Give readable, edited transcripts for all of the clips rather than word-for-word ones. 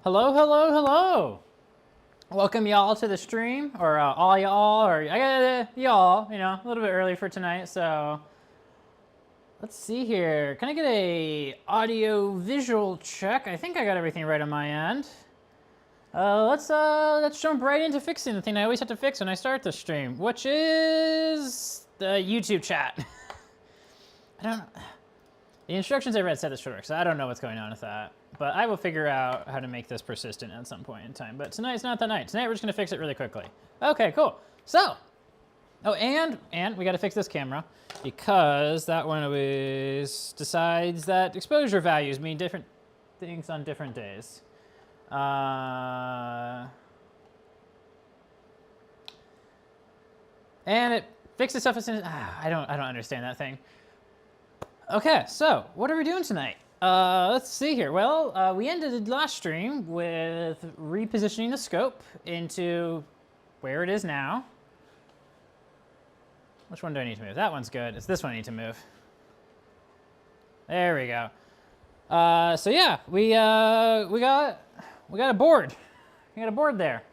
Hello, hello, hello. Welcome y'all to the stream, or all y'all, or I got y'all, you know, a little bit early for tonight, so let's see here. Can I get a audio visual check? I think I got everything right on my end. Let's jump right into fixing the thing I always have to fix when I start the stream, which is the YouTube chat. The instructions I read said this should work, so I don't know what's going on with that. But I will figure out how to make this persistent at some point in time. But tonight's not the night. Tonight we're just gonna fix it really quickly. Okay, cool. So, oh, and we gotta fix this camera because that one always decides that exposure values mean different things on different days. And it fixes stuff as soon as, I don't understand that thing. Okay, so what are we doing tonight? Let's see here. Well, we ended the last stream with repositioning the scope into where it is now. Which one do I need to move? That one's good. It's this one I need to move. There we go. So yeah, we got a board. We got a board there.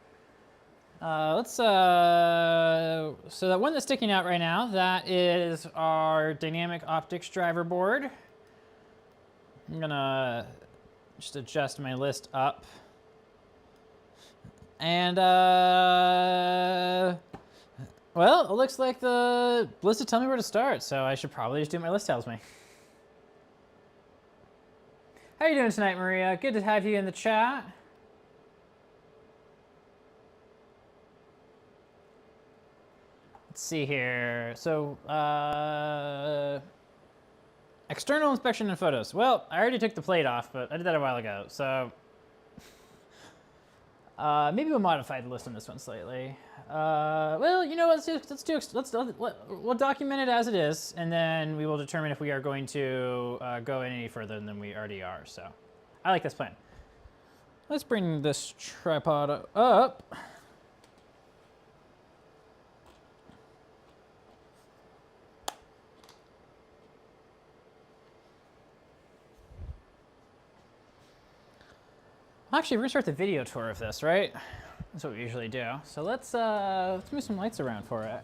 So that one that's sticking out right now, that is our dynamic optics driver board. I'm gonna just adjust my list up. And, well, it looks like the list will tell me where to start, so I should probably just do what my list tells me. How are you doing tonight, Maria? Good to have you in the chat. Let's see here. So, external inspection and photos. Well, I already took the plate off, but I did that a while ago. So, Maybe we'll modify the list on this one slightly. Well, you know, we'll document it as it is, and then we will determine if we are going to go any further than we already are. So, I like this plan. Let's bring this tripod up. Actually, we're gonna start the video tour of this, right? That's what we usually do. So let's move some lights around for it.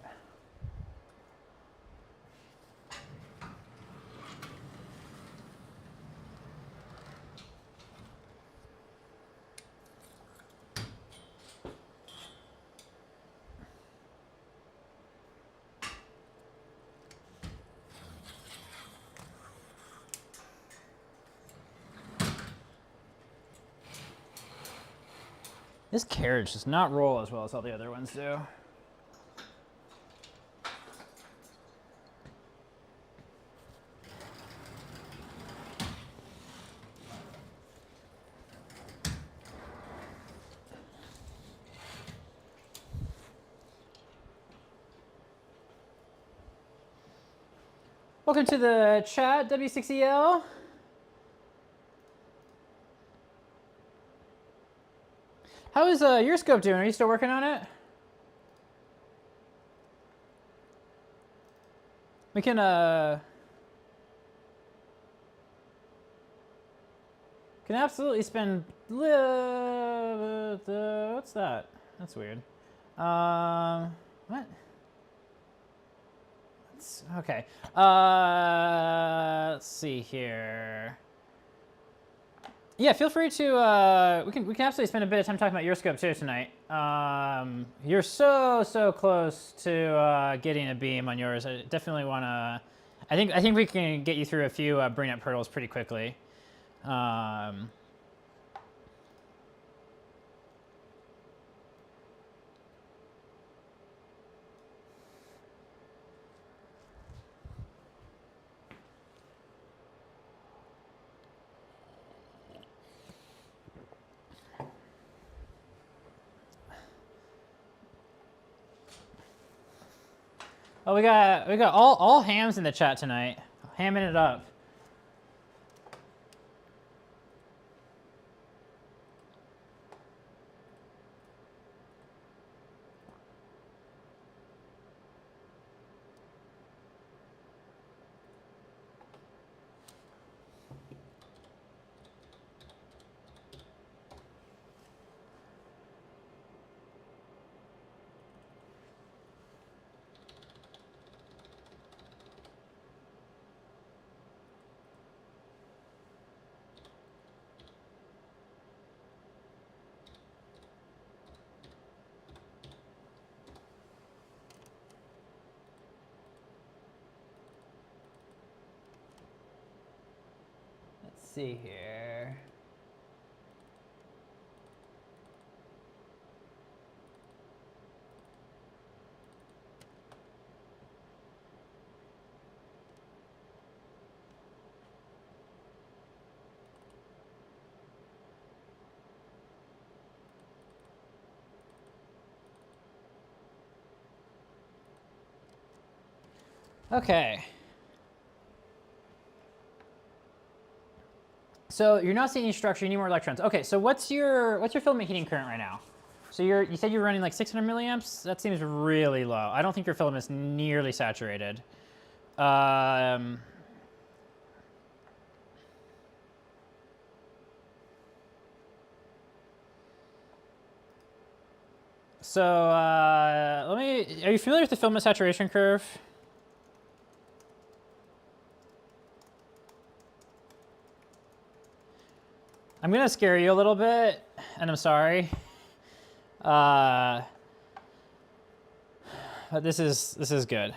This carriage does not roll as well as all the other ones do. Welcome to the chat, W6EL. How is your scope doing? Are you still working on it? We can absolutely spend what's that? That's weird. What? Okay. Let's see here. Yeah, feel free to. We can absolutely spend a bit of time talking about your scope too tonight. You're so close to getting a beam on yours. I definitely want to. I think we can get you through a few Bringup hurdles pretty quickly. Oh, we got all hams in the chat tonight, hamming it up. See here. Okay. So you're not seeing any structure, you need more electrons. Okay, so what's your filament heating current right now? So you said you're running like 600 milliamps? That seems really low. I don't think your filament's nearly saturated. So are you familiar with the filament saturation curve? I'm gonna scare you a little bit, and I'm sorry. But this is good.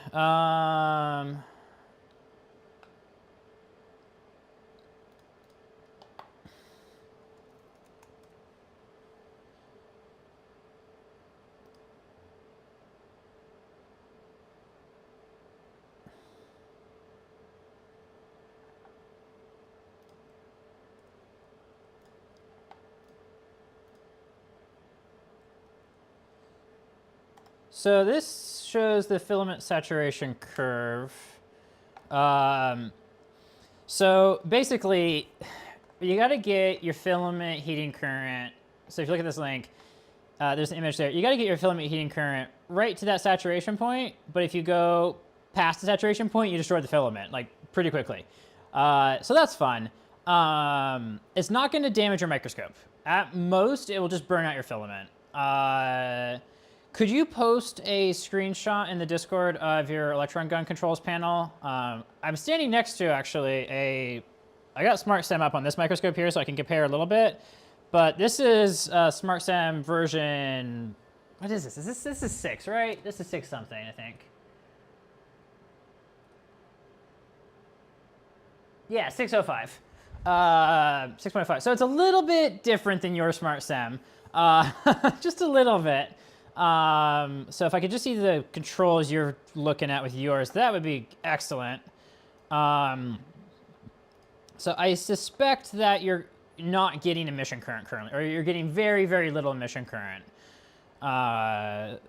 So this shows the filament saturation curve. So basically, you got to get your filament heating current. So if you look at this link, there's an image there. You got to get your filament heating current right to that saturation point. But if you go past the saturation point, you destroy the filament like pretty quickly. So that's fun. It's not going to damage your microscope. At most, it will just burn out your filament. Could you post a screenshot in the Discord of your Electron gun controls panel? I'm standing next to actually I got SmartSem up on this microscope here so I can compare a little bit. But this is SmartSem version, what is this? This is 6, right? This is 6 something, I think. Yeah, 605. 6.5. So it's a little bit different than your SmartSem. Just a little bit. So if I could just see the controls you're looking at with yours, that would be excellent. So I suspect that you're not getting emission current currently, or you're getting very, very little emission current.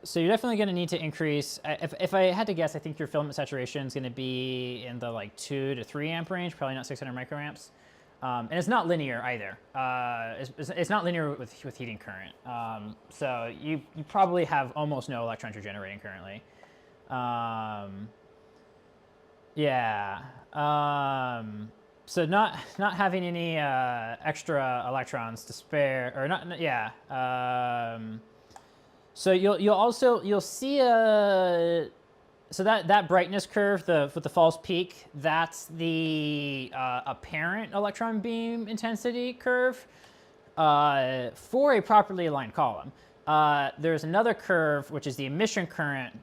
So you're definitely going to need to increase. If I had to guess, I think your filament saturation is going to be in the like 2 to 3 amp range, probably not 600 microamps. And it's not linear either. It's not linear with heating current. So you probably have almost no electrons you're generating currently. Yeah. So not having any extra electrons to spare, or not. Yeah. So you'll see a. So that brightness curve, with the false peak, that's the apparent electron beam intensity curve for a properly aligned column. There's another curve, which is the emission current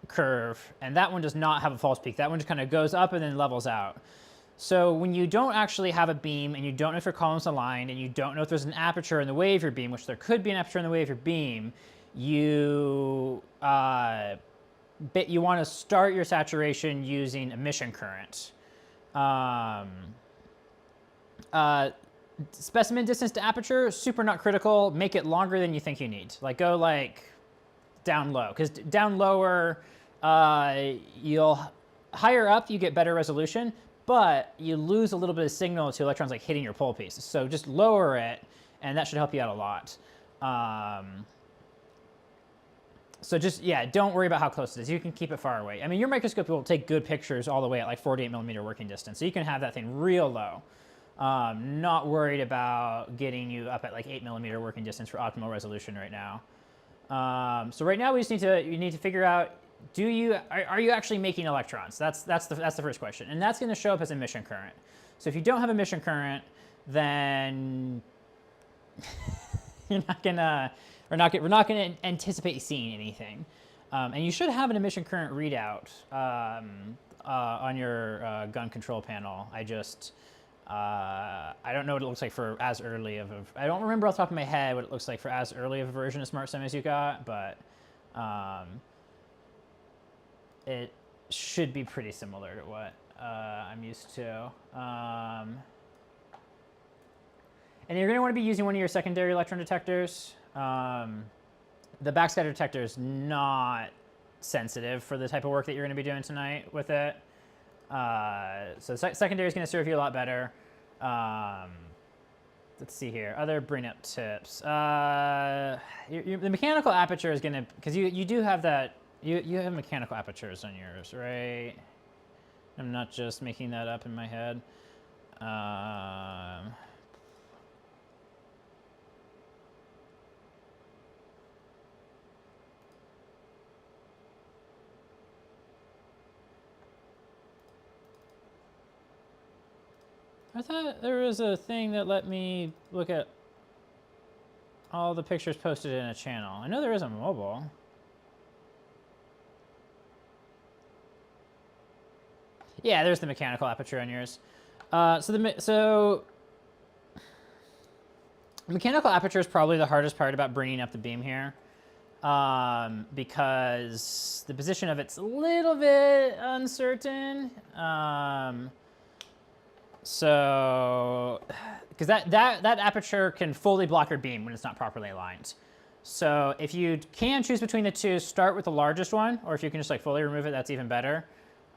curve, and that one does not have a false peak. That one just kind of goes up and then levels out. So when you don't actually have a beam, and you don't know if your column's aligned, and you don't know if there's an aperture in the way of your beam, which there could be an aperture in the way of your beam, you want to start your saturation using emission current. Specimen distance to aperture, super not critical. Make it longer than you think you need. Like go like down low, because down lower, you'll higher up you get better resolution, but you lose a little bit of signal to electrons like hitting your pole piece. So just lower it, and that should help you out a lot. So just, yeah, don't worry about how close it is. You can keep it far away. I mean, your microscope will take good pictures all the way at like 48 millimeter working distance. So you can have that thing real low. Not worried about getting you up at like 8 millimeter working distance for optimal resolution right now. So right now we just need to figure out, are you actually making electrons? That's the first question. And that's gonna show up as emission current. So if you don't have emission current, then we're not going to anticipate seeing anything. And you should have an emission current readout on your gun control panel. I don't know what it looks like for as early of a, I don't remember off the top of my head what it looks like for as early of a version of SmartSem as you got, but it should be pretty similar to what I'm used to. And you're going to want to be using one of your secondary electron detectors. The backscatter detector is not sensitive for the type of work that you're going to be doing tonight with it. So secondary is going to serve you a lot better. Let's see here, other Bringup tips. The mechanical aperture is going to, because you do have that, you have mechanical apertures on yours, right? I'm not just making that up in my head. I thought there was a thing that let me look at all the pictures posted in a channel. I know there is on mobile. Yeah, there's the mechanical aperture on yours. So mechanical aperture is probably the hardest part about bringing up the beam here, because the position of it's a little bit uncertain. So, because that aperture can fully block your beam when it's not properly aligned. So if you can choose between the two, start with the largest one, or if you can just like fully remove it, that's even better.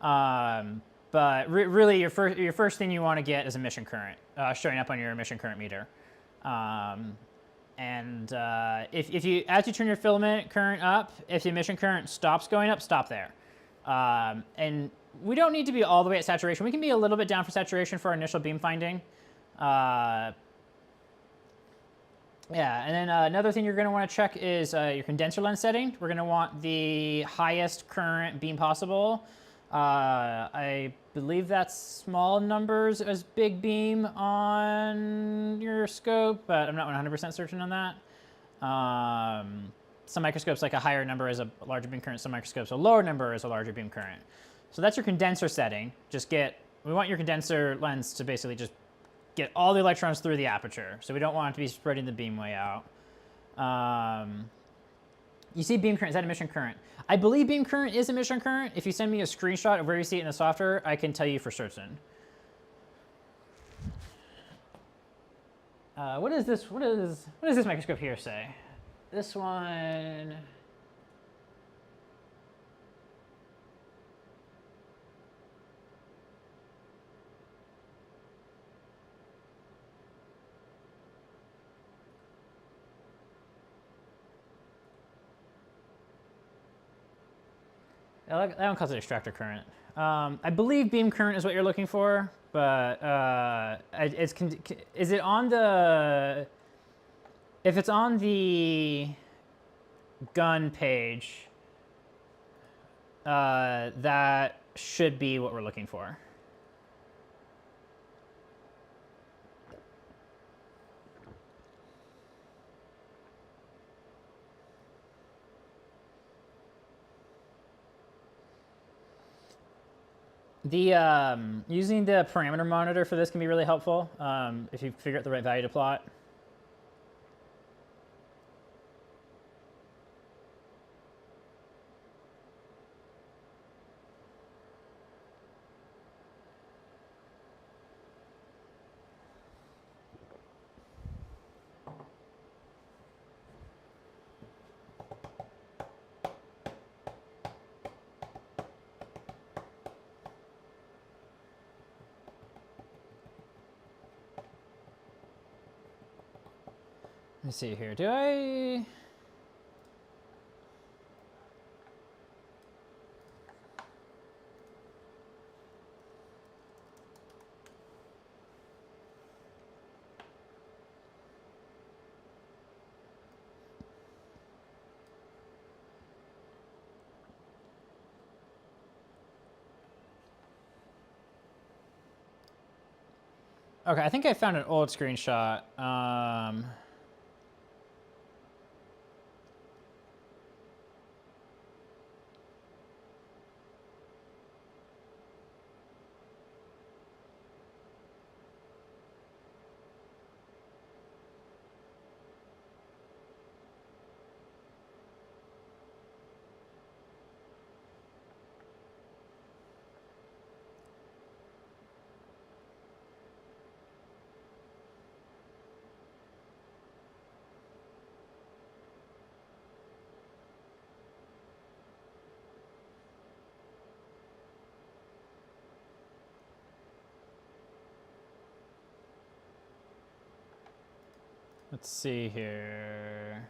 But really, your first thing you want to get is emission current showing up on your emission current meter. If you, as you turn your filament current up, if the emission current stops going up, stop there. And we don't need to be all the way at saturation. We can be a little bit down for saturation for our initial beam finding. Yeah, and then another thing you're going to want to check is your condenser lens setting. We're going to want the highest current beam possible. I believe that's small numbers as big beam on your scope, but I'm not 100% certain on that. Some microscopes like a higher number is a larger beam current, some microscopes a lower number is a larger beam current. So that's your condenser setting. We want your condenser lens to basically just get all the electrons through the aperture. So we don't want it to be spreading the beam way out. You see beam current, is that emission current? I believe beam current is emission current. If you send me a screenshot of where you see it in the software, I can tell you for certain. What does this microscope here say? This one. That one calls it extractor current. I believe beam current is what you're looking for, but is it on the? If it's on the gun page, that should be what we're looking for. Using the parameter monitor for this can be really helpful if you figure out the right value to plot. Let's see here. Do I? Okay, I think I found an old screenshot. Let's see here.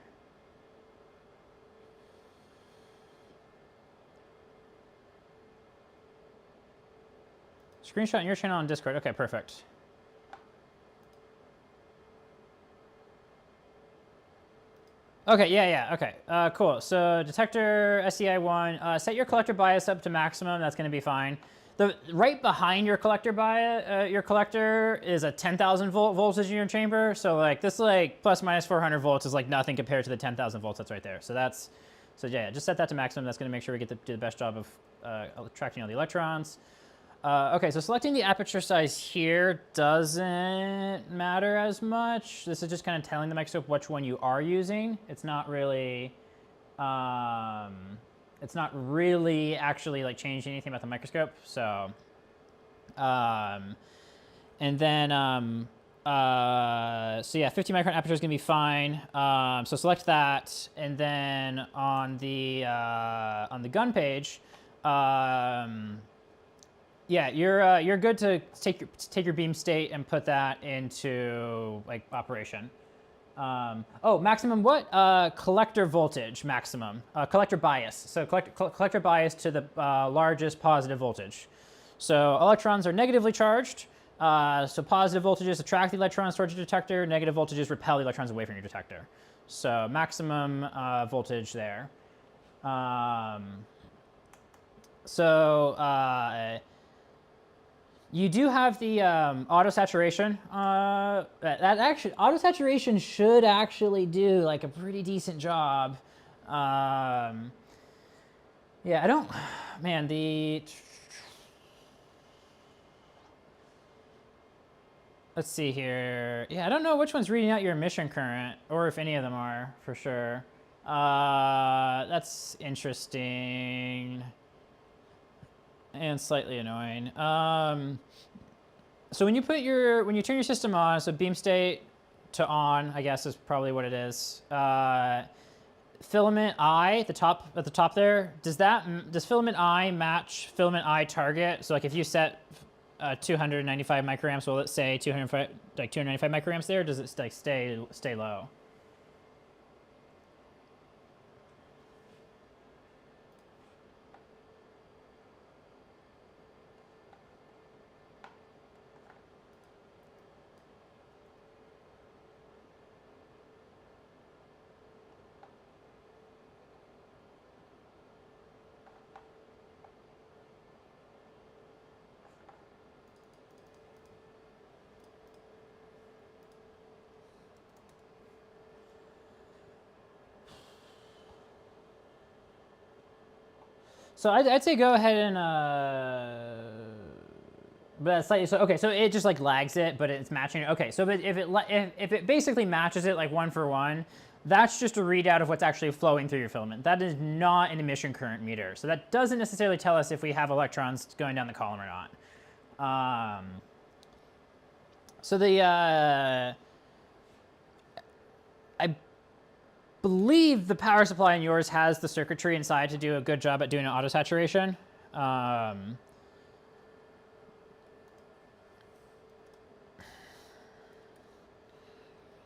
Screenshot in your channel on Discord. Okay, perfect. Okay, yeah, okay. Cool. So detector SEI1, set your collector bias up to maximum. That's going to be fine. Right behind your collector bias, your collector is a 10,000 volt voltage in your chamber. So like this, like plus minus 400 volts is like nothing compared to the 10,000 volts that's right there. So yeah, just set that to maximum. That's going to make sure we get do the best job of attracting all the electrons. Okay, so selecting the aperture size here doesn't matter as much. This is just kind of telling the microscope which one you are using. It's not really, actually like changing anything about the microscope. So, and then So yeah, 50 micron aperture is gonna be fine. So select that, and then on the gun page, yeah, you're good to take your beam state and put that into like operation. Oh, maximum what? Collector voltage maximum. Collector bias. So collector bias to the largest positive voltage. So electrons are negatively charged. So positive voltages attract the electrons towards your detector. Negative voltages repel the electrons away from your detector. So maximum voltage there. You do have the auto saturation. That actually auto saturation should actually do like a pretty decent job. Yeah, I don't. Man, let's see here. Yeah, I don't know which one's reading out your emission current, or if any of them are for sure. That's interesting. And slightly annoying. So when you turn your system on, so beam state to on, I guess is probably what it is. Filament I, at the top there, does filament I match filament I target? So like if you set 295 microamps, will it say 295 microamps there? Or does it like stay low? So I'd say go ahead and, but it's like, so okay, so it just like lags it, but it's matching it. Okay, so but if it basically matches it like 1 for 1, that's just a readout of what's actually flowing through your filament. That is not an emission current meter. So that doesn't necessarily tell us if we have electrons going down the column or not. So I believe the power supply in yours has the circuitry inside to do a good job at doing an auto saturation.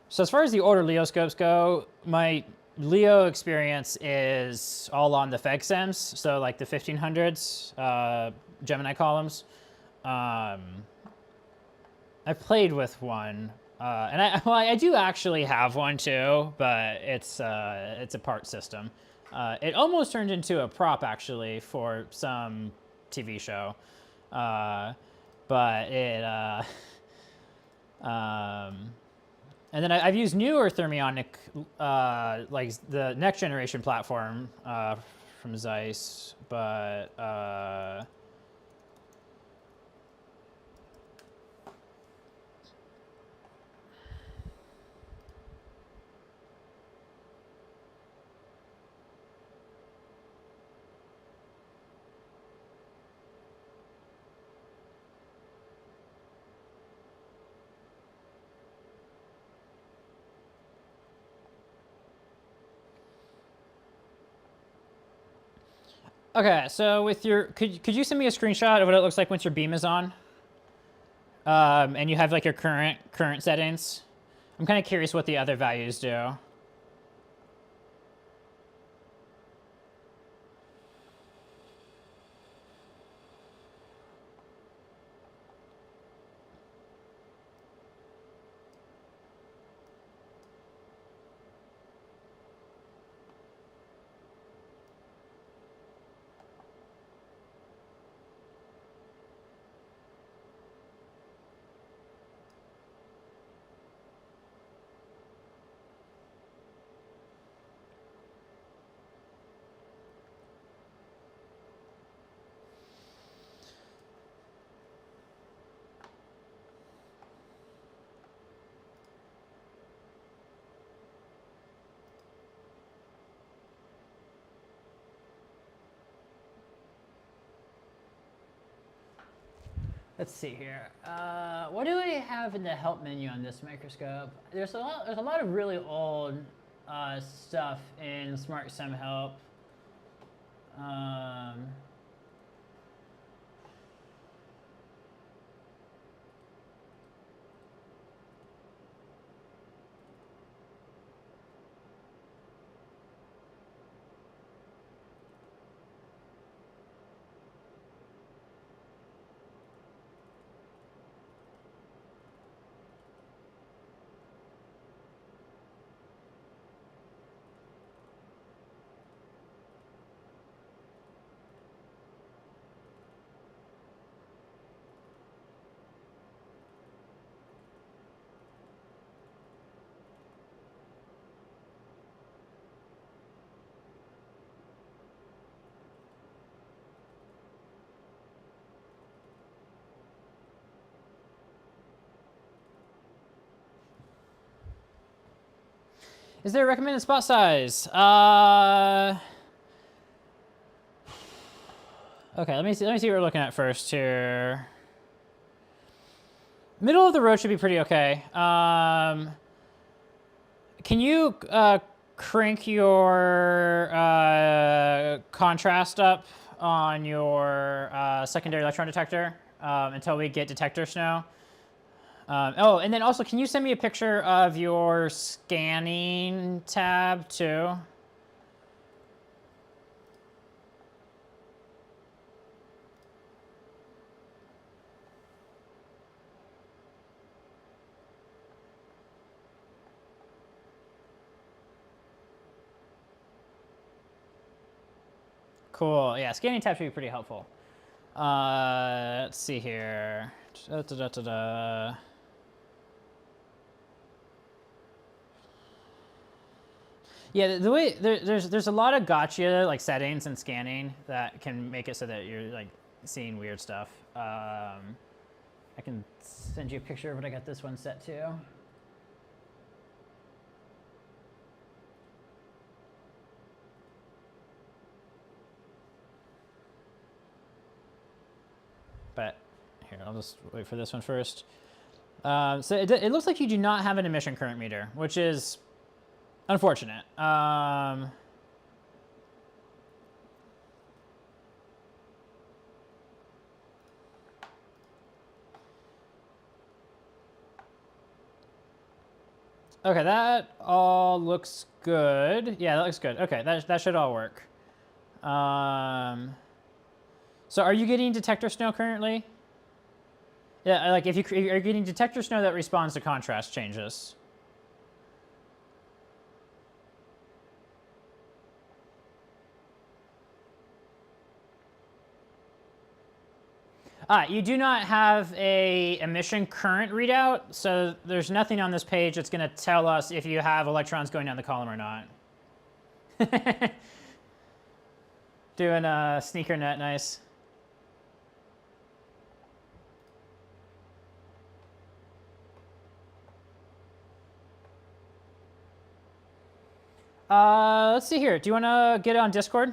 So as far as the older Leo scopes go, my Leo experience is all on the FEGSIMs, so like the 1500s, Gemini columns. I played with one, and I do actually have one too, but it's a part system. It almost turned into a prop actually for some TV show, but it. And then I've used newer thermionic, like the next generation platform from Zeiss, but okay, so with your, could you send me a screenshot of what it looks like once your beam is on? And you have like your current settings. I'm kind of curious what the other values do. Let's see here. What do we have in the help menu on this microscope? There's a lot of really old stuff in Smart Sim Help. Is there a recommended spot size? Okay, let me see what we're looking at first here. Middle of the road should be pretty okay. Can you crank your contrast up on your secondary electron detector until we get detector snow? Oh, and then also, can you send me a picture of your scanning tab too? Cool. Yeah, scanning tab should be pretty helpful. Let's see here. Yeah, the way there's a lot of gotcha like settings and scanning that can make it so that you're like seeing weird stuff. I can send you a picture of what I got this one set to. But here, I'll just wait for this one first. So it looks like you do not have an emission current meter, which is unfortunate. Okay, that all looks good. Yeah, that looks good. Okay, that should all work. So are you getting detector snow currently? Yeah, like if you're getting detector snow that responds to contrast changes. You do not have a emission current readout, so there's nothing on this page that's going to tell us if you have electrons going down the column or not. Doing a sneaker net, nice. Let's see here. Do you want to get it on Discord?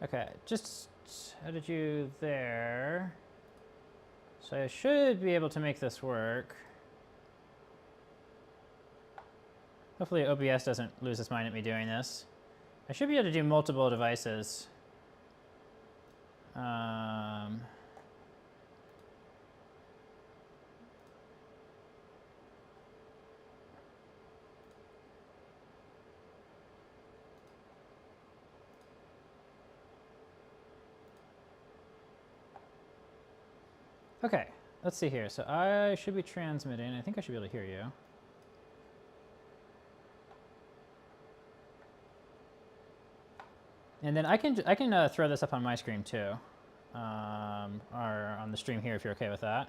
Okay, just added you there. So I should be able to make this work. Hopefully OBS doesn't lose its mind at me doing this. I should be able to do multiple devices. Okay, let's see here. So I should be transmitting. I think I should be able to hear you. And then I can throw this up on my screen too, or on the stream here if you're okay with that.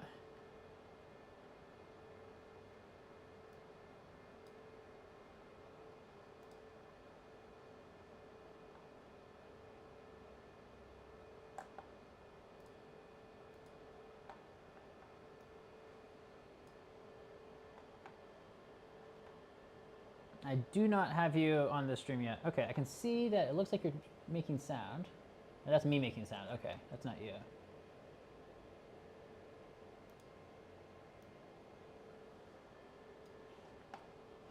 I do not have you on the stream yet. Okay, I can see that it looks like you're making sound. Oh, that's me making sound. Okay, that's not you.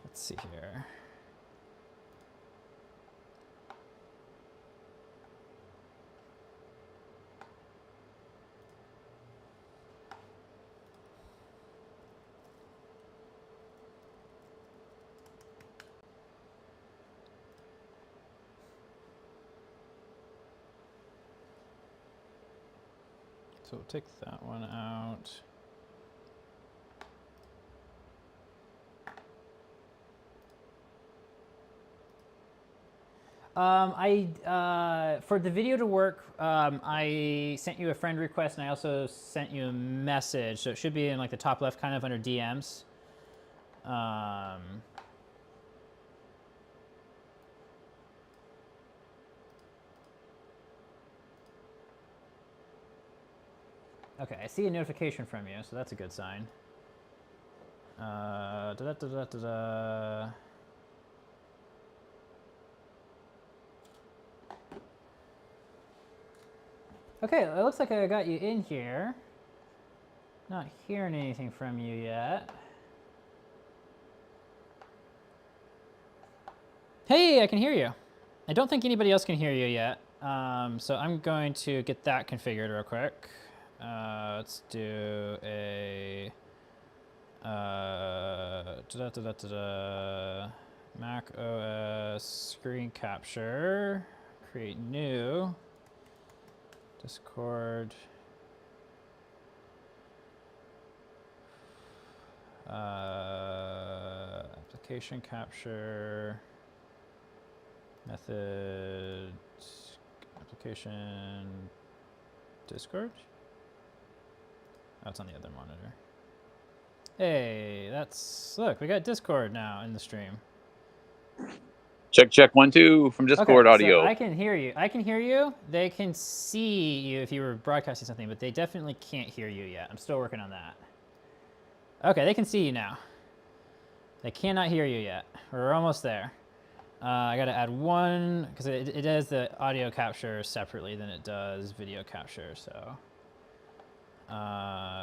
Let's see here. So we'll take that one out. For the video to work, I sent you a friend request and I also sent you a message. So it should be in like the top left, kind of under DMs. Okay, I see a notification from you, so that's a good sign. Okay, it looks like I got you in here. Not hearing anything from you yet. Hey, I can hear you. I don't think anybody else can hear you yet. So I'm going to get that configured real quick. Let's do a Mac OS screen capture, create new, Discord, application capture, method, application, Discord? Oh, it's on the other monitor. Hey, look, we got Discord now in the stream. Check, check, 1, 2 from Discord okay, audio. So I can hear you. I can hear you. They can see you if you were broadcasting something, but they definitely can't hear you yet. I'm still working on that. Okay, they can see you now. They cannot hear you yet. We're almost there. I got to add one, because it does the audio capture separately than it does video capture, so.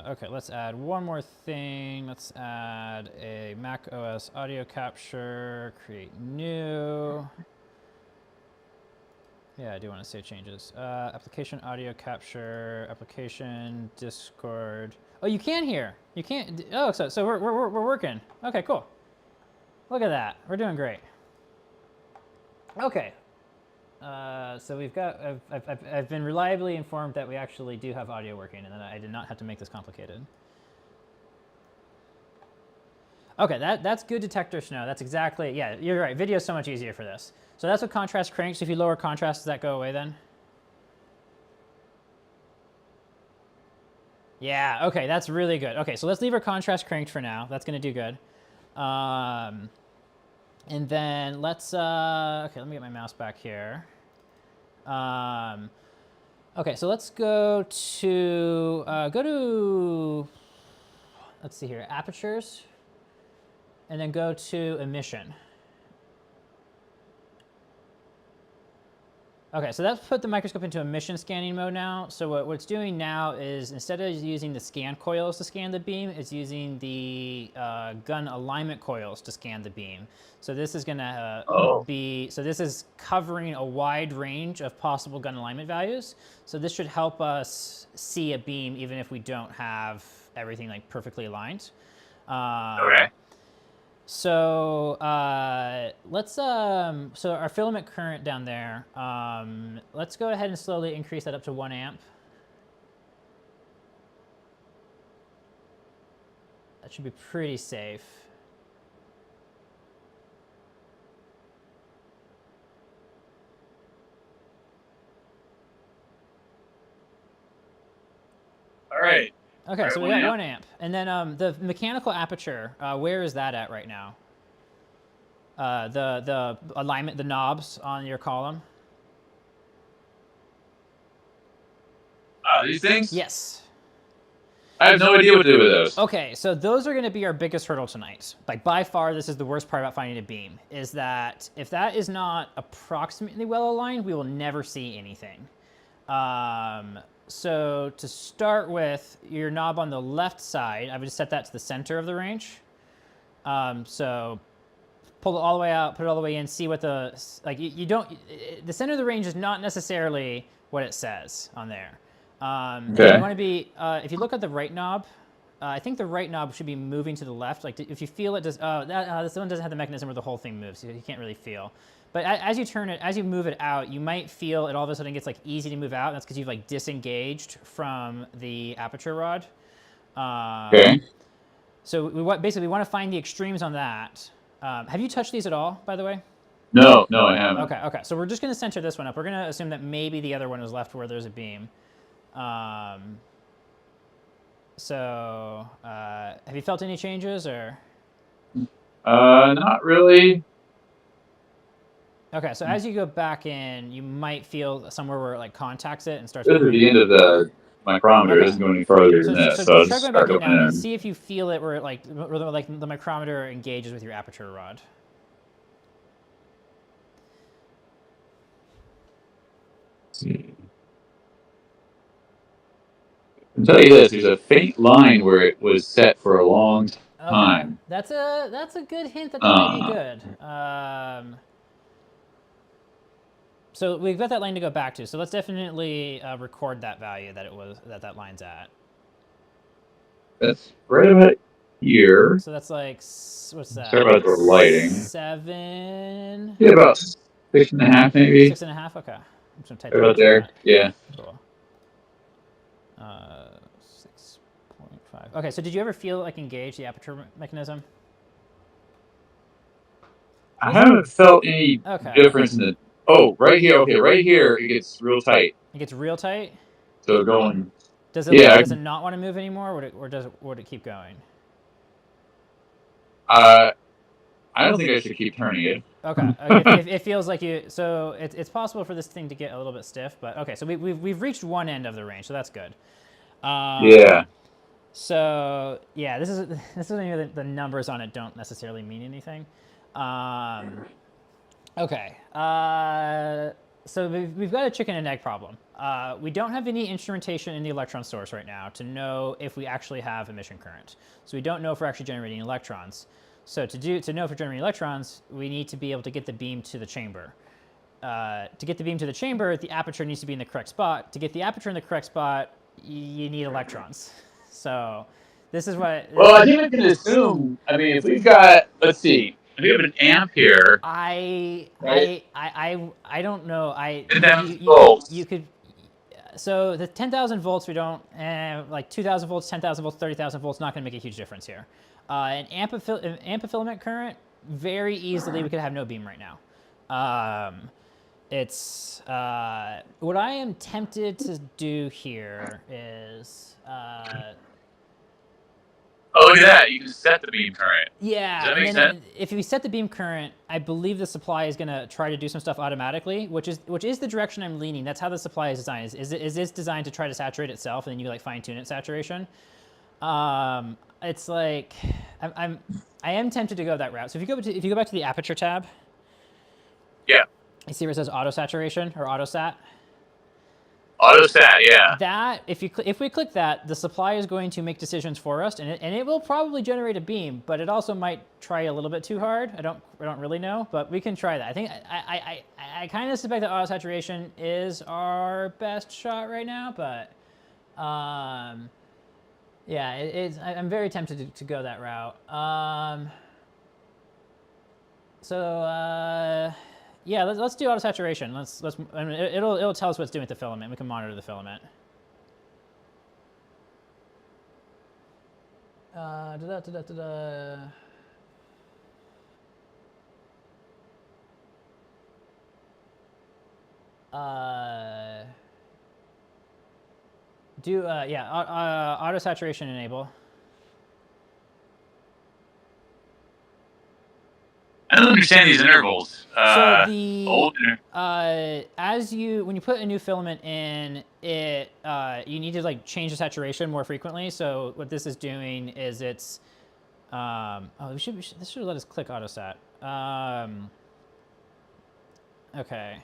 Okay, let's add one more thing. Let's add a Mac OS audio capture, create new. Yeah, I do want to save changes. Application audio capture, application Discord. Oh, you can hear. You can't. Oh, so we're working. Okay, cool. Look at that. We're doing great. Okay. So we've got. I've been reliably informed that we actually do have audio working, and that I did not have to make this complicated. Okay, that's good detector snow. That's exactly, yeah, you're right. Video is so much easier for this. So that's what contrast cranks. If you lower contrast, does that go away then? Yeah, okay, that's really good. Okay, so let's leave our contrast cranked for now. That's gonna do good. And then let's, okay, let me get my mouse back here. Okay, so let's go to, let's see here, apertures, and then go to emission. Okay, so that's put the microscope into emission scanning mode now. So what it's doing now is, instead of using the scan coils to scan the beam, it's using the gun alignment coils to scan the beam. So this is gonna so this is covering a wide range of possible gun alignment values. So this should help us see a beam even if we don't have everything like perfectly aligned. Okay. So let's, so our filament current down there, let's go ahead and slowly increase that up to 1 amp. That should be pretty safe. Okay, so we 1 got amp. 1 amp. And then the mechanical aperture, where is that at right now? The alignment, the knobs on your column? These things? Yes. I have no idea what to do with those. Okay, so those are going to be our biggest hurdle tonight. Like by far, this is the worst part about finding a beam, is that if that is not approximately well aligned, we will never see anything. So to start with, your knob on the left side, I would just set that to the center of the range. So pull it all the way out, put it all the way in, see what the, like you don't, the center of the range is not necessarily what it says on there. Okay. You want to be, if you look at the right knob, I think the right knob should be moving to the left. Like if you feel it does, this one doesn't have the mechanism where the whole thing moves, so you can't really feel. But as you turn it, as you move it out, you might feel it all of a sudden gets like easy to move out. That's because you've like disengaged from the aperture rod. Okay. So basically we want to find the extremes on that. Have you touched these at all, by the way? No, I haven't. Okay. So we're just going to center this one up. We're going to assume that maybe the other one was left where there's a beam. So have you felt any changes or? Not really. Okay, so as you go back in, you might feel somewhere where it like contacts it and starts This is moving. the end of the micrometer. It doesn't go any further than this, so I'll try just going back start in going now and in. see if you feel it where it like the micrometer engages with your aperture rod. Let's see. I can tell you this: there's a faint line where it was set for a long time. That's a good hint that might be good. So we've got that line to go back to. So let's definitely record that value that line's at. That's right about here. So that's like, what's that? Sorry about the lighting. 7. Yeah, about 6.5 maybe. 6.5. Okay. I'm just gonna type Right that about in there. chat. Yeah. Cool. 6.5. Okay. So did you ever feel like engage the aperture mechanism? I haven't felt any difference in the. Oh, right here. Okay, right here it gets real tight. It gets real tight. So going. Does it? Yeah. Does it not want to move anymore, would it keep going? I don't think I should keep turning it. Okay. It feels like you. So it's possible for this thing to get a little bit stiff, but okay. So we've reached one end of the range, so that's good. Yeah. So yeah, this is the numbers on it don't necessarily mean anything. Okay. So we've got a chicken and egg problem. We don't have any instrumentation in the electron source right now to know if we actually have emission current. So we don't know if we're actually generating electrons. So to know if we're generating electrons, we need to be able to get the beam to the chamber. To get the beam to the chamber, the aperture needs to be in the correct spot. To get the aperture in the correct spot, you need electrons. So this is what. Well, I think I can assume. I mean, if we've got, let's see, if we have an amp here. I don't know. 10,000 volts. You could. So the 10,000 volts, we don't like 2,000 volts, 10,000 volts, 30,000 volts. Not going to make a huge difference here. An amp of filament current, very easily we could have no beam right now. It's what I am tempted to do here is. Oh, look at that! You can set the beam current. Yeah, Does that make sense? if we set the beam current, I believe the supply is going to try to do some stuff automatically, which is the direction I'm leaning. That's how the supply is designed. Is this designed to try to saturate itself, and then you like fine tune its saturation? It's like I am tempted to go that route. So if you go back to the aperture tab, Yeah. you see where it says auto saturation or auto sat. Autostat, yeah. That if we click that, the supply is going to make decisions for us, and it will probably generate a beam, but it also might try a little bit too hard. I don't really know, but we can try that. I think I kind of suspect that auto saturation is our best shot right now, but yeah, I'm very tempted to go that route. Yeah, let's do auto saturation. I mean, it'll tell us what it's doing with the filament. We can monitor the filament. Do yeah, auto saturation enable. I don't understand these intervals. So the Old. when you put a new filament in, it you need to like change the saturation more frequently. So what this is doing is it's oh this should let us click autosat. Okay,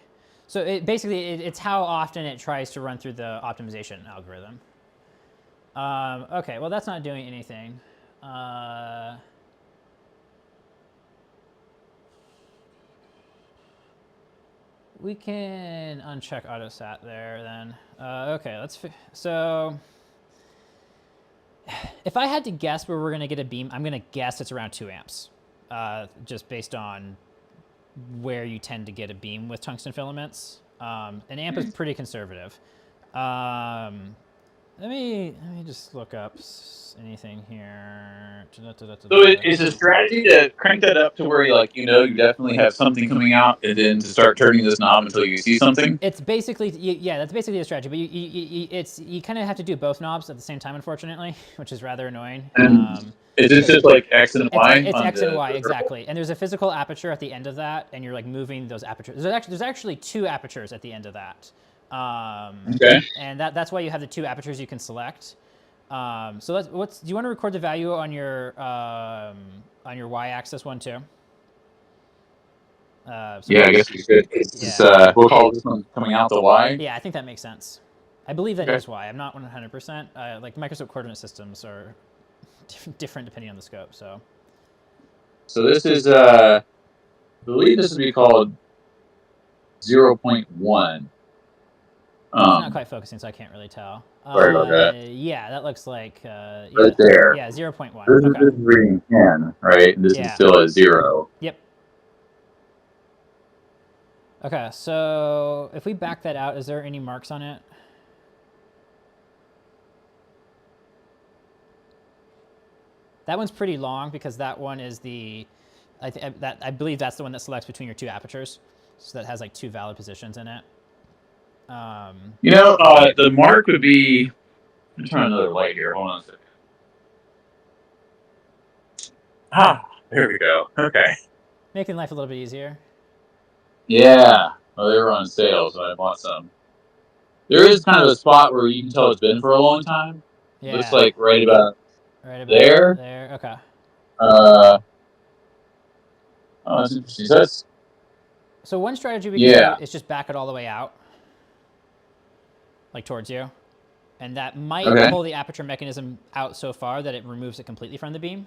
so it basically it's how often it tries to run through the optimization algorithm. Okay, well that's not doing anything. We can uncheck autosat there then. Okay, so if I had to guess where we're gonna get a beam, I'm gonna guess it's around 2 amps, just based on where you tend to get a beam with tungsten filaments. An amp is pretty conservative. Let me just look up anything here. So it's a strategy to crank that up to where you definitely have something coming out, and then to start turning this knob until you see something. It's basically yeah, that's basically the strategy. But you kind of have to do both knobs at the same time, unfortunately, which is rather annoying. Is this just like X and Y? It's X and Y exactly, and there's a physical aperture at the end of that, and you're like moving those apertures. There's actually 2 apertures at the end of that. Okay. And that's why you have the 2 apertures you can select. So do you want to record the value on your y-axis one too? Yeah, I guess we could. We'll call this one coming out the Y. Yeah, I think that makes sense. I believe that is Y. I'm not 100%. Like microscope coordinate systems are different depending on the scope. So this is, I believe this would be called 0.1. It's not quite focusing, so I can't really tell. Sorry about that. Yeah, that looks like right there. Yeah, 0.1. This is reading 10, right? And this is still at 0. Yep. Okay, so if we back that out, is there any marks on it? That one's pretty long because that one is I believe that's the one that selects between your 2 apertures. So that has like 2 valid positions in it. The mark would be. I'm trying another light here. Hold on a second. There we go. Okay. Making life a little bit easier. Yeah. Well, they were on sale, so I bought some. There is kind of a spot where you can tell it's been for a long time. Yeah. Looks like right about there. There. Okay. Oh, that's interesting. So one strategy we can do is just back it all the way out, like towards you, and that might pull the aperture mechanism out so far that it removes it completely from the beam.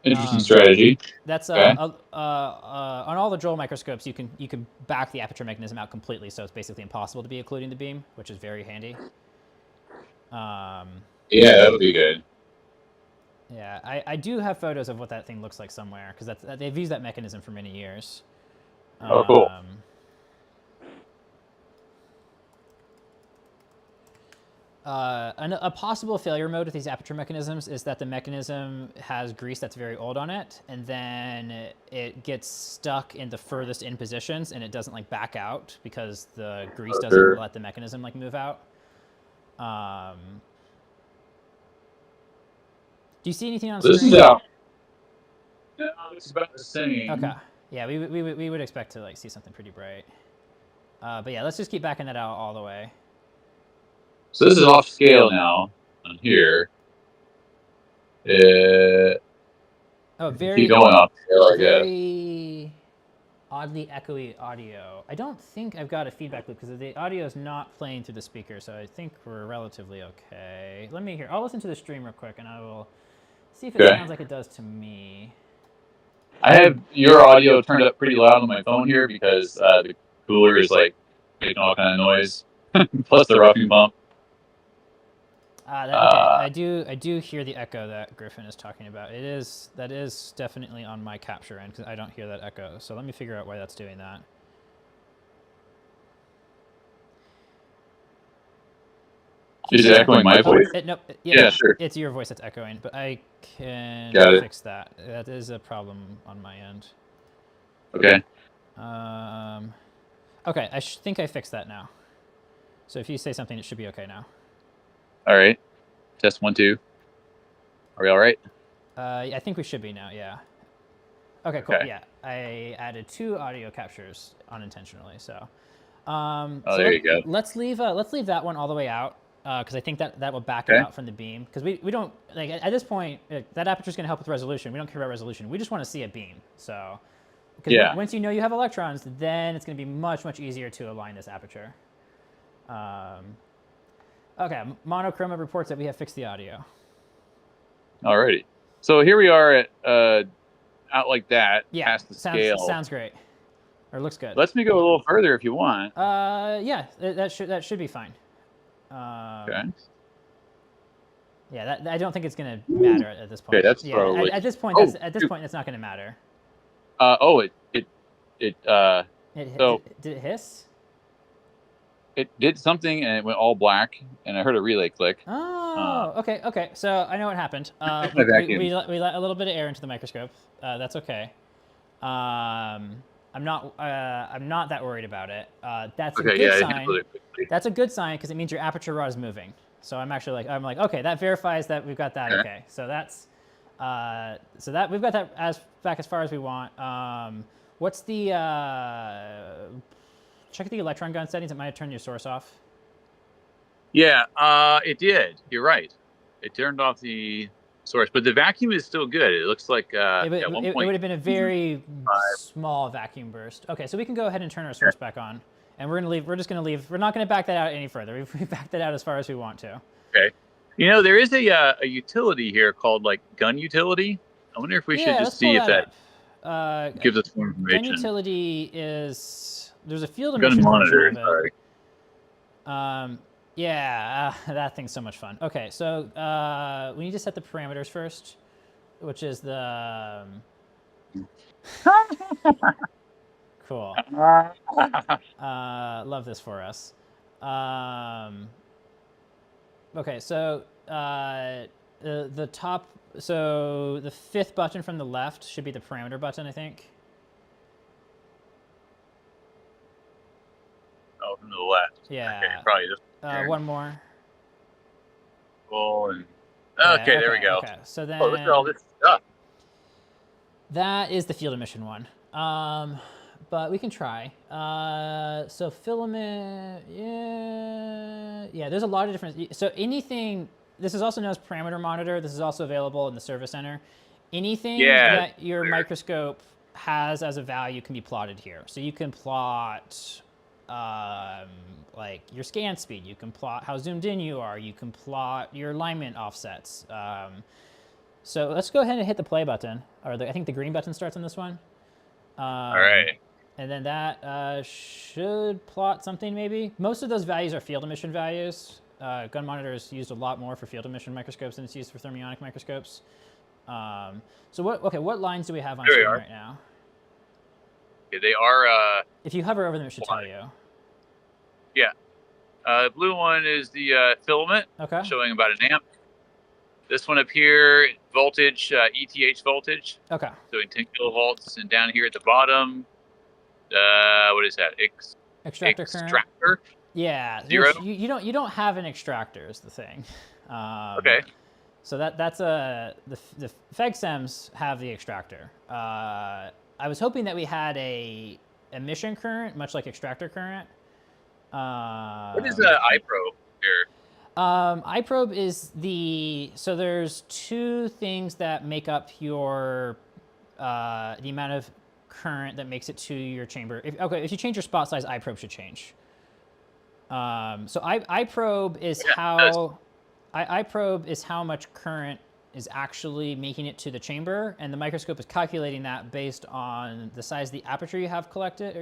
Interesting strategy. That's on all the Joule microscopes. You can back the aperture mechanism out completely, so it's basically impossible to be occluding the beam, which is very handy. Yeah, that would be good. Yeah, I do have photos of what that thing looks like somewhere because they've used that mechanism for many years. Oh, cool. A possible failure mode with these aperture mechanisms is that the mechanism has grease that's very old on it, and then it gets stuck in the furthest in positions, and it doesn't like back out because the grease doesn't let the mechanism like move out. Do you see anything on screen? This is out. No, it's about the same. Okay. Yeah, we would expect to like see something pretty bright. But yeah, let's just keep backing that out all the way. So this is off scale now on here. Very keep going off scale, I guess. Very oddly echoey audio. I don't think I've got a feedback loop because the audio is not playing through the speaker, so I think we're relatively okay. Let me hear. I'll listen to the stream real quick, and I will see if it sounds like it does to me. I have your audio turned up pretty loud on my phone here because the cooler is like making all kind of noise, plus the roughing pump. Okay. I do hear the echo that Griffin is talking about. That is definitely on my capture end because I don't hear that echo. So let me figure out why that's doing that. Is it echoing my voice? Nope. Yeah, sure. It's your voice that's echoing, but I can fix that. That is a problem on my end. Okay. Okay, I think I fixed that now. So if you say something, it should be okay now. All right. Test 1, 2. Are we all right? I think we should be now, yeah. Okay, cool, yeah. I added 2 audio captures unintentionally, so. Oh, So there you go. let's leave that one all the way out, because I think that will back it out from the beam. Because we don't, like, at this point, that aperture is going to help with resolution. We don't care about resolution. We just want to see a beam, so. Because once you know you have electrons, then it's going to be much, much easier to align this aperture. Okay, Monochroma reports that we have fixed the audio. Alrighty. So here we are at out like that, past the scale. Sounds great. Or looks good. Lets me go a little further if you want. Yeah, that should be fine. Okay. Yeah, I don't think it's gonna matter at this point. Okay, that's probably. At this point, that's not gonna matter. Did it hiss? It did something and it went all black, and I heard a relay click. Oh, okay. So I know what happened. We let a little bit of air into the microscope. That's okay. I'm not that worried about it. That's a good sign. That's a good sign because it means your aperture rod is moving. So I'm like, okay, that verifies that we've got that. Okay, so that's so that we've got that back as far as we want. What's the check the electron gun settings? It might have turned your source off. Yeah, it did. You're right. It turned off the source, but the vacuum is still good. It looks like it would have been a very small vacuum burst. Okay, so we can go ahead and turn our source back on, and we're gonna leave. We're just gonna leave. We're not gonna back that out any further. We've backed that out as far as we want to. Okay. You know, there is a utility here called like gun utility. I wonder if we should just see if that gives us more information. Gun utility is there's a field gun emission monitor. version of it. Yeah, that thing's so much fun. Okay, so we need to set the parameters first, which is the cool. Love this for us. Okay, so the top, so the 5th button from the left should be the parameter button, I think. Oh, from the left. Yeah. Okay, probably just. One more. Cool. And okay, there we go. Okay, so then. Oh, look at all this stuff. That is the field emission one. But we can try. So filament, yeah. There's a lot of different. So anything. This is also known as parameter monitor. This is also available in the service center. Anything that your microscope has as a value can be plotted here. So you can plot. Like your scan speed, you can plot how zoomed in you are, you can plot your alignment offsets. So let's go ahead and hit the play button, or I think the green button starts on this one. All right. And then that should plot something maybe. Most of those values are field emission values. Gun monitor is used a lot more for field emission microscopes than it's used for thermionic microscopes. So what lines do we have on screen right now? Yeah, they are. If you hover over them, it should tell you. Yeah. The blue one is the filament, showing about an amp. This one up here, voltage, ETH voltage. Okay. So in 10 kilovolts, and down here at the bottom, what is that? Extractor current. Yeah. 0. You don't have an extractor is the thing. Okay. So that's the FEGSEMs have the extractor. I was hoping that we had a emission current, much like extractor current. What is the iProbe here? iProbe is so there's 2 things that make up your, the amount of current that makes it to your chamber. If you change your spot size, iProbe should change. So iProbe is iProbe is how much current is actually making it to the chamber, and the microscope is calculating that based on the size of the aperture you have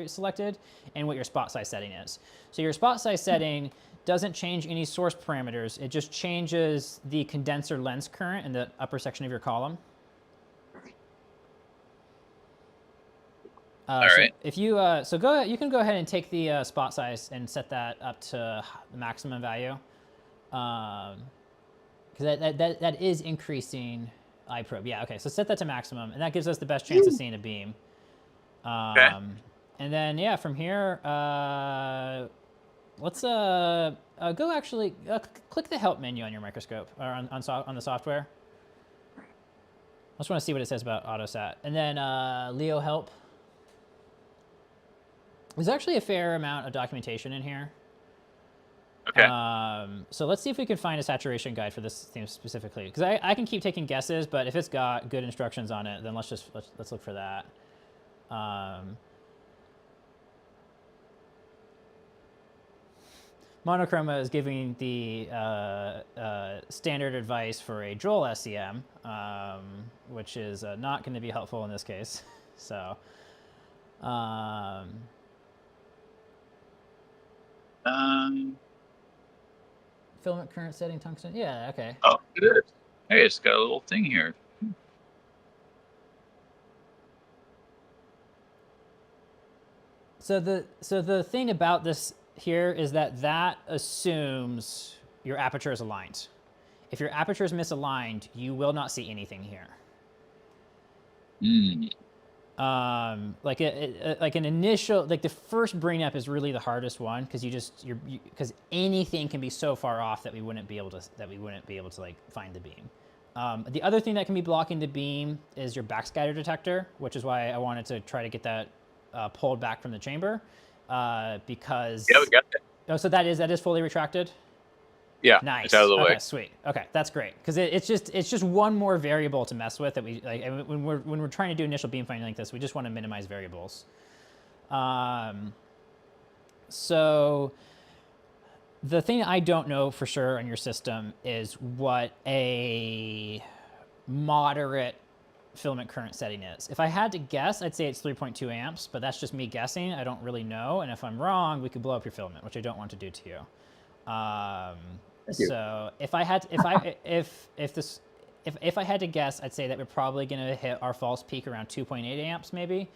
selected and what your spot size setting is. So your spot size setting doesn't change any source parameters. It just changes the condenser lens current in the upper section of your column. All right. So if you you can go ahead and take the spot size and set that up to the maximum value. Because that is increasing iProbe. Yeah, okay, so set that to maximum, and that gives us the best chance of seeing a beam. And then, yeah, from here, let's go actually click the help menu on your microscope or on the software. I just want to see what it says about AutoSat. And then Leo help. There's actually a fair amount of documentation in here. Okay. So let's see if we can find a saturation guide for this theme specifically, because I can keep taking guesses, but if it's got good instructions on it, then let's look for that. Monochroma is giving the standard advice for a Joel SEM, which is not going to be helpful in this case. So. Filament current setting tungsten. Yeah, okay. Oh, it is. Hey, it's got a little thing here. So the thing about this here is that assumes your aperture is aligned. If your aperture is misaligned, you will not see anything here. Like an initial, like the first Bringup is really the hardest one, because because anything can be so far off that we wouldn't be able to like find the beam. The other thing that can be blocking the beam is your backscatter detector, which is why I wanted to try to get that pulled back from the chamber, because yeah, we got that. Oh, so that is fully retracted. Yeah, nice. It's out of the way. Okay, sweet. Okay, that's great, because it's just one more variable to mess with that we like when we're trying to do initial beam finding like this. We just want to minimize variables. So the thing I don't know for sure on your system is what a moderate filament current setting is. If I had to guess, I'd say it's 3.2 amps, but that's just me guessing. I don't really know, and if I'm wrong, we could blow up your filament, which I don't want to do to you. So if I had to guess, I'd say that we're probably going to hit our false peak around 2.8 amps, maybe.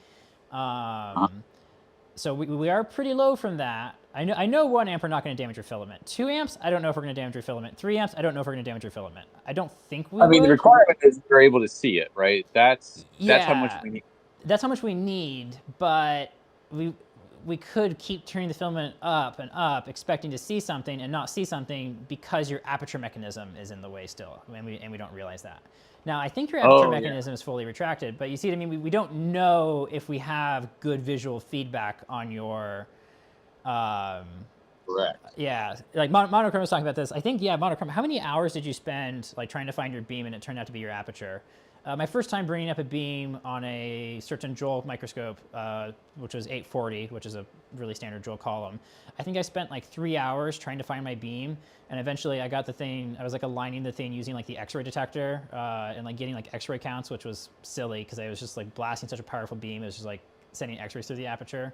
So we are pretty low from that. I know 1 amp we're not going to damage your filament. 2 amps, I don't know if we're going to damage your filament. 3 amps, I don't know if we're going to damage your filament. I don't think we. I mean, the requirement is you're able to see it, right? That's how much we need. That's how much we need, but we could keep turning the filament up and up, expecting to see something and not see something because your aperture mechanism is in the way still, and we don't realize that. Now, I think your aperture mechanism is fully retracted, but you see what I mean? We don't know if we have good visual feedback on your... Correct. Yeah, like Monochrome was talking about this. I think, yeah, Monochrome, how many hours did you spend like trying to find your beam and it turned out to be your aperture? My first time bringing up a beam on a certain Joel microscope, which was 840, which is a really standard Joel column, I think I spent like 3 hours trying to find my beam, and eventually I got the thing, I was like aligning the thing using like the X-ray detector and like getting like X-ray counts, which was silly because I was just like blasting such a powerful beam. It was just like sending X-rays through the aperture.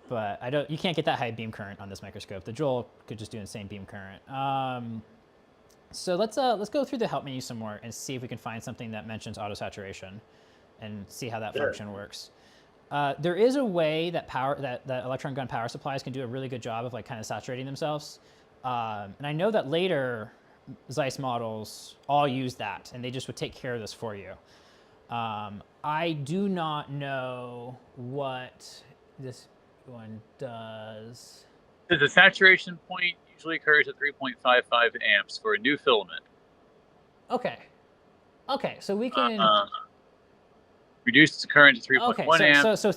But you can't get that high beam current on this microscope. The Joel could just do insane beam current. So let's go through the help menu some more and see if we can find something that mentions auto saturation, and see how that function works. There is a way that that electron gun power supplies can do a really good job of like kind of saturating themselves, and I know that later Zeiss models all use that, and they just would take care of this for you. I do not know what this one does. The saturation point usually occurs at 3.55 amps for a new filament. Okay. Okay, so we can reduce the current to 3.1 amps. So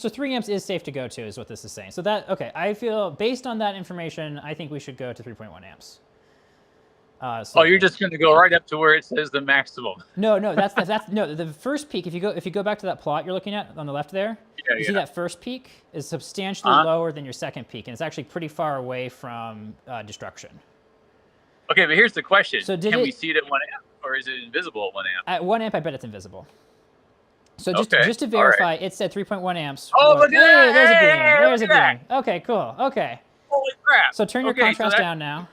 3 amps is safe to go to, is what this is saying. So that, okay, I feel based on that information, I think we should go to 3.1 amps. So you're just going to go right up to where it says the maximum. No, that's no, the first peak. If you go back to that plot you're looking at on the left there, you see that first peak is substantially lower than your second peak, and it's actually pretty far away from destruction. Okay, but here's the question: so can we see it at 1 amp, or is it invisible at 1 amp? At 1 amp, I bet it's invisible. So just to verify, it said 3.1 amps. Oh, look at that! There's a beam. There's a beam. Okay, cool. Okay. Holy crap! So turn your contrast down now.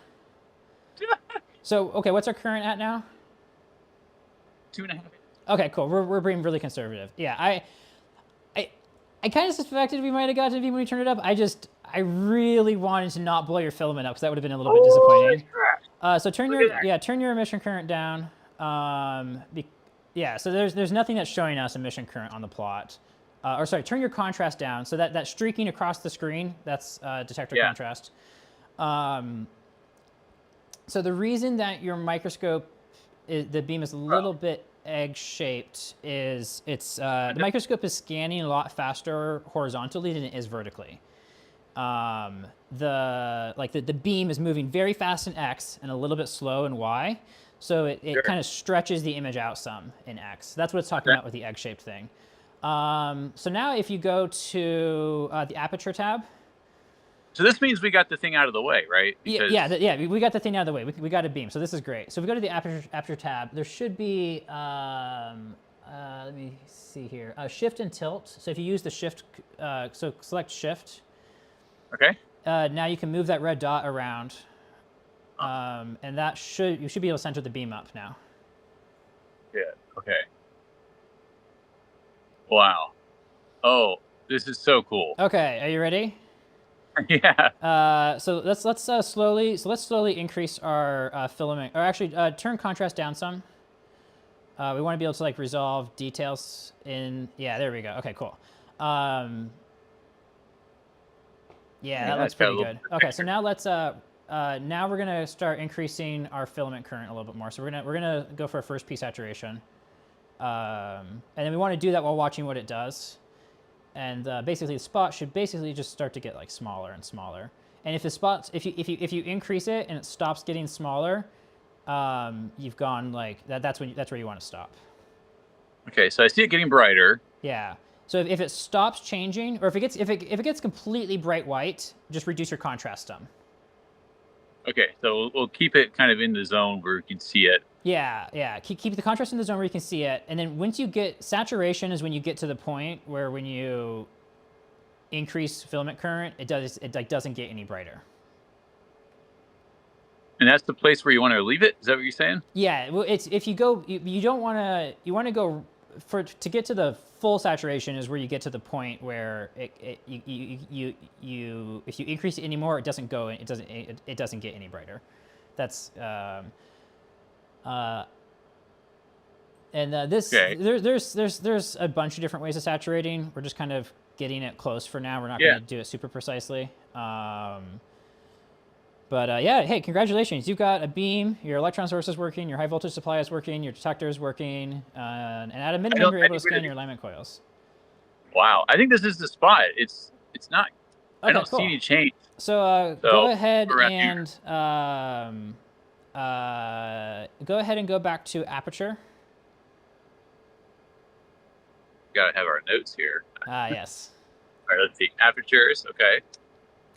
So, okay, what's our current at now? 2.5. Okay, cool. We're being really conservative. Yeah, I kind of suspected we might have got to be when we turned it up. I really wanted to not blow your filament up because that would have been a little bit disappointing. So turn your emission current down. Yeah, so there's nothing that's showing us emission current on the plot. or sorry, turn your contrast down. So that streaking across the screen, that's detector contrast. So the reason that your microscope, the beam is a little bit egg-shaped is the microscope is scanning a lot faster horizontally than it is vertically. The beam is moving very fast in X and a little bit slow in Y. So it kind of stretches the image out some in X. That's what it's talking about with the egg-shaped thing. So now if you go to the aperture tab. So this means we got the thing out of the way, right? Because we got the thing out of the way. We got a beam, so this is great. So if we go to the aperture tab, there should be, let me see here, shift and tilt. So if you use the shift, so select shift. Okay. Now you can move that red dot around, and you should be able to center the beam up now. Yeah. Okay. Wow. Oh, this is so cool. Okay, are you ready? Yeah. So let's slowly increase our filament, or actually turn contrast down some. We want to be able to like resolve details in. Yeah, there we go. Okay, cool. Yeah, that looks pretty good. Okay, so now let's now we're gonna start increasing our filament current a little bit more. So we're gonna go for a first P saturation, and then we want to do that while watching what it does. And basically, the spot should basically just start to get like smaller and smaller. And if the spots, if you increase it and it stops getting smaller, you've gone like that's where you want to stop. Okay, so I see it getting brighter. Yeah. So if it stops changing, or if it gets completely bright white, just reduce your contrast some. Okay, so we'll keep it kind of in the zone where we can see it. Yeah. Keep the contrast in the zone where you can see it, and then once you get saturation is when you get to the point where when you increase filament current, it doesn't get any brighter. And that's the place where you want to leave it. Is that what you're saying? Yeah. Well, it's if you go, you don't want to. You want to go to get to the full saturation is where you get to the point where if you increase it anymore, it doesn't get any brighter. That's there's a bunch of different ways of saturating. We're just kind of getting it close for now. We're not going to do it super precisely. Hey, congratulations. You've got a beam, your electron source is working, your high voltage supply is working, your detector is working, and at a minimum, you're able to scan your alignment coils. Wow. I think this is the spot. It's not, okay, I don't see any change. So go ahead and go back to aperture. Got to have our notes here. Yes. All right, let's see. Apertures, okay.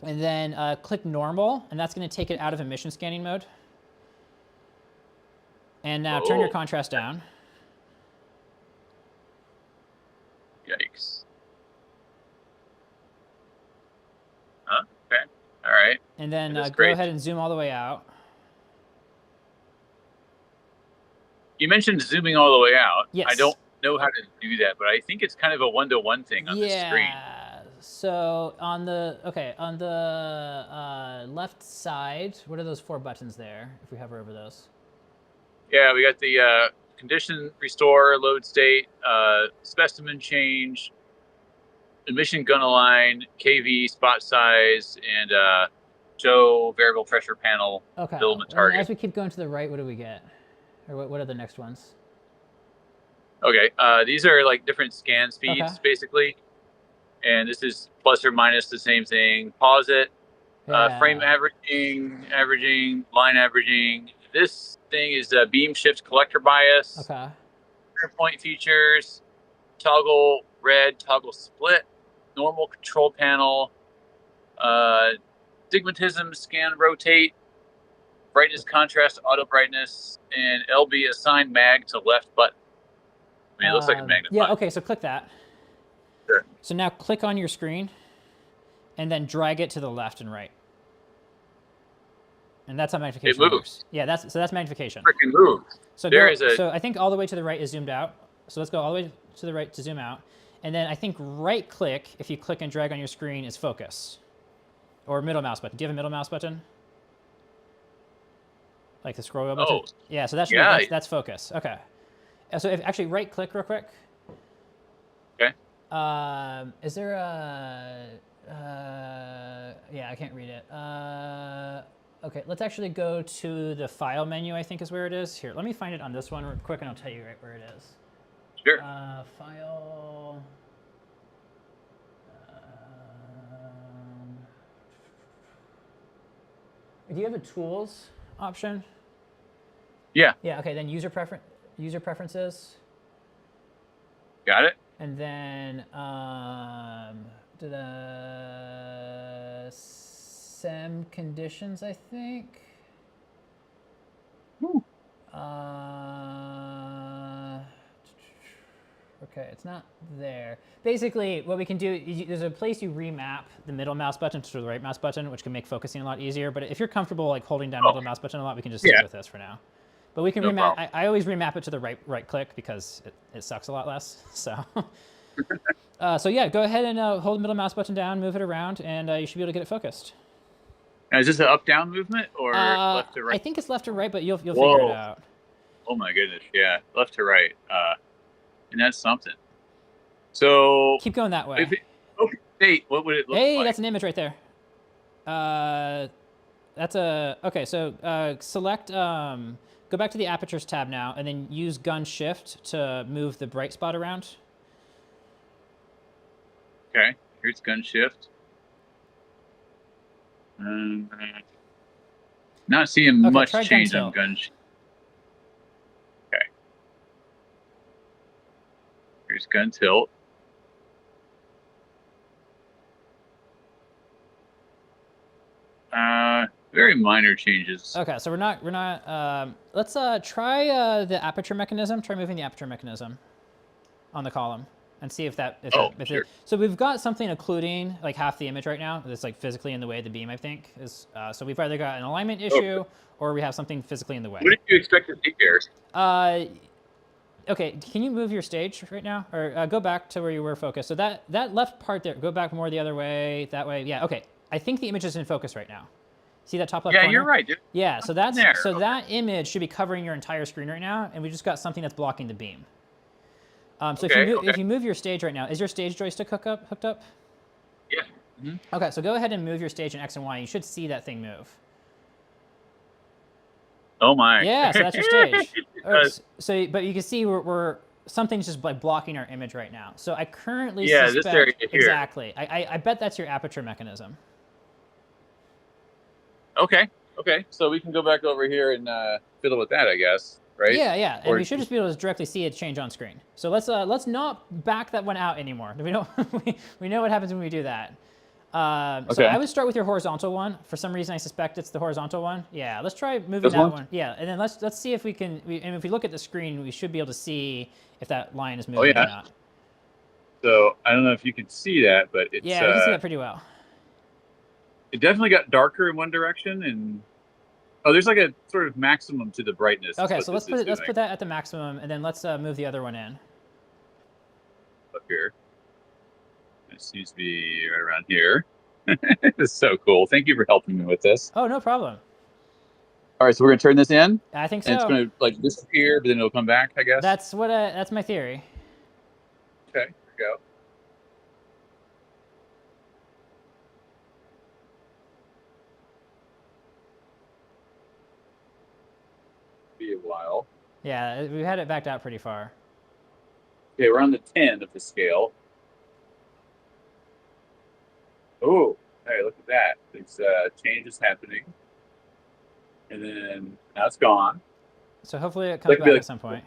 And then click normal, and that's going to take it out of emission scanning mode. And now turn your contrast down. Yikes. Huh? Okay. All right. And then go ahead and zoom all the way out. You mentioned zooming all the way out. Yes. I don't know how to do that, but I think it's kind of a one-to-one thing on the screen. Yeah. So on the left side, what are those 4 buttons there? If we hover over those. Yeah, we got the condition restore, load state, specimen change, emission gun align, KV, spot size, and show variable pressure panel filament target. As we keep going to the right, what do we get? Or what are the next ones? Okay, these are like different scan speeds, basically. And this is plus or minus the same thing. Pause it. Frame averaging, line averaging. This thing is beam shift collector bias. Okay. Point features. Toggle red, toggle split. Normal control panel. Stigmatism, scan, rotate. Brightness, contrast, auto brightness, and LB assign mag to left button. I mean, it looks like a magnet button. Okay, so click that. Sure. So now click on your screen, and then drag it to the left and right. And that's how magnification works. Yeah, that's magnification. Freaking moves. So so I think all the way to the right is zoomed out. So let's go all the way to the right to zoom out. And then I think right click, if you click and drag on your screen, is focus. Or middle mouse button. Do you have a middle mouse button? Like the scroll wheel button? Oh. Yeah, so that's focus. Okay. So actually right click real quick. Okay. Is there a, yeah, I can't read it. Okay, let's actually go to the file menu, I think is where it is. Here, let me find it on this one real quick and I'll tell you right where it is. Sure. File. Do you have a tools option? Yeah. Yeah, okay, then user preferences. Got it. And then the SEM conditions, I think. Ooh. Okay, it's not there. Basically, what we can do, there's a place you remap the middle mouse button to the right mouse button, which can make focusing a lot easier. But if you're comfortable like holding down middle mouse button a lot, we can just stick with this for now. But we can remap. I always remap it to the right click because it sucks a lot less. So, so yeah, go ahead and hold the middle mouse button down, move it around, and you should be able to get it focused. Now, is this an up-down movement or left to right? I think it's left to right, but you'll figure it out. Oh my goodness, yeah, left to right, and that's something. So keep going that way. Hey, what would it look like? Hey, that's an image right there. That's a okay. So select. Go back to the apertures tab now, and then use gun shift to move the bright spot around. Okay, here's gun shift. Not seeing much change on gun shift. Okay. Here's gun tilt. Very minor changes. Okay, so we're not. Let's try the aperture mechanism. Try moving the aperture mechanism on the column and see if that. Sure. So we've got something occluding like half the image right now. That's like physically in the way of the beam, I think. So we've either got an alignment issue or we have something physically in the way. What did you expect to see here? Okay, can you move your stage right now, or go back to where you were focused? So that left part there, go back more the other way, that way. Yeah. Okay. I think the image is in focus right now. See that top left corner? Yeah, you're right, dude. Yeah, so that's that image should be covering your entire screen right now, and we just got something that's blocking the beam. So if you move your stage right now, is your stage joystick hooked up? Yeah. Mm-hmm. Okay, so go ahead and move your stage in X and Y. You should see that thing move. Oh my. Yeah, so that's your stage. So, but you can see we're something's just like blocking our image right now. So I currently suspect this area here. Exactly. I bet that's your aperture mechanism. Okay. So we can go back over here and fiddle with that, I guess, right? Yeah. And we should just be able to directly see it change on screen. So let's not back that one out anymore. We don't. we know what happens when we do that. So I would start with your horizontal one. For some reason, I suspect it's the horizontal one. Yeah, let's try moving that one. Yeah, and then let's see if we can. And if we look at the screen, we should be able to see if that line is moving or not. So I don't know if you can see that, but it's we can see that pretty well. It definitely got darker in one direction, and there's like a sort of maximum to the brightness. Okay, so let's put that at the maximum, and then let's move the other one in. Up here. It seems to be right around here. This is so cool. Thank you for helping me with this. Oh, no problem. All right, so we're gonna turn this in. I think so. And it's gonna like disappear, but then it'll come back, I guess. That's my theory. Okay, here we go. Be a while. Yeah, we had it backed out pretty far. Okay, we're on the 10 of the scale. Oh, hey, look at that. It's change is happening. And then now it's gone. So hopefully it comes back at some point.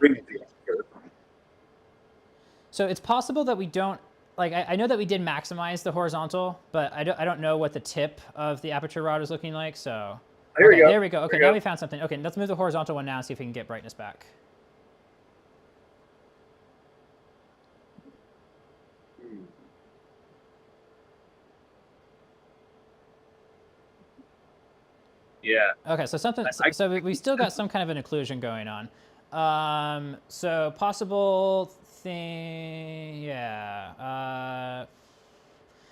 So it's possible that we don't, like, I know that we did maximize the horizontal, but I don't know what the tip of the aperture rod is looking like, so. There we go. Okay, now we found something. Okay, let's move the horizontal one now and see if we can get brightness back. Yeah. Okay, so so we still got some kind of an occlusion going on. So possible thing, yeah.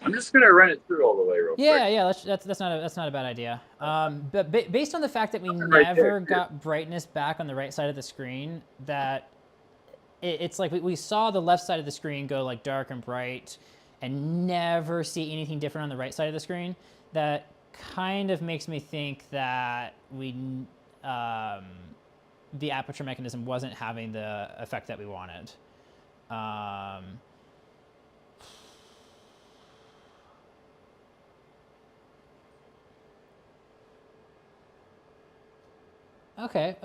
I'm just gonna run it through all the way real quick. Yeah. That's not a bad idea. But based on the fact that we never got brightness back on the right side of the screen, that it's like we saw the left side of the screen go like dark and bright and never see anything different on the right side of the screen. That kind of makes me think that the aperture mechanism wasn't having the effect that we wanted. Okay.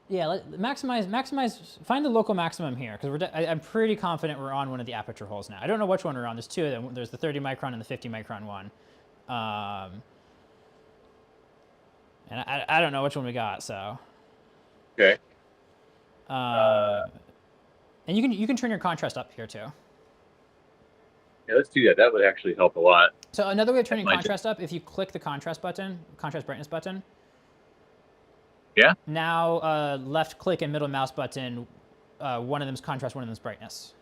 Yeah. Maximize. Find the local maximum here, because I'm pretty confident we're on one of the aperture holes now. I don't know which one we're on. There's two of them. There's the 30 micron and the 50 micron one. And I don't know which one we got. So. Okay. And you can turn your contrast up here too. Yeah, let's do that. That would actually help a lot. So another way of turning contrast up, if you click the contrast brightness button. Yeah. Now left click and middle mouse button, one of them's contrast, one of them's brightness.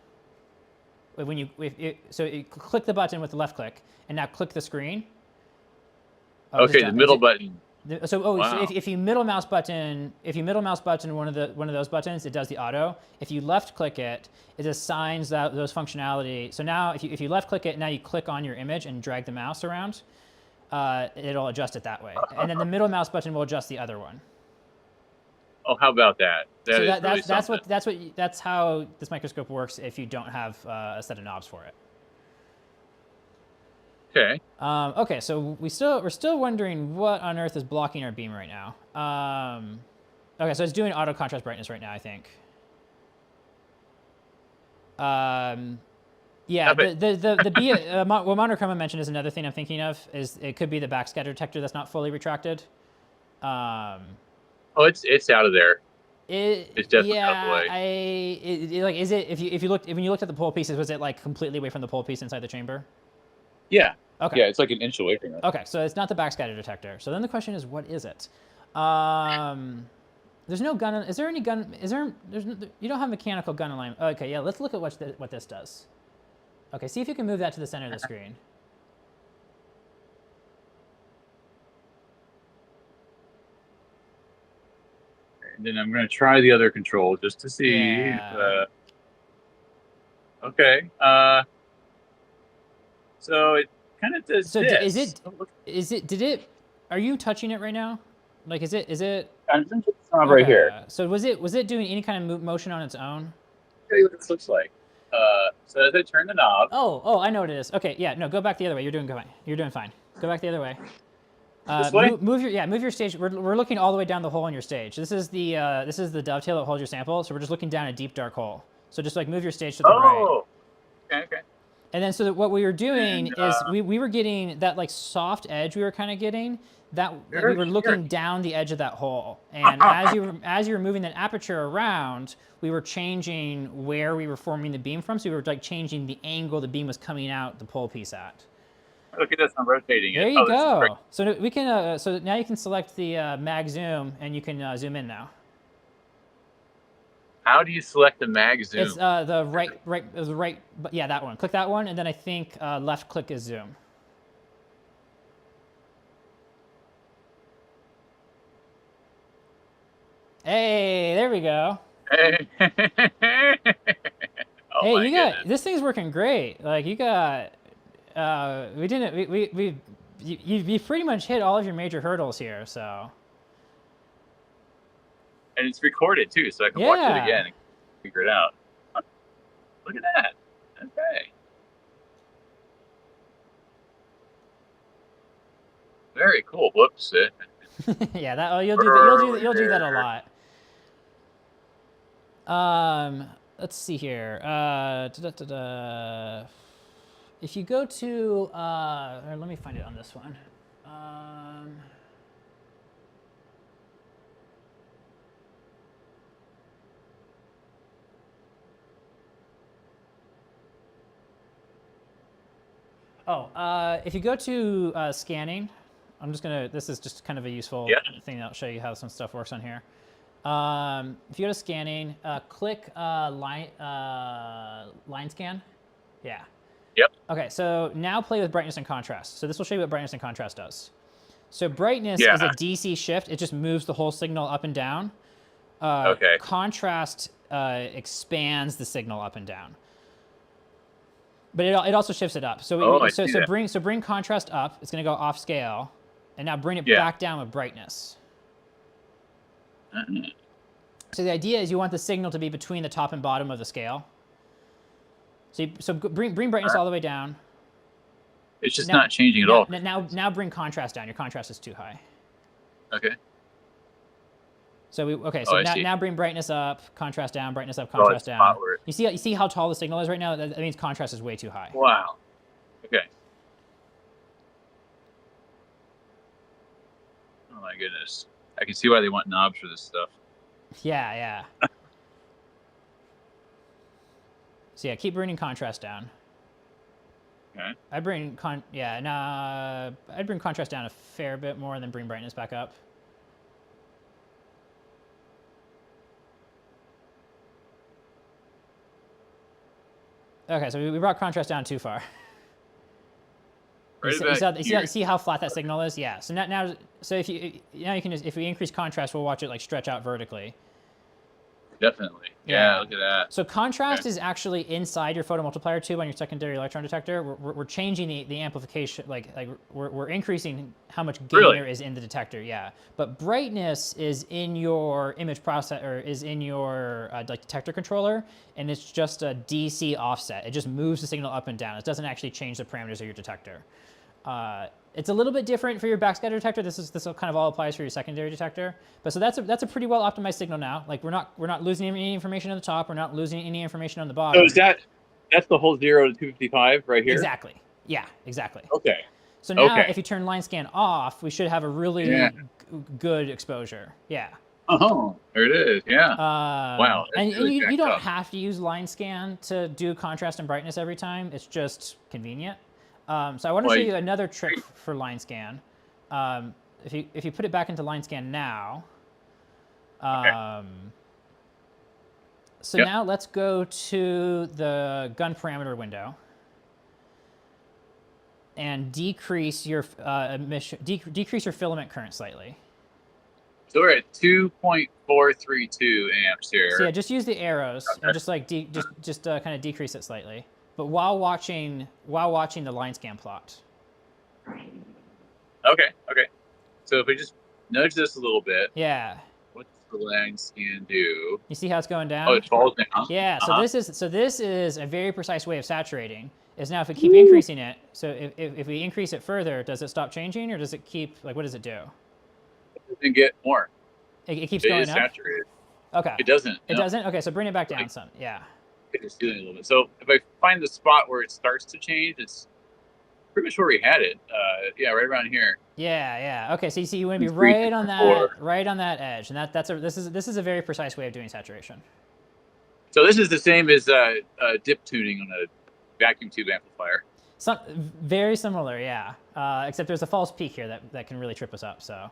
So you click the button with the left click, and now click the screen. Okay, the middle button. So wow. So if you middle mouse button one of those buttons, it does the auto. If you left click it, it assigns those functionality. So now if you left click it, now you click on your image and drag the mouse around, it'll adjust it that way. And then the middle mouse button will adjust the other one. Oh, how about that? That's how this microscope works if you don't have a set of knobs for it. Okay. Okay, so we're still wondering what on earth is blocking our beam right now. Okay, so it's doing auto contrast brightness right now, I think. Yeah, what Monochroma mentioned is another thing I'm thinking of. Is it could be the backscatter detector that's not fully retracted. Oh, it's out of there. It's definitely out of the way. Like, is it when you looked at the pole pieces, was it like completely away from the pole piece inside the chamber? Yeah. Okay. Yeah, it's like an inch away from it. Okay, so it's not the backscatter detector. So then the question is, what is it? There's no gun. Is there any gun? You don't have mechanical gun alignment. Okay, yeah. Let's look at what this does. Okay, see if you can move that to the center of the screen. And then I'm going to try the other control just to see. Yeah. Okay. So it kind of does this. Are you touching it right now? Like, is it? I'm just putting the knob right here. So was it doing any kind of motion on its own? I'll tell you what this looks like. So as I turn the knob. Oh, I know what it is. Okay, yeah, no, go back the other way. You're doing fine. You're doing fine. Go back the other way. This way? Move your stage. We're looking all the way down the hole in your stage. This is the dovetail that holds your sample. So we're just looking down a deep dark hole. So just like move your stage to the right. Oh. Okay. And then so that what we were doing is we were getting that like soft edge we were kind of getting. That we were looking down the edge of that hole, and as you were moving that aperture around, we were changing where we were forming the beam from. So we were like changing the angle the beam was coming out the pole piece at. Look at this, I'm rotating it. There you go. So we can. So now you can select the mag zoom, and you can zoom in now. How do you select the mag zoom? It's the right. Yeah, that one. Click that one, and then I think left click is zoom. Hey, there we go. Hey, oh, hey, this thing's working great. Like you got, you pretty much hit all of your major hurdles here. So. And it's recorded too, so I can watch it again and figure it out. Look at that. Okay. Very cool. Whoops. Yeah, you'll do that a lot. Let's see here. If you go to, let me find it on this one. If you go to scanning, this is just kind of a useful thing that'll show you how some stuff works on here. If you go to scanning, click line scan. Yeah. Yep. Okay, so now play with brightness and contrast. So this will show you what brightness and contrast does. So brightness is a DC shift. It just moves the whole signal up and down. Okay. Contrast expands the signal up and down. But it also shifts it up. So bring contrast up. It's going to go off scale, and now bring it back down with brightness. So the idea is you want the signal to be between the top and bottom of the scale. So bring brightness all the way down. It's just not changing at all. Now bring contrast down. Your contrast is too high. Okay. So now bring brightness up, contrast down, brightness up, contrast down. You see how tall the signal is right now? That means contrast is way too high. Wow. Okay. Oh my goodness. I can see why they want knobs for this stuff. Yeah. So keep bringing contrast down. Okay. I'd bring contrast down a fair bit more and then bring brightness back up. Okay, so we brought contrast down too far. You see how flat that signal is? Yeah. So if we increase contrast, we'll watch it like stretch out vertically. Definitely. Yeah. Look at that. So contrast is actually inside your photomultiplier tube on your secondary electron detector. We're changing the amplification, like we're increasing how much gain there is in the detector. Yeah. But brightness is in your image process, or is in your detector controller, and it's just a DC offset. It just moves the signal up and down. It doesn't actually change the parameters of your detector. It's a little bit different for your backscatter detector. This kind of all applies for your secondary detector. But so that's a pretty well optimized signal now. Like we're not losing any information on the top. We're not losing any information on the bottom. So that's the whole 0 to 255 right here? Exactly. Yeah, exactly. Okay. So now if you turn line scan off, we should have a really good exposure. Yeah. Oh, there it is. Yeah. Wow. And you don't have to use line scan to do contrast and brightness every time. It's just convenient. So I want to show you another trick for line scan. If you put it back into line scan now, now let's go to the gun parameter window and decrease your decrease your filament current slightly. So we're at 2.432 amps here. So yeah, just use the arrows and just like kind of decrease it slightly. But while watching the line scan plot. Okay. So if we just nudge this a little bit. Yeah. What's the line scan do? You see how it's going down? Oh, it falls down. Yeah. So this is a very precise way of saturating. Is now if we keep increasing it. So if we increase it further, does it stop changing, or does it keep what does it do? It doesn't get more. It keeps going up. Saturated. Okay. It doesn't. It doesn't. Okay. So bring it back down some. Yeah. It's doing a little bit. So if I find the spot where it starts to change, it's pretty much where we had it. Right around here. Yeah. Okay, so you see, you want to be right on that edge, and this is a very precise way of doing saturation. So this is the same as dip tuning on a vacuum tube amplifier. Very similar, yeah. Except there's a false peak here that can really trip us up. So.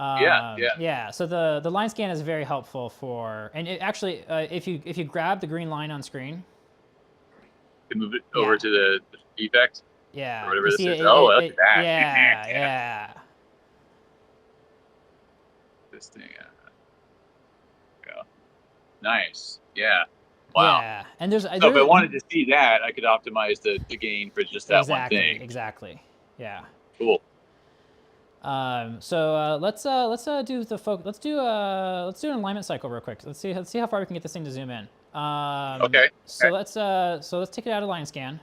Yeah. So the line scan is very helpful for, and it actually, if you grab the green line on screen, to move it over to the effect. Yeah. Or whatever this is. Look at that. Yeah. This thing. Go. Nice. Yeah. Wow. Yeah. And so if I wanted to see that, I could optimize the gain for just that one thing. Exactly. Yeah. Cool. So let's do an alignment cycle real quick. Let's see how far we can get this thing to zoom in. Okay. So let's take it out of line scan.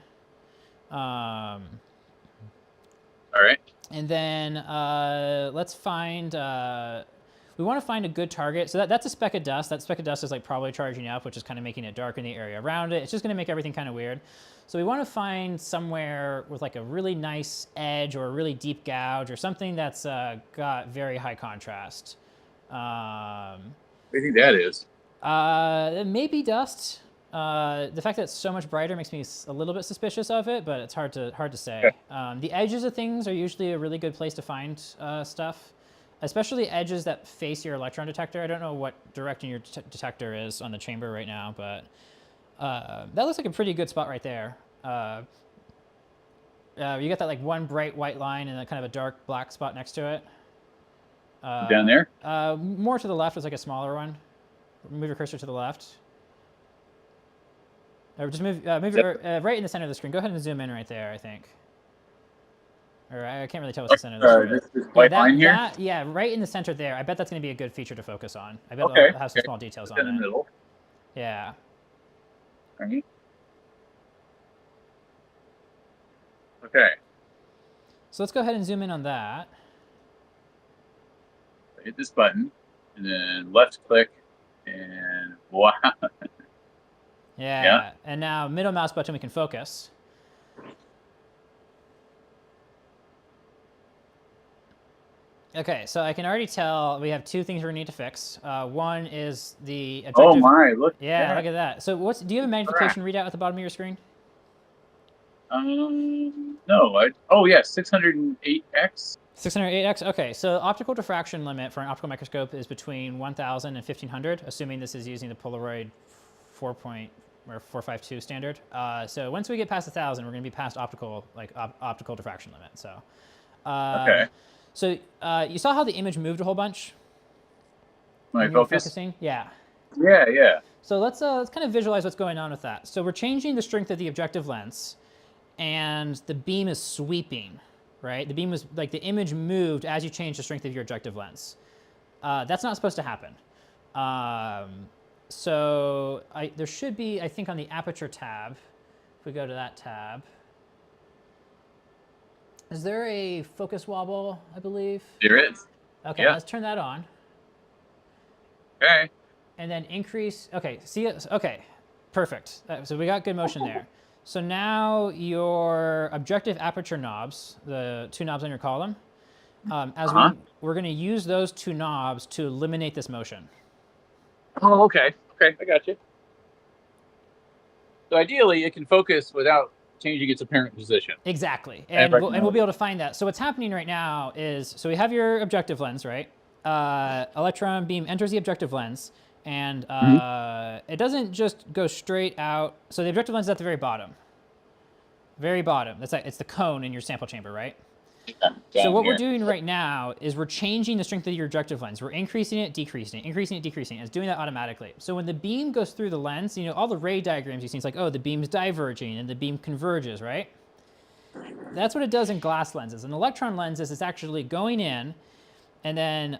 All right. And then let's find. We want to find a good target. So that's a speck of dust. That speck of dust is like probably charging up, which is kind of making it dark in the area around it. It's just going to make everything kind of weird. So we want to find somewhere with like a really nice edge or a really deep gouge or something that's got very high contrast. What do you think that is? Maybe dust. The fact that it's so much brighter makes me a little bit suspicious of it, but it's hard to say. Okay. The edges of things are usually a really good place to find stuff, especially edges that face your electron detector. I don't know what direction your detector is on the chamber right now, but that looks like a pretty good spot right there. You got that like one bright white line and then kind of a dark black spot next to it. Down there? More to the left is like a smaller one. Move your cursor to the left. Or just move right in the center of the screen. Go ahead and zoom in right there, I think. Or I can't really tell what's the center of the screen. This white line here? Yeah, right in the center there. I bet that's going to be a good feature to focus on. I bet Okay. it'll have some small details on it. In the middle. Yeah. All right. Okay. So let's go ahead and zoom in on that. Hit this button, and then left click, and wow. Yeah. And now middle mouse button, we can focus. Okay, so I can already tell we have two things we need to fix. One is the objective. Oh my, look. Yeah, look at that. So do you have a magnification readout at the bottom of your screen? No. Oh yeah, 608x. 608x. Okay, so optical diffraction limit for an optical microscope is between 1,000 and 1,500, assuming this is using the Polaroid 452 standard. So once we get past 1,000, we're going to be past optical diffraction limit. So. Okay. So you saw how the image moved a whole bunch? When you were focusing? Yeah. Yeah. So let's kind of visualize what's going on with that. So we're changing the strength of the objective lens, and the beam is sweeping, right? The beam was like the image moved as you change the strength of your objective lens. That's not supposed to happen. So there should be, I think, on the aperture tab, if we go to that tab, is there a focus wobble, I believe? There is. Okay, yeah. Let's turn that on. Okay. And then increase, okay, see it? Okay, perfect. So we got good motion there. So now your objective aperture knobs, the two knobs on your column, we're going to use those two knobs to eliminate this motion. Oh, okay. Okay, I got you. So ideally, it can focus without changing its apparent position. Exactly, and we'll be able to find that. So what's happening right now is, so we have your objective lens, right? Electron beam enters the objective lens, and it doesn't just go straight out. So the objective lens is at the very bottom. Very bottom. It's the cone in your sample chamber, right? So what we're doing right now is we're changing the strength of your objective lens. We're increasing it, decreasing it, increasing it, decreasing it. It's doing that automatically. So when the beam goes through the lens, all the ray diagrams you've seen, it's like, oh, the beam's diverging and the beam converges, right? That's what it does in glass lenses. In electron lenses, it's actually going in, and then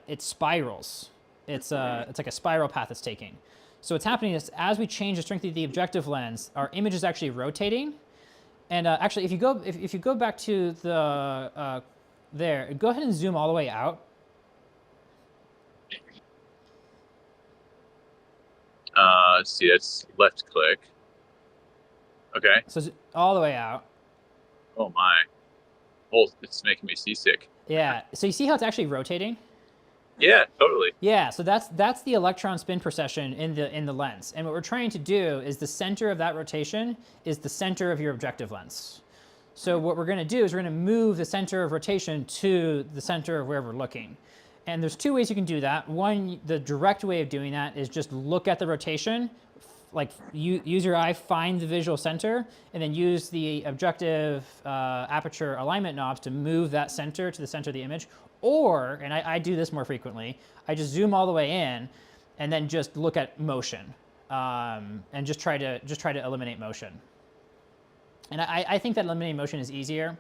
it spirals. It's like a spiral path it's taking. So what's happening is, as we change the strength of the objective lens, our image is actually rotating. And actually, if you go back to the there, go ahead and zoom all the way out. Let's see. That's left click. Okay. So all the way out. Oh my! Oh, it's making me seasick. Yeah. So you see how it's actually rotating? Yeah, totally. Yeah, so that's the electron spin precession in the lens. And what we're trying to do is the center of that rotation is the center of your objective lens. So what we're going to do is we're going to move the center of rotation to the center of where we're looking. And there's two ways you can do that. One, the direct way of doing that is just look at the rotation, like use your eye, find the visual center, and then use the objective aperture alignment knobs to move that center to the center of the image. Or, and I do this more frequently, I just zoom all the way in and then just look at motion and just try to eliminate motion. And I think that eliminating motion is easier.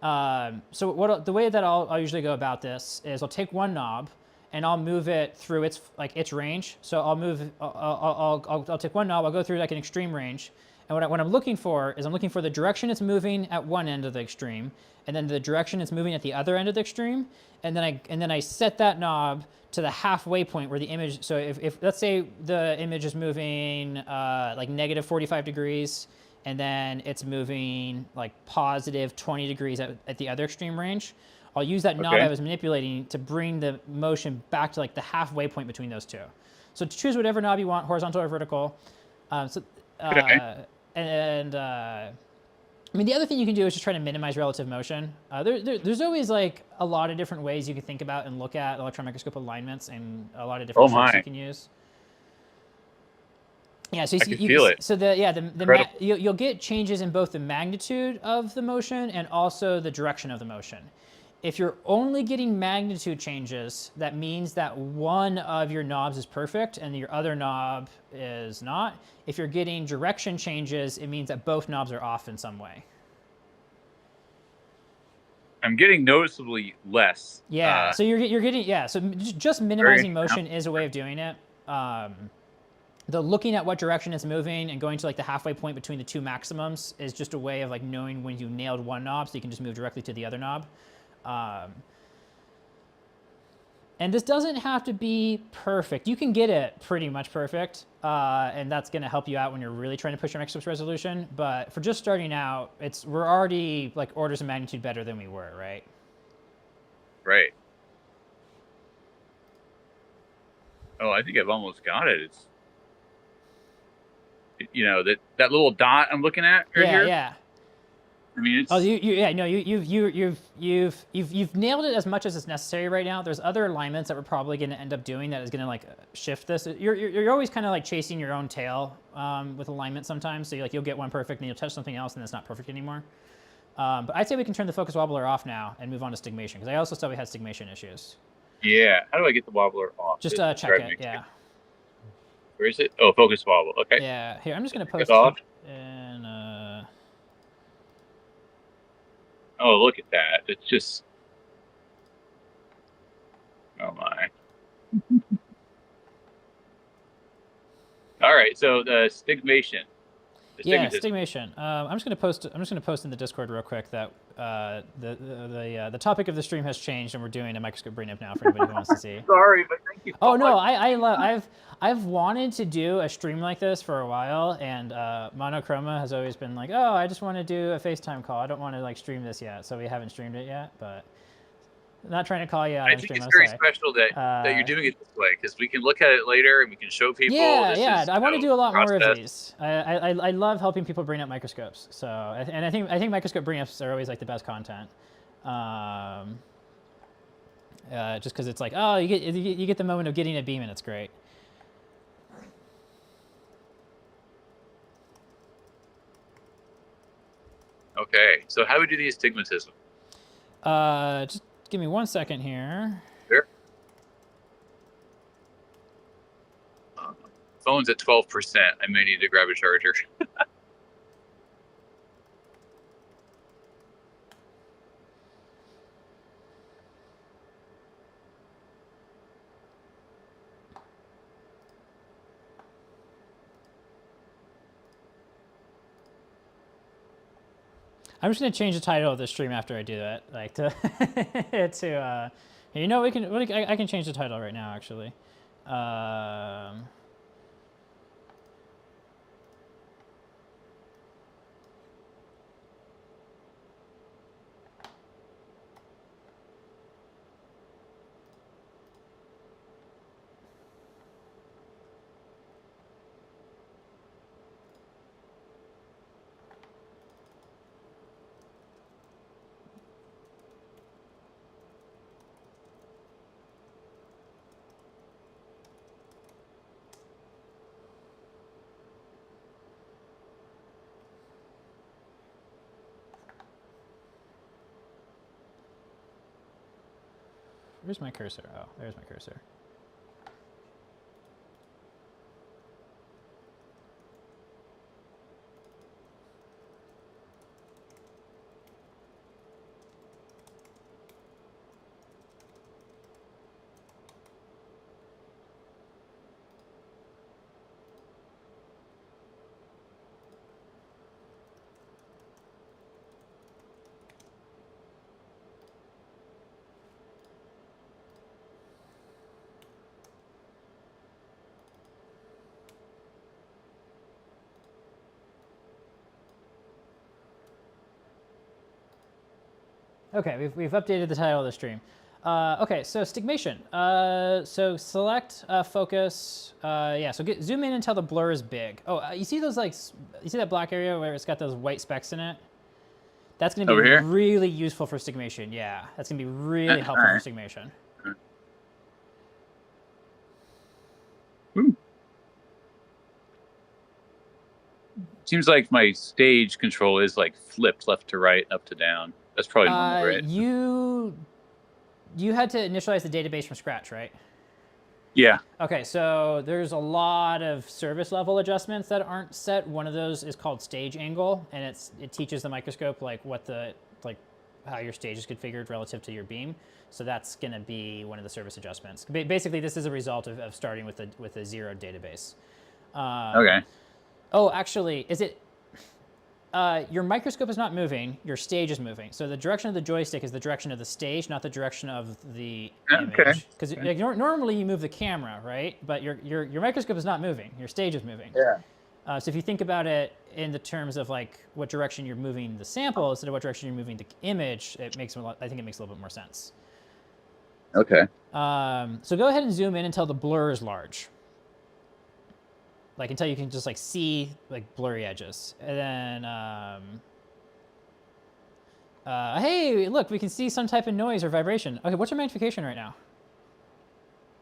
So the way that I'll usually go about this is I'll take one knob and I'll move it through its range. So I'll take one knob, I'll go through like an extreme range. And what I'm looking for is I'm looking for the direction it's moving at one end of the extreme, and then the direction it's moving at the other end of the extreme, and then I set that knob to the halfway point where the image. So if let's say the image is moving like negative 45 degrees, and then it's moving like positive 20 degrees at the other extreme range, I'll use that knob I was manipulating to bring the motion back to like the halfway point between those two. So to choose whatever knob you want, horizontal or vertical. I mean, the other thing you can do is just try to minimize relative motion. There's always like a lot of different ways you can think about and look at electron microscope alignments, and a lot of different tricks you can use. Yeah, so you feel it. So you'll get changes in both the magnitude of the motion and also the direction of the motion. If you're only getting magnitude changes, that means that one of your knobs is perfect and your other knob is not. If you're getting direction changes, it means that both knobs are off in some way. I'm getting noticeably less. Yeah, so you're getting, yeah, so just minimizing motion is a way of doing it. The looking at what direction it's moving and going to like the halfway point between the two maximums is just a way of like knowing when you nailed one knob so you can just move directly to the other knob. And this doesn't have to be perfect. You can get it pretty much perfect, and that's going to help you out when you're really trying to push your Microscope's resolution. But for just starting out, we're already like orders of magnitude better than we were, right? Right. Oh, I think I've almost got it. It's, you know, that little dot I'm looking at right here. Yeah. I mean, it's... Oh, you've nailed it as much as it's necessary right now. There's other alignments that we're probably going to end up doing that is going to like shift this. You're always kind of like chasing your own tail with alignment sometimes. So you'll get one perfect and you'll touch something else and it's not perfect anymore. But I'd say we can turn the focus wobbler off now and move on to stigmation because I also saw we had stigmation issues. Yeah. How do I get the wobbler off? Just check it. Yeah. Where is it? Oh, focus wobble. Okay. Yeah. Here, I'm just going to post it off. And oh, look at that. It's just... Oh, my. All right, so the stigmation. Yeah, stigmation. I'm just going to post in the Discord real quick that the topic of the stream has changed and we're doing a Microscope Bringup now for anybody who wants to see. Sorry, but thank you. Oh no, I've wanted to do a stream like this for a while, and Monochroma has always been like, oh, I just want to do a FaceTime call. I don't want to like stream this yet, so we haven't streamed it yet, but. I'm not trying to call you out. I think it's very special that you're doing it this way because we can look at it later and we can show people. Yeah. I want to do a lot more of these. I love helping people bring up microscopes. So and I think Microscope Bringups are always like the best content. Just because it's like, oh, you get the moment of getting a beam and it's great. Okay, so how do we do the astigmatism? Just give me 1 second here. Sure. Phone's at 12%. I may need to grab a charger. I'm just gonna change the title of the stream after I do that, like to you know, I can change the title right now actually. Where's my cursor? Oh, there's my cursor. Okay, we've updated the title of the stream. Okay, so stigmation. So select focus. Yeah, so zoom in until the blur is big. Oh, you see those you see that black area where it's got those white specks in it? That's going to be really useful for stigmation. Yeah, that's going to be really helpful for stigmation. Seems like my stage control is like flipped left to right, up to down. That's probably normal, right? You you had to initialize the database from scratch, right? Yeah. Okay, so there's a lot of service level adjustments that aren't set. One of those is called stage angle, and it teaches the microscope like how your stage is configured relative to your beam. So that's going to be one of the service adjustments. Basically, this is a result of starting with a zero database. Okay. Oh, actually, is it? Your microscope is not moving. Your stage is moving. So the direction of the joystick is the direction of the stage, not the direction of the image. Because normally you move the camera, right? But your microscope is not moving. Your stage is moving. Yeah. So if you think about it in the terms of like what direction you're moving the sample instead of what direction you're moving the image, I think it makes a little bit more sense. Okay. So go ahead and zoom in until the blur is large. Like until you can just like see like blurry edges. And then, hey, look, we can see some type of noise or vibration. Okay, what's your magnification right now?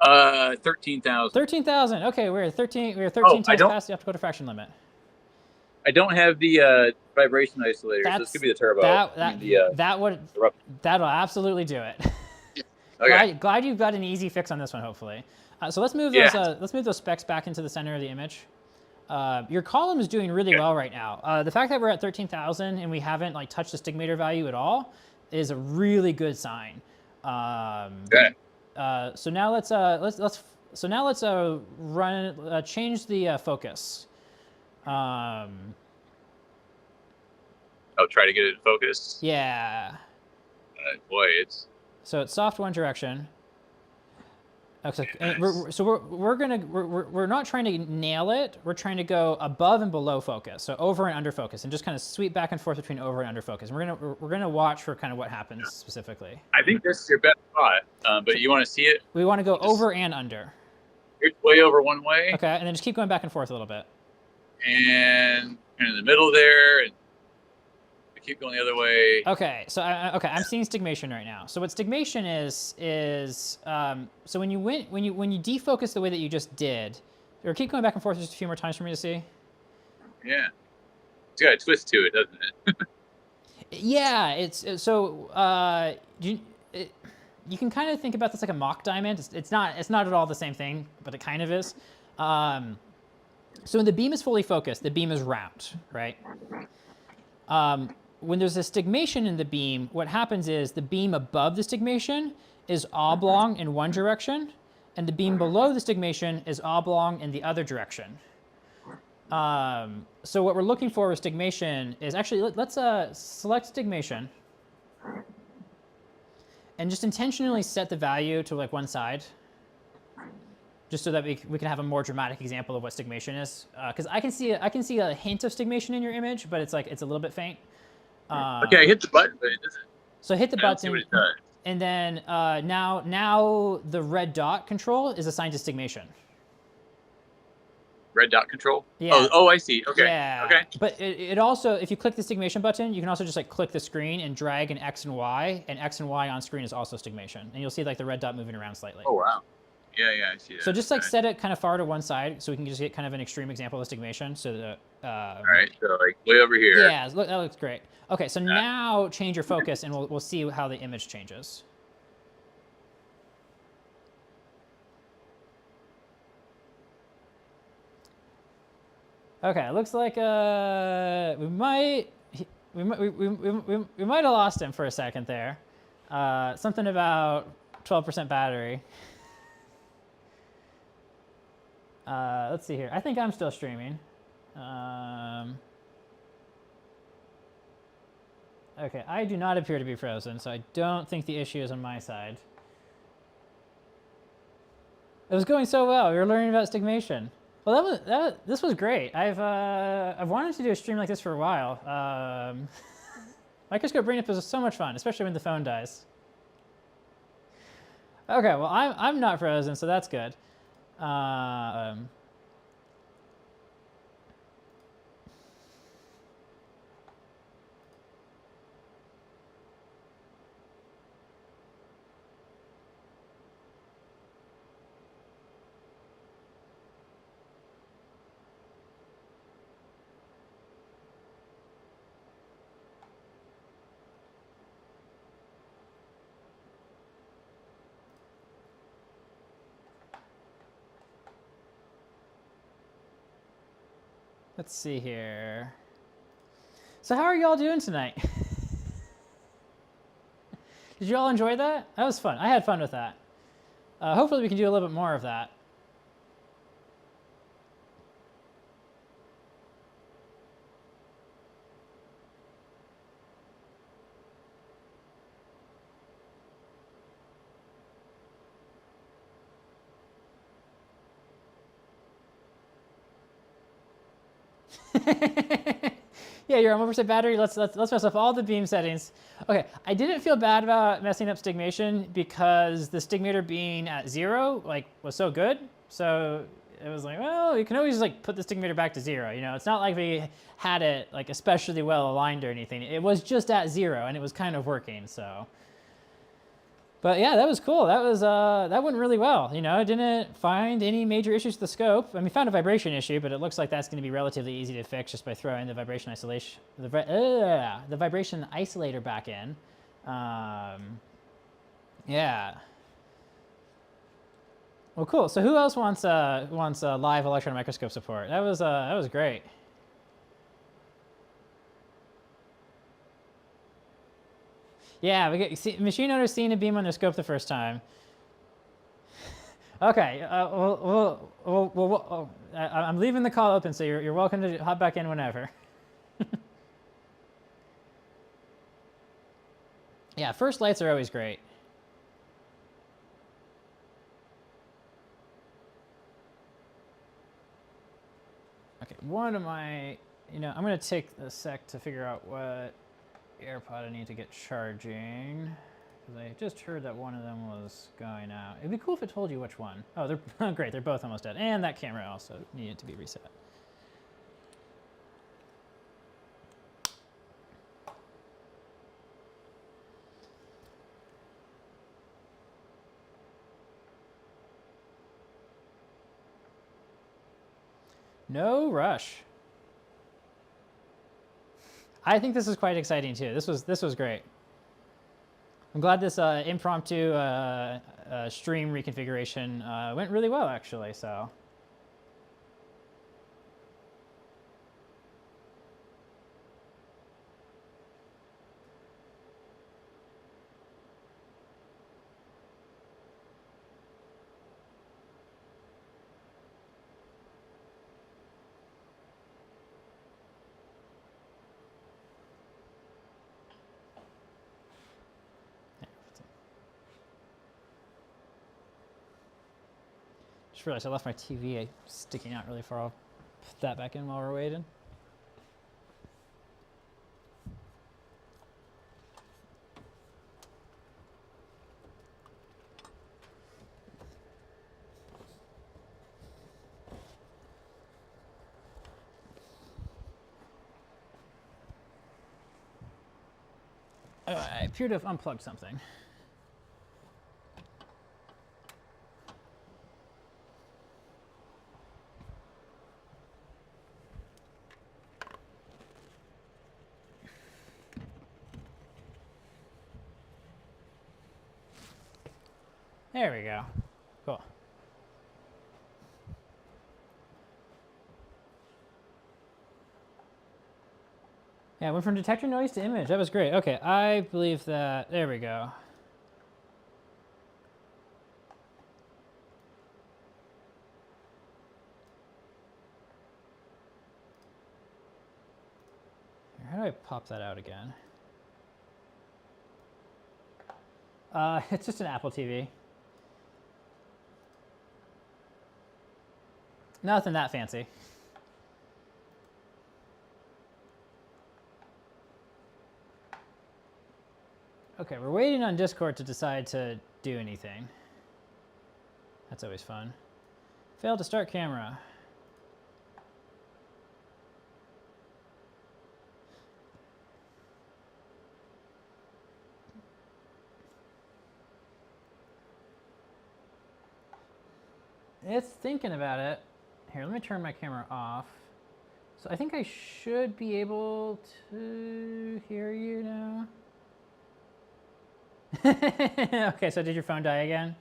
13,000. 13,000. Okay, we're 13 times past the optical diffraction limit. I don't have the vibration isolator, so this could be the turbo. That'll absolutely do it. Okay. Glad you've got an easy fix on this one, hopefully. So let's move those specs back into the center of the image. Your column is doing really well right now. The fact that we're at 13,000 and we haven't like touched the stigmator value at all is a really good sign. Okay. So now let's change the focus. I'll try to get it focused. Yeah. Boy, it's. So it's soft one direction. Okay, nice. We're not trying to nail it. We're trying to go above and below focus, so over and under focus, and just kind of sweep back and forth between over and under focus. And we're gonna watch for kind of what happens specifically. I think this is your best spot, but you want to see it? We want to go over and under. Here's way over one way. Okay, and then just keep going back and forth a little bit. And in the middle there, and keep going the other way. Okay, so I'm seeing stigmation right now. So what stigmation is so when you defocus the way that you just did, or keep going back and forth just a few more times for me to see. Yeah, it's got a twist to it, doesn't it? Yeah, you can kind of think about this like a mock diamond. It's not at all the same thing, but it kind of is. So when the beam is fully focused, the beam is round, right? When there's a stigmation in the beam, what happens is the beam above the stigmation is oblong in one direction, and the beam below the stigmation is oblong in the other direction. So what we're looking for with stigmation is actually, let's select stigmation, and just intentionally set the value to like one side, just so that we can have a more dramatic example of what stigmation is. Because I can see a hint of stigmation in your image, but it's a little bit faint. Okay, I hit the button, but it doesn't. So hit the button, see what it does. And then now the red dot control is assigned to stigmation. Red dot control? Yeah. Oh, I see. Okay. Yeah. Okay. But it also, if you click the stigmation button, you can also just like click the screen and drag an X and Y on screen is also stigmation, and you'll see like the red dot moving around slightly. Oh wow. Yeah, I see that. So just like set it kind of far to one side, so we can just get kind of an extreme example of stigmation. So that. All right. So like way over here. Yeah, that looks great. Okay, so now change your focus, and we'll see how the image changes. Okay, it looks like we might have lost him for a second there. Something about 12% battery. Let's see here. I think I'm still streaming. Okay, I do not appear to be frozen, so I don't think the issue is on my side. It was going so well. We were learning about stigmation. Well, this was great. I've wanted to do a stream like this for a while. Microscope Bringup is so much fun, especially when the phone dies. Okay, well I'm not frozen, so that's good. Let's see here. So how are y'all doing tonight? Did you all enjoy that? That was fun. I had fun with that. Hopefully we can do a little bit more of that. Yeah, you're on 1% battery. Let's mess up all the beam settings. Okay, I didn't feel bad about messing up stigmation because the stigmator being at 0 was so good. So it was like, well, you can always put the stigmator back to 0. You know, it's not like we had it especially well aligned or anything. It was just at 0 and it was kind of working. So. But yeah, that was cool. That went really well. You know, I didn't find any major issues with the scope. I mean, found a vibration issue, but it looks like that's going to be relatively easy to fix just by throwing the vibration isolation, the vibration isolator back in. Yeah. Well, cool. So who else wants live electron microscope support? That was great. Yeah, machine owners seeing a beam on their scope the first time. Okay, I'm leaving the call open, so you're welcome to hop back in whenever. Yeah, first lights are always great. Okay, I'm gonna take a sec to figure out what AirPod I need to get charging, because I just heard that one of them was going out. It'd be cool if it told you which one. Oh, they're great. They're both almost dead, and that camera also needed to be reset. No rush. I think this is quite exciting too. This was great. I'm glad this impromptu stream reconfiguration went really well, actually. So. Just realized I left my TV sticking out really far. I'll put that back in while we're waiting. I appear to have unplugged something. There we go. Cool. Yeah, went from detector noise to image. That was great. Okay, I believe that. There we go. How do I pop that out again? It's just an Apple TV. Nothing that fancy. Okay, we're waiting on Discord to decide to do anything. That's always fun. Failed to start camera. It's thinking about it. Here, let me turn my camera off. So I think I should be able to hear you now. Okay, so did your phone die again?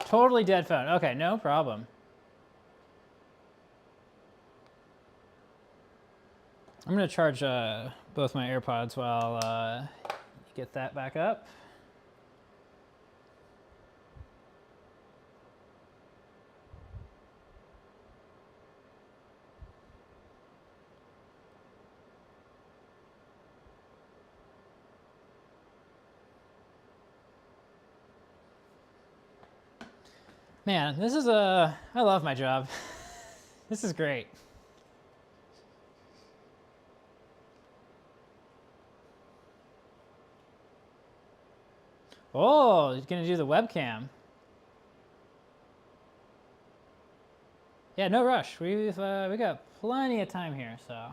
Totally dead phone. Okay, no problem. I'm gonna charge both my AirPods while you get that back up. Man, this is I love my job. This is great. Oh, you're gonna do the webcam. Yeah, no rush. We got plenty of time here, so.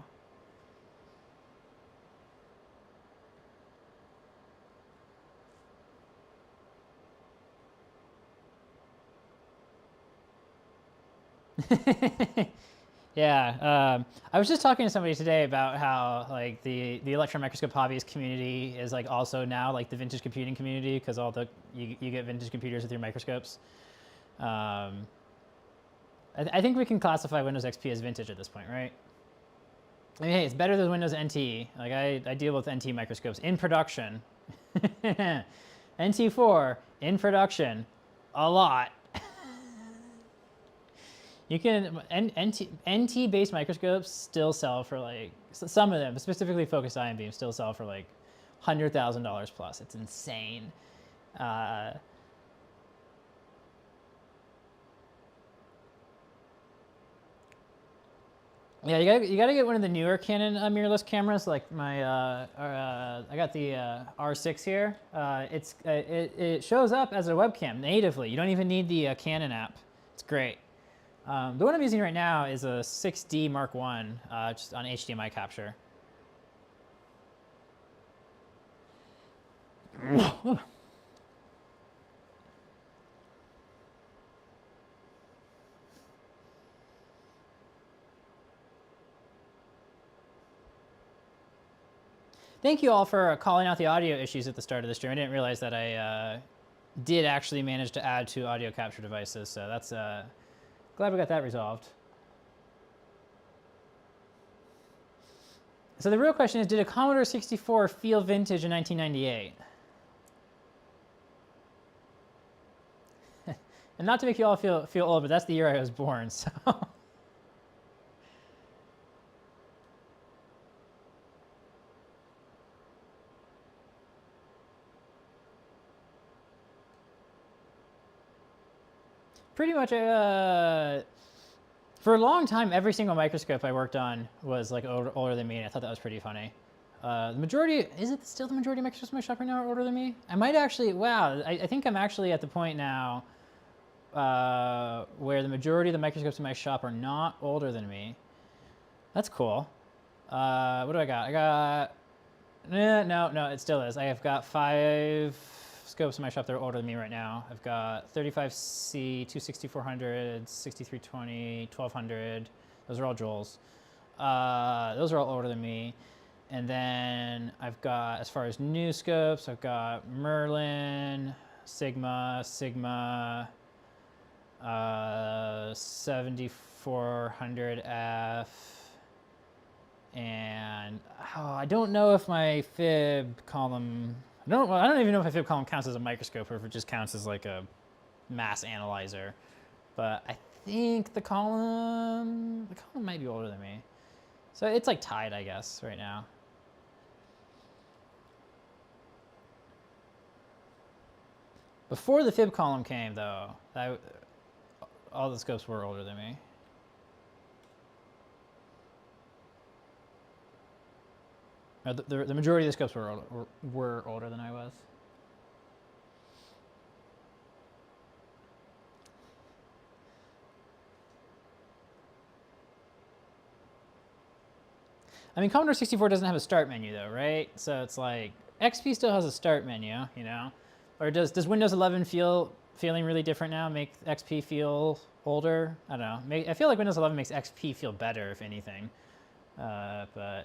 Yeah, I was just talking to somebody today about how like the Electron microscope hobbyist community is like also now like the vintage computing community because all the you get vintage computers with your microscopes. I think we can classify Windows XP as vintage at this point, right? I mean, hey, it's better than Windows NT. Like I deal with NT microscopes in production. NT4 in production, a lot. You can NT based microscopes still sell for like some of them, specifically focused ion beams, still sell for like $100,000 plus. It's insane. Yeah, you gotta get one of the newer Canon mirrorless cameras. Like my I got the R6 here. It shows up as a webcam natively. You don't even need the Canon app. It's great. The one I'm using right now is a 6D Mark I, just on HDMI capture. Thank you all for calling out the audio issues at the start of the stream. I didn't realize that I did actually manage to add 2 audio capture devices, so that's glad we got that resolved. So the real question is, did a Commodore 64 feel vintage in 1998? And not to make you all feel old, but that's the year I was born, so. Pretty much, for a long time, every single microscope I worked on was like older than me, and I thought that was pretty funny. The majority, is it still the majority of microscopes in my shop right now are older than me? I might actually, wow, I think I'm actually at the point now where the majority of the microscopes in my shop are not older than me. That's cool. What do I got? I got, no, it still is. I have got 5 scopes in my shop that are older than me right now. I've got 35C, 2 6400s, 6320, 1200. Those are all Joules. Those are all older than me. And then I've got, as far as new scopes, I've got Merlin, Sigma, 7400F, and I don't know if my fib column, I don't even know if my fib column counts as a microscope or if it just counts as like a mass analyzer. But I think the column might be older than me. So it's like tied, I guess, right now. Before the fib column came, though, all the scopes were older than me. The majority of the scopes were older than I was. I mean, Commodore 64 doesn't have a start menu though, right? So it's like XP still has a start menu, you know? Or does Windows 11 feeling really different now? Make XP feel older? I don't know. I feel like Windows 11 makes XP feel better, if anything. But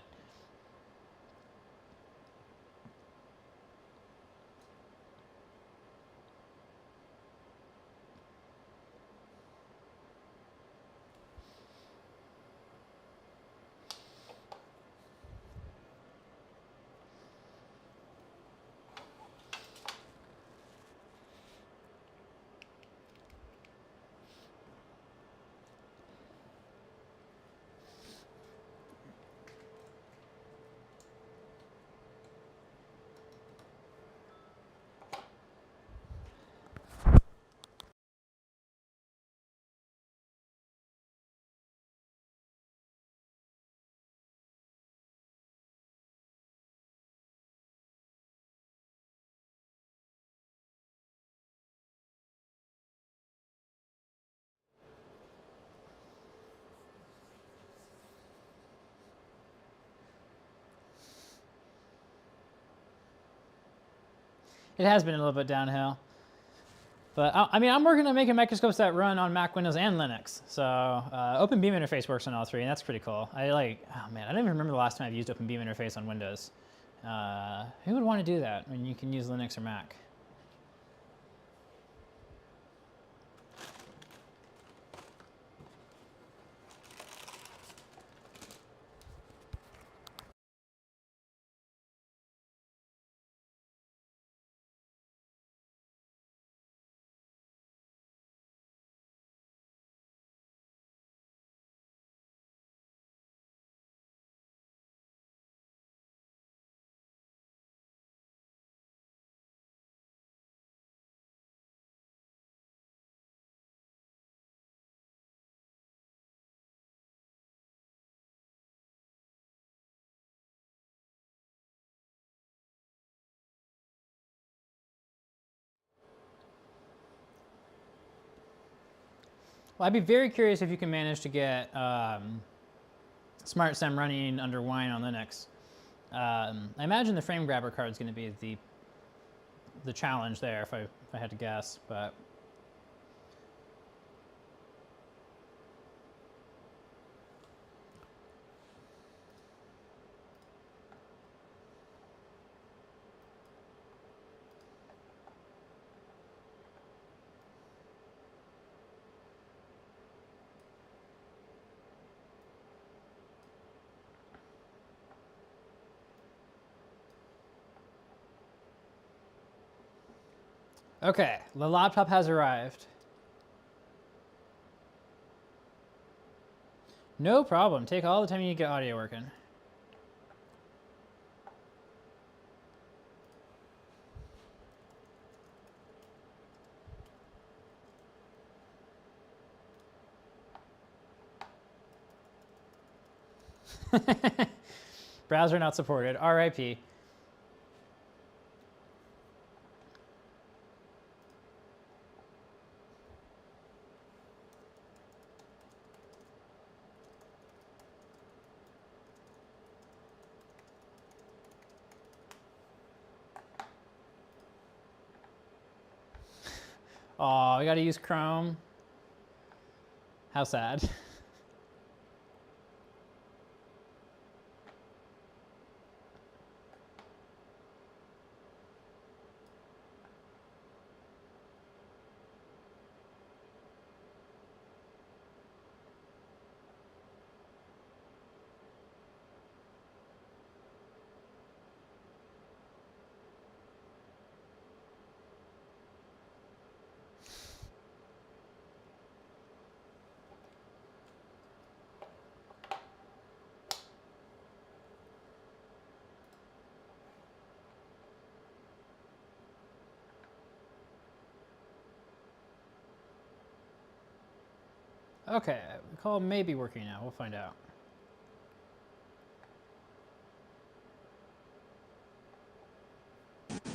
It has been a little bit downhill. But I mean, I'm working on making microscopes that run on Mac, Windows, and Linux. So Open Beam interface works on all three, and that's pretty cool. Oh man, I don't even remember the last time I've used Open Beam interface on Windows. Who would want to do that when you can use Linux or Mac? Well, I'd be very curious if you can manage to get SmartSem running under Wine on Linux. I imagine the frame grabber card is going to be the challenge there, if I had to guess. But okay, the laptop has arrived. No problem. Take all the time you need to get audio working. Browser not supported. RIP. Oh, we gotta use Chrome. How sad. Okay, the call may be working now. We'll find out.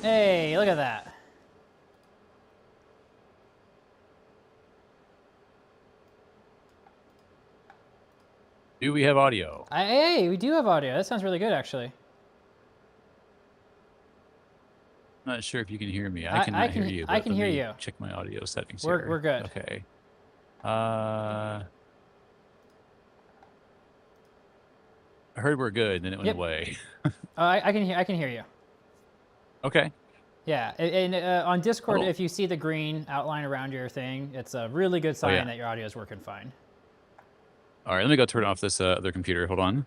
Hey, look at that. Do we have audio? Hey, we do have audio. That sounds really good, actually. I'm not sure if you can hear me. I cannot hear you. I can hear you. Check my audio settings here. We're good. Okay. I heard we're good, and then it went away. I can hear you. Okay. Yeah, and on Discord, Cool. if you see the green outline around your thing, it's a really good sign that your audio is working fine. All right, let me go turn off this other computer. Hold on.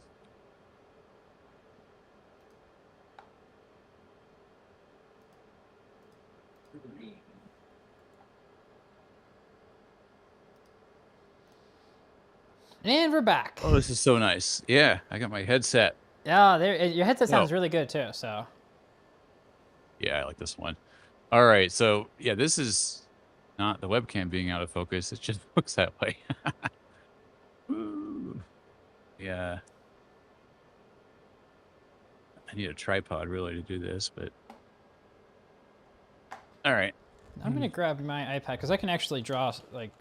And we're back. Oh, this is so nice. Yeah, I got my headset. Yeah, your headset sounds really good too. So. Yeah, I like this one. All right, so yeah, this is not the webcam being out of focus. It just looks that way. Ooh. Yeah. I need a tripod really to do this, but all right. I'm gonna grab my iPad because I can actually draw like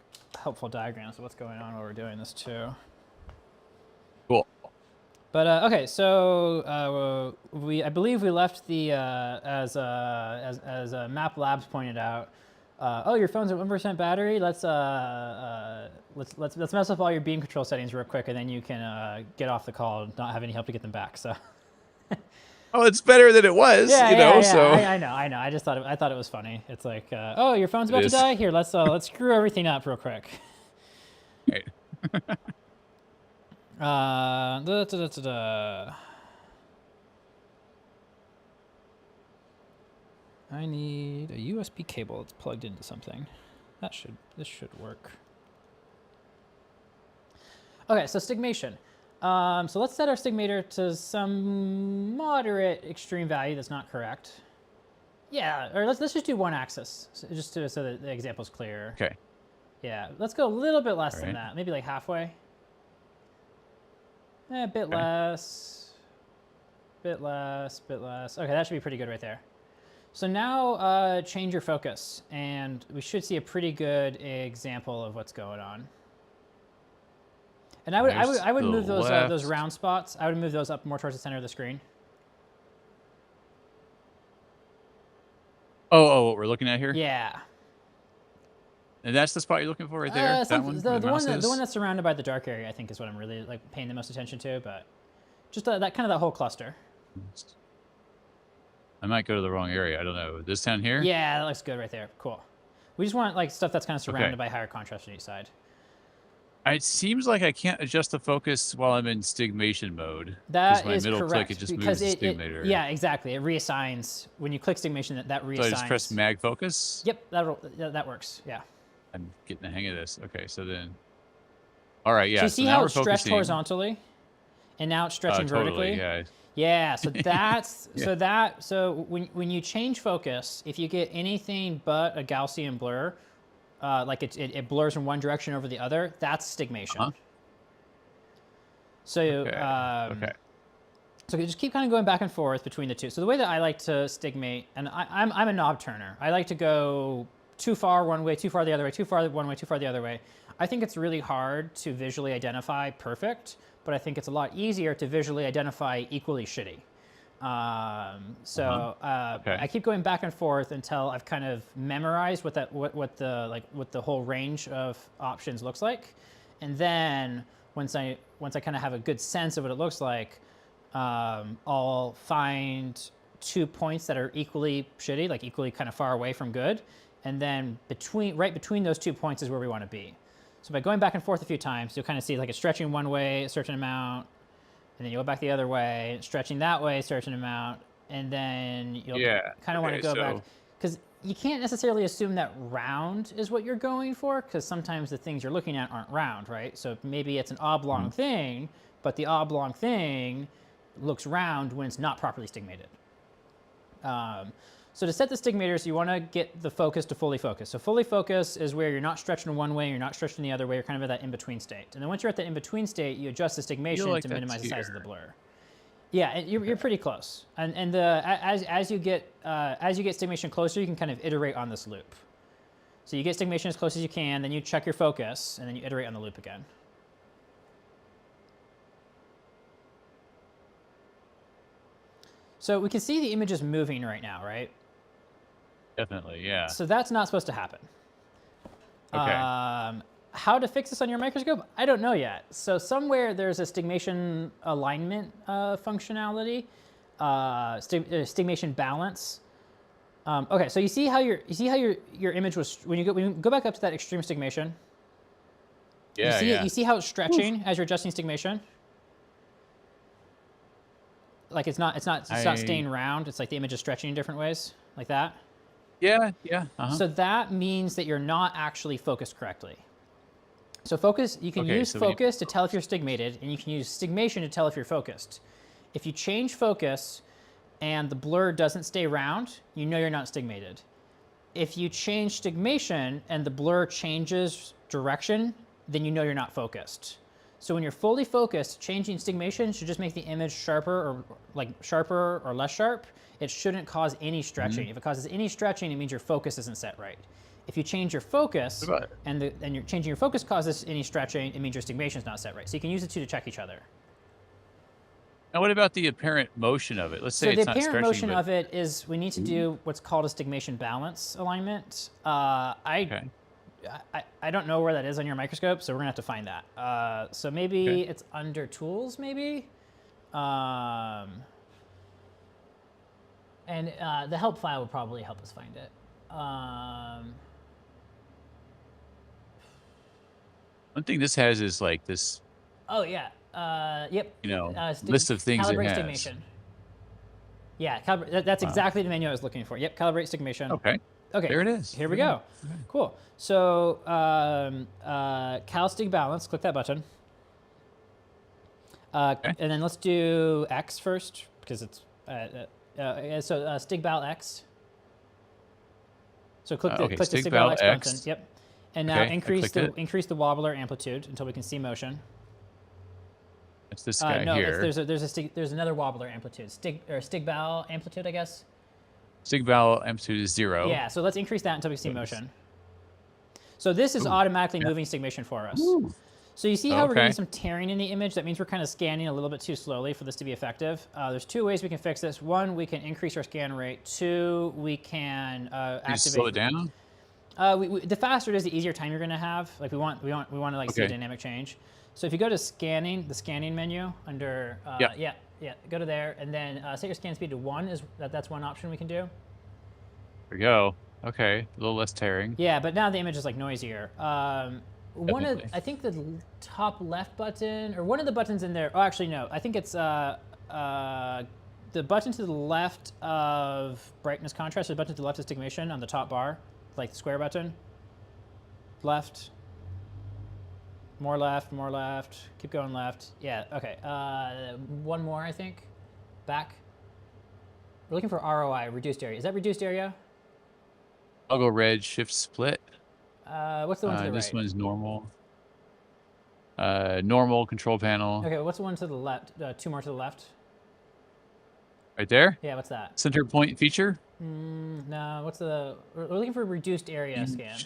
helpful diagrams of what's going on while we're doing this too. Cool. But okay, so I believe we left the as Map Labs pointed out. Oh, your phone's at 1% battery. Let's mess up all your beam control settings real quick, and then you can get off the call and not have any help to get them back. So. Oh, it's better than it was, Yeah, you know. yeah. So I know. I just thought I thought it was funny. It's like, oh, your phone's about to die. Here, let's screw everything up real quick. Right. I need a USB cable that's plugged into something. This should work. Okay, so stigmation. So let's set our stigmator to some moderate extreme value that's not correct. Yeah, or let's just do one axis, so that the example's clear. Okay. Yeah, let's go a little bit less than that. Maybe like halfway. A bit less. Bit less. Okay, that should be pretty good right there. So now change your focus, and we should see a pretty good example of what's going on. And I would move those round spots. I would move those up more towards the center of the screen. Oh, what we're looking at here? Yeah. And that's the spot you're looking for right there? That one? The one that's surrounded by the dark area, I think, is what I'm really like paying the most attention to, but just that whole cluster. I might go to the wrong area. I don't know. This down here? Yeah, that looks good right there. Cool. We just want like stuff that's kind of surrounded by higher contrast on each side. It seems like I can't adjust the focus while I'm in stigmation mode. That my is middle correct. click, it just moves the stigmator. Yeah, exactly. It reassigns when you click stigmation. That reassigns. So I just press mag focus? Yep, that works. Yeah. I'm getting the hang of this. Okay, so then. All right, yeah. So you see how it's stretched horizontally, and now it's stretching vertically. Yeah. Yeah. So that's so when you change focus, if you get anything but a Gaussian blur. Like it blurs in one direction over the other, that's stigmation. So, so you just keep kind of going back and forth between the two. So the way that I like to stigmate, and I'm a knob turner. I like to go too far one way, too far the other way, too far one way, too far the other way. I think it's really hard to visually identify perfect, but I think it's a lot easier to visually identify equally shitty. I keep going back and forth until I've kind of memorized what the whole range of options looks like, and then once I kind of have a good sense of what it looks like, I'll find 2 points that are equally shitty, like equally kind of far away from good, and then right between those 2 points is where we want to be. So by going back and forth a few times, you'll kind of see like it's stretching one way a certain amount. And then you go back the other way, stretching that way a certain amount, and then you'll kind of want to go back. Because you can't necessarily assume that round is what you're going for, because sometimes the things you're looking at aren't round, right? So maybe it's an oblong thing, but the oblong thing looks round when it's not properly stigmated. So to set the stigmators, you want to get the focus to fully focus. So fully focus is where you're not stretching one way, you're not stretching the other way, you're kind of at that in-between state. And then once you're at that in-between state, you adjust the stigmation to minimize the size of the blur. Yeah, you're pretty close. And as you get stigmation closer, you can kind of iterate on this loop. So you get stigmation as close as you can, then you check your focus, and then you iterate on the loop again. So we can see the image is moving right now, right? Definitely, yeah. So that's not supposed to happen. Okay. How to fix this on your microscope? I don't know yet. So somewhere there's a stigmation alignment functionality, stigmation balance. Okay, so you see how your image was when you go back up to that extreme stigmation. Yeah, you see how it's stretching as you're adjusting stigmation. Like it's not staying round. It's like the image is stretching in different ways, like that. Yeah. So that means that you're not actually focused correctly. So focus, you can use focus to tell if you're stigmated, and you can use stigmation to tell if you're focused. If you change focus and the blur doesn't stay round, you know you're not stigmated. If you change stigmation and the blur changes direction, then you know you're not focused. So when you're fully focused, changing stigmation should just make the image sharper or less sharp. It shouldn't cause any stretching. If it causes any stretching, it means your focus isn't set right. If you change your focus and you're changing your focus causes any stretching, it means your stigmation is not set right. So you can use the two to check each other. And what about the apparent motion of it? Let's say So the it's not apparent stretching, motion but of it is we need to do what's called a stigmation balance alignment. okay. I don't know where that is on your microscope, so we're gonna have to find that. So maybe it's under tools, maybe. And the help file would probably help us find it. One thing this has is like this. Oh yeah. Yep. You know, list of things it calibrate has. stigmation. Yeah, that's exactly the menu I was looking for. Yep, calibrate stigmation. Okay. Okay. There it is. Here we go. Cool. So cal stig balance. Click that button. And then let's do X first because it's so stig bal X. So click the stig bal X button. Yep. And now increase the wobbler amplitude until we can see motion. It's this guy no, here. There's another wobbler amplitude. Stig bal amplitude, I guess. Stig bal amplitude is 0. Yeah. So let's increase that until we see motion. So this is automatically moving stigmation for us. Ooh. So you see how we're getting some tearing in the image? That means we're kind of scanning a little bit too slowly for this to be effective. There's 2 ways we can fix this. 1, we can increase our scan rate. 2, we can activate. Slow it down. The faster it is, the easier time you're going to have. Like we want to like see a dynamic change. So if you go to scanning, the scanning menu under go to there, and then set your scan speed to 1. That's one option we can do. There we go. Okay, a little less tearing. Yeah, but now the image is like noisier. I think the top left button, or one of the buttons in there. Oh, actually no. I think it's the button to the left of brightness contrast. Or the button to the left of stigmation on the top bar, like the square button. Left. More left. More left. Keep going left. Yeah. Okay. One more, I think. Back. We're looking for ROI, reduced area. Is that reduced area? I'll go red. Shift split. What's the one to the right? This one's normal. Normal control panel. Okay, what's the one to the left? 2 more to the left. Right there? Yeah, what's that? Center point feature? No, what's the... We're looking for reduced area scan.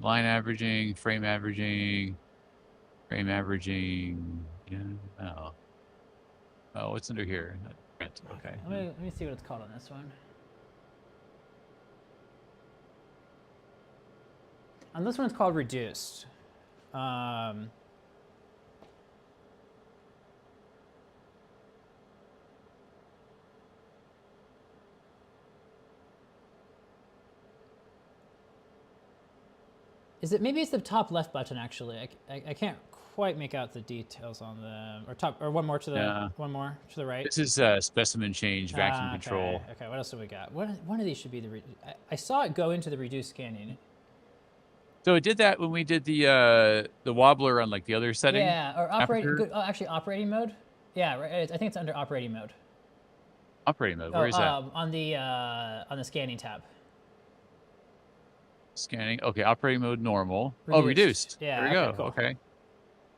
Line averaging, frame averaging. Yeah, no. Oh, what's under here? Okay. Let me see what it's called on this one. On this one, it's called reduced. Maybe it's the top left button actually. I can't quite make out the details on the one more to the right. This is specimen change, vacuum control. Okay, what else do we got? One of these should be I saw it go into the reduced scanning. So it did that when we did the wobbler on like the other setting. Yeah, or operating. Actually, operating mode. Yeah, right, I think it's under operating mode. Operating mode. Where is that? On the scanning tab. Scanning. Okay, operating mode normal. Reduced. Oh, reduced. Yeah. There we go. Cool. Okay.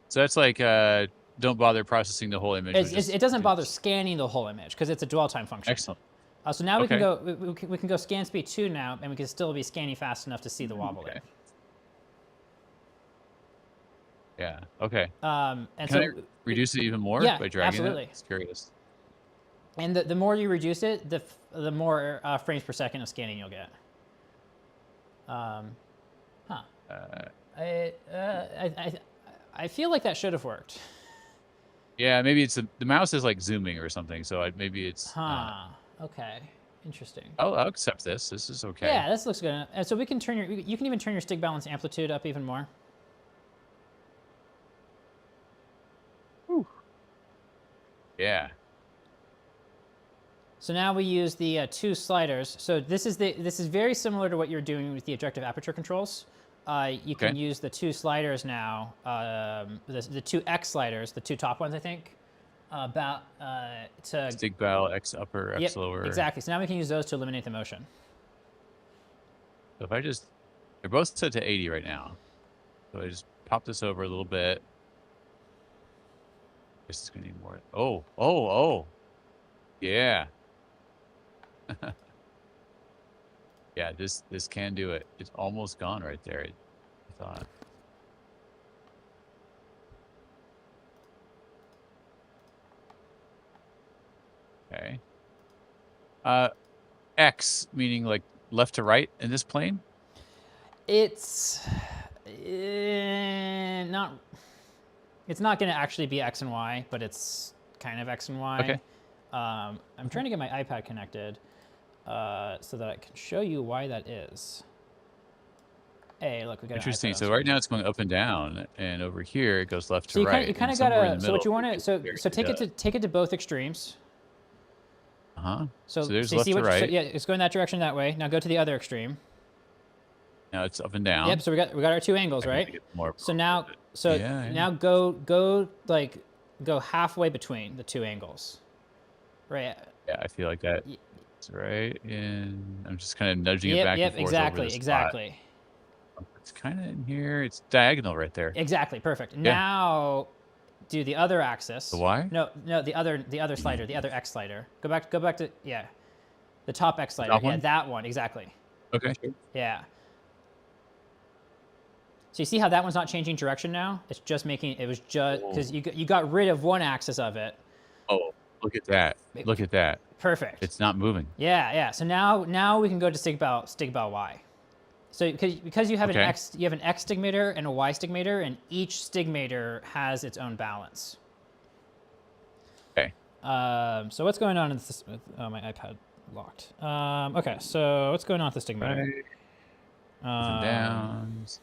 So that's like don't bother processing the whole image. It doesn't bother scanning the whole image because it's a dwell time function. Excellent. So now we can go. We can go scan speed 2 now, and we can still be scanning fast enough to see the wobbler. Okay. Yeah. Okay. And can so I reduce it even more by dragging absolutely. it? It's curious. And the more you reduce it, the more frames per second of scanning you'll get. I feel like that should have worked. Yeah, maybe it's the mouse is like zooming or something. So maybe it's. Okay. Interesting. I'll accept this. This is okay. Yeah, this looks good. And so we can you can even turn your stig balance amplitude up even more. Whew. Yeah. So now we use the 2 sliders. So this is very similar to what you're doing with the objective aperture controls. You can use the 2 sliders now, the 2 X sliders, the 2 top ones, I think, to stig bal X upper, X lower. Exactly. So now we can use those to eliminate the motion. So if they're both set to 80 right now. So I just pop this over a little bit. This is gonna need more. Oh. Yeah. Yeah, this can do it. It's almost gone right there, I thought. Okay. X meaning like left to right in this plane? It's not. It's not going to actually be X and Y, but it's kind of X and Y. Okay. I'm trying to get my iPad connected so that I can show you why that is. Hey, look, we got Interesting. An iPad So right now it's going up and down, and over here it goes left to right. You kind of gotta. So what you want to. So take it to both extremes. So there's left to right. So yeah, it's going that direction that way. Now go to the other extreme. Now it's up and down. Yep. So we got our two angles, right? So now now go halfway between the two angles. Right. Yeah, I feel like that. That's right. And I'm just kind of nudging it back and forth. Exactly. It's kind of in here. It's diagonal right there. Exactly. Perfect. Yeah. Now do the other axis. The Y? No, the other slider, the other X slider. Go back to the top X slider. Yeah, that one exactly. Okay. Yeah. So you see how that one's not changing direction now? It's just making it was just because you got rid of one axis of it. Oh, look at that! Look at that. Perfect. It's not moving. Yeah. So now we can go to stigbal Y. So because you have an X stigmator and a Y stigmator, and each stigmator has its own balance. Okay. So what's going on in this? Oh, my iPad locked. Okay. So what's going on with the stigmator? Right. Ups and downs.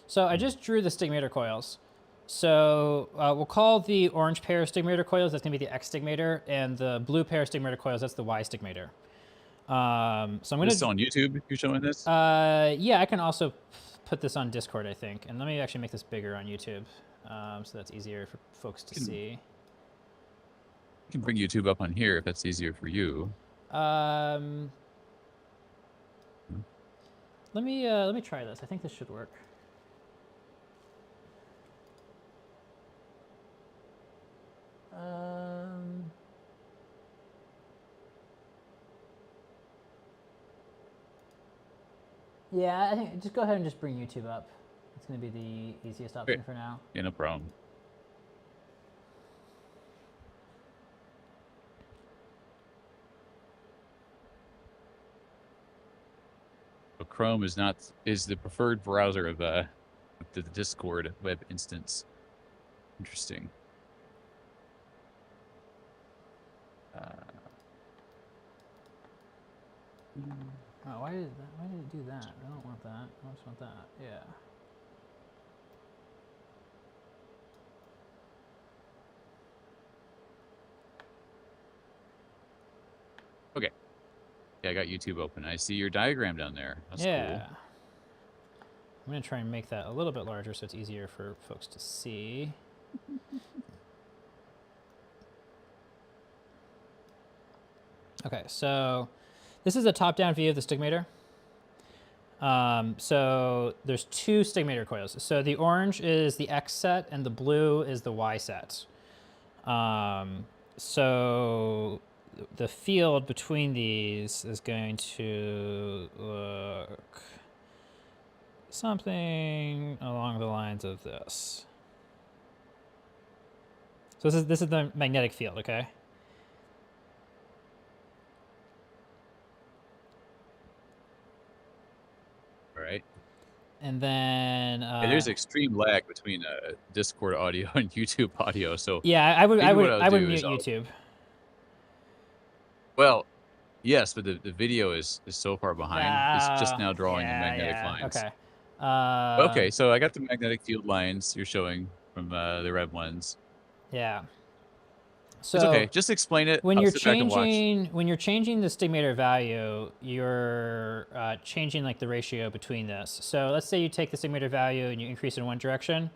So I just drew the stigmator coils. So we'll call the orange pair of stigmator coils, that's going to be the X stigmator, and the blue pair of stigmator coils, that's the Y stigmator. So I'm going to... This is on YouTube, you're showing this? Yeah, I can also put this on Discord, I think. And let me actually make this bigger on YouTube, so that's easier for folks to see. You can bring YouTube up on here if that's easier for you. Let me try this. I think this should work. Yeah, I think just go ahead and just bring YouTube up. It's going to be the easiest option for now. Yeah, no problem. But Chrome is the preferred browser of the Discord web instance. Interesting. Oh, why did it do that? I don't want that. I just want that. Yeah. Okay. Yeah, I got YouTube open. I see your diagram down there. That's cool. I'm going to try and make that a little bit larger so it's easier for folks to see. Okay, so this is a top-down view of the stigmator. So there's two stigmator coils. So the orange is the X set and the blue is the Y set. So the field between these is going to look something along the lines of this. So this is the magnetic field, okay? Right. And then there's extreme lag between Discord audio and YouTube audio. So yeah, I would mute YouTube. Well, Yes, but the video is so far behind. It's just now drawing the magnetic lines. Okay. Okay, so I got the magnetic field lines you're showing from the red ones. Yeah. It's So okay. Just explain it. when I'll you're sit back and watch. changing the stigmator value, you're changing like the ratio between this. So let's say you take the stigmator value and you increase it in one direction.